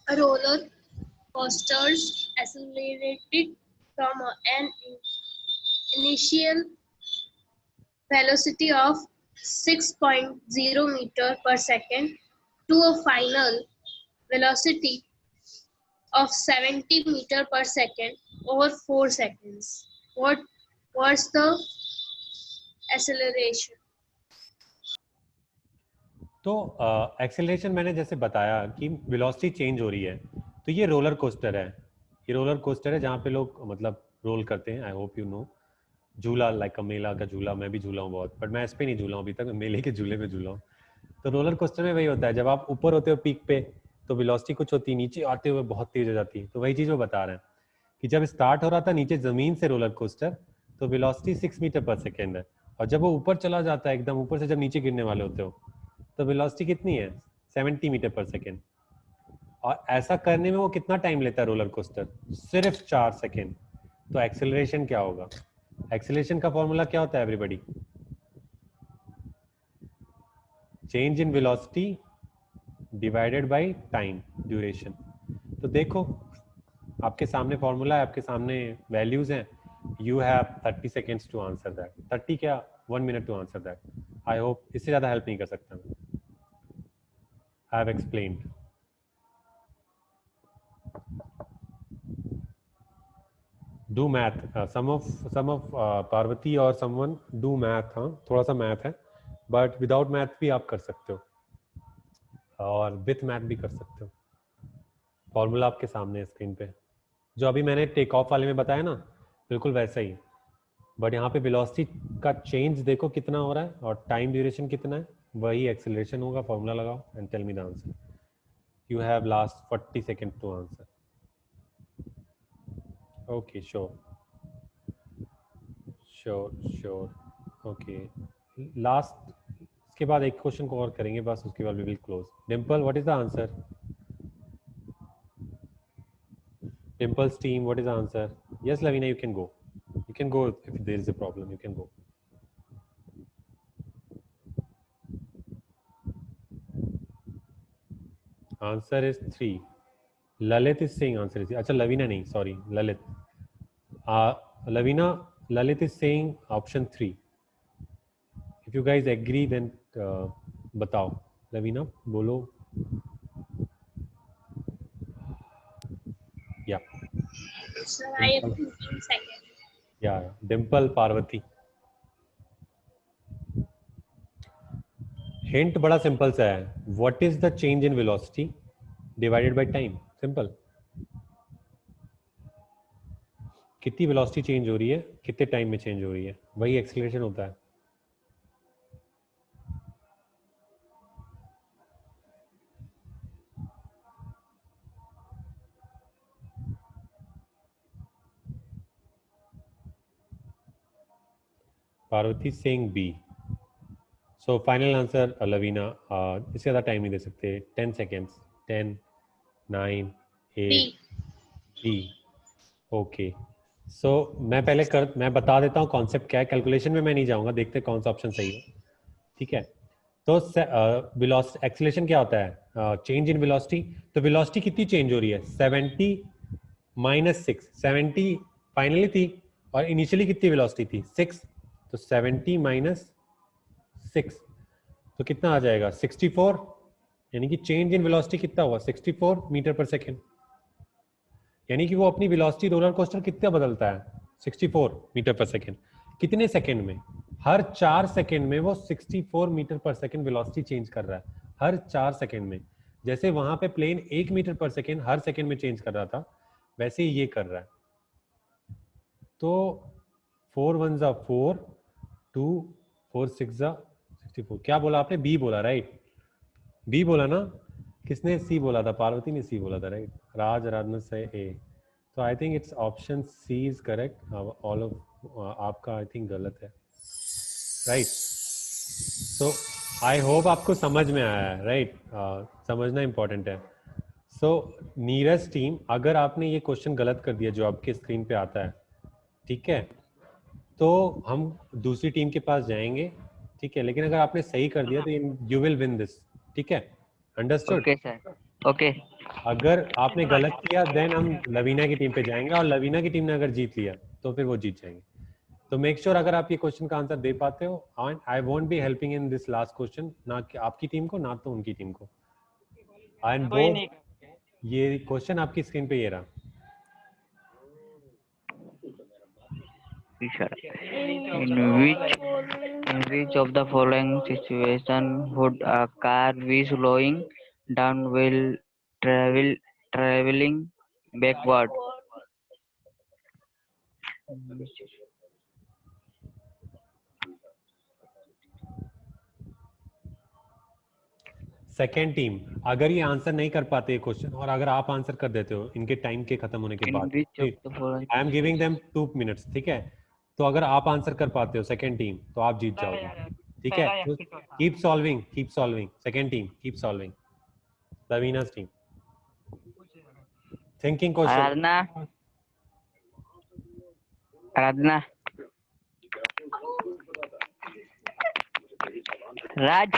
A roller coasters accelerated from an initial velocity of 6.0 meter per second to a final velocity of 70 meter per second over 4 seconds. What was the acceleration? तो acceleration मैंने जैसे बताया कि velocity change हो रही है। तो ये रोलर कोस्टर है, ये रोलर कोस्टर है जहाँ पे लोग मतलब रोल करते हैं। आई होप यू नो, झूला, लाइक मेला का झूला। मैं भी झूला हूँ बहुत, बट मैं इस पे नहीं झूला हूँ अभी तक, मेले के झूले पे झूला हूँ। तो रोलर कोस्टर में वही होता है, जब आप ऊपर होते हो पीक पे तो वेलोसिटी कुछ होती है, नीचे आते हुए बहुत तेज हो जाती है। तो वही चीज़ वो बता रहे हैं कि जब स्टार्ट हो रहा था नीचे जमीन से रोलर कोस्टर, तो वेलोसिटी 6 मीटर पर सेकेंड है। और जब वो ऊपर चला जाता है, एकदम ऊपर से जब नीचे गिरने वाले होते हो, तो वेलोसिटी कितनी है? 70 मीटर पर सेकेंड। और ऐसा करने में वो कितना टाइम लेता है रोलर कोस्टर? सिर्फ 4 सेकेंड। तो एक्सेलरेशन क्या होगा? एक्सेलरेशन का फॉर्मूला क्या होता है everybody? Change in velocity divided by time duration. तो देखो आपके सामने फॉर्मूला है, आपके सामने वैल्यूज हैं। You have 30 seconds to answer that. 30 क्या, 1 minute to answer that. I hope इससे ज्यादा हेल्प नहीं कर सकता मैं। I have explained. Do math. Some of Parvati or someone do math. हाँ, थोड़ा सा मैथ है, but without math भी आप कर सकते हो, और with math भी कर सकते हो। फॉर्मूला आपके सामने है स्क्रीन पे, जो अभी मैंने टेक ऑफ वाले में बताया ना, बिल्कुल वैसा ही। बट यहाँ पे वेलोसिटी का चेंज देखो कितना हो रहा है, और टाइम ड्यूरेशन कितना है, वही एक्सेलरेशन होगा। फॉर्मूला लगाओ and tell me the answer. You have last 40 seconds to answer. Okay, sure. Okay. Last, इसके बाद एक क्वेश्चन को और करेंगे बस, उसके बाद we will close. Dimple, what is the answer? Dimple's team, what is the answer? Yes, Lavina, you can go. You can go if there is a problem. You can go. Answer is 3. Lalit is saying answer is 3. Acha, Lavina nahi, sorry, Lalit. Lavina, Lalit is saying option 3. If you guys agree, then batao. Lavina, bolo. Yeah. Sir, I am thinking second. Yeah, Dimple, Parvati. Hint बड़ा simple सा है. What is the change in velocity divided by time? Simple. कितनी velocity change हो रही है, कितने time में change हो रही है, वही acceleration होता है. Parvati saying B. So final answer, Lavina. इससे ज़्यादा time नहीं दे सकते. 10 seconds. 10, 9, 8, B. Okay. So मैं बता देता हूँ concept क्या है. Calculation में मैं नहीं जाऊँगा. देखते हैं कौन सा option सही है. ठीक है. तो velocity acceleration क्या होता है? Change in velocity. तो velocity कितनी change हो रही है? 70 minus 6. 70 finally थी और initially कितनी velocity थी? 6. तो 70 minus 6 तो कितना आ जाएगा? 64. यानी कि चेंज इन वेलोसिटी कितना हुआ? 64 मीटर पर सेकेंड. यानी कि वो अपनी वेलोसिटी रोलर कोस्टर कितना बदलता है? 64 मीटर पर सेकेंड. कितने सेकेंड में? हर 4 सेकेंड में वो 64 metre per second velocity change कर रहा है. हर 4 सेकेंड में. जैसे वहां पे प्लेन 1 मीटर पर सेकेंड हर सेकेंड में चेंज कर रहा था, वैसे ही ये कर रहा है. तो 4 1 जा 4, 2 4 6 जा 64. क्या बोला आपने? बी बोला, राइट? बी बोला ना? किसने सी बोला था? पार्वती ने सी बोला था, राइट? राज आराधना से ए. तो I think it's option C is correct. All of आपका आई थिंक गलत है, राइट? सो आई होप आपको समझ में आया है, राइट? समझना इंपॉर्टेंट है. सो नीरज टीम, अगर आपने ये क्वेश्चन गलत कर दिया जो आपके स्क्रीन पे आता है, ठीक है, तो हम दूसरी टीम के पास जाएंगे, ठीक है? लेकिन अगर आपने सही कर दिया तो यू विल विन दिस, ठीक है? अंडरस्टूड? Okay sir, okay. अगर आपने गलत किया देन हम लवीना की टीम पे जाएंगे और लवीना की टीम ने अगर जीत लिया तो फिर वो जीत जाएंगे. तो मेक श्योर अगर आप ये क्वेश्चन का आंसर दे पाते हो. And I won't be helping in this last question, ना कि आपकी टीम को ना तो उनकी टीम को. एंड वो ये क्वेश्चन आपकी स्क्रीन पे ये रहा. In which of the following situation would a car be slowing down while traveling backward? Second team, अगर ये आंसर नहीं कर पाते ये क्वेश्चन और अगर आप आंसर कर देते हो इनके टाइम के खत्म होने के बाद, आई एम गिविंग देम 2 मिनट्स, ठीक है? तो अगर आप आंसर कर पाते हो सेकेंड टीम तो आप जीत जाओगे, ठीक है? तो keep solving. Second team keep solving. Lavina's team thinking question. Aradhana राज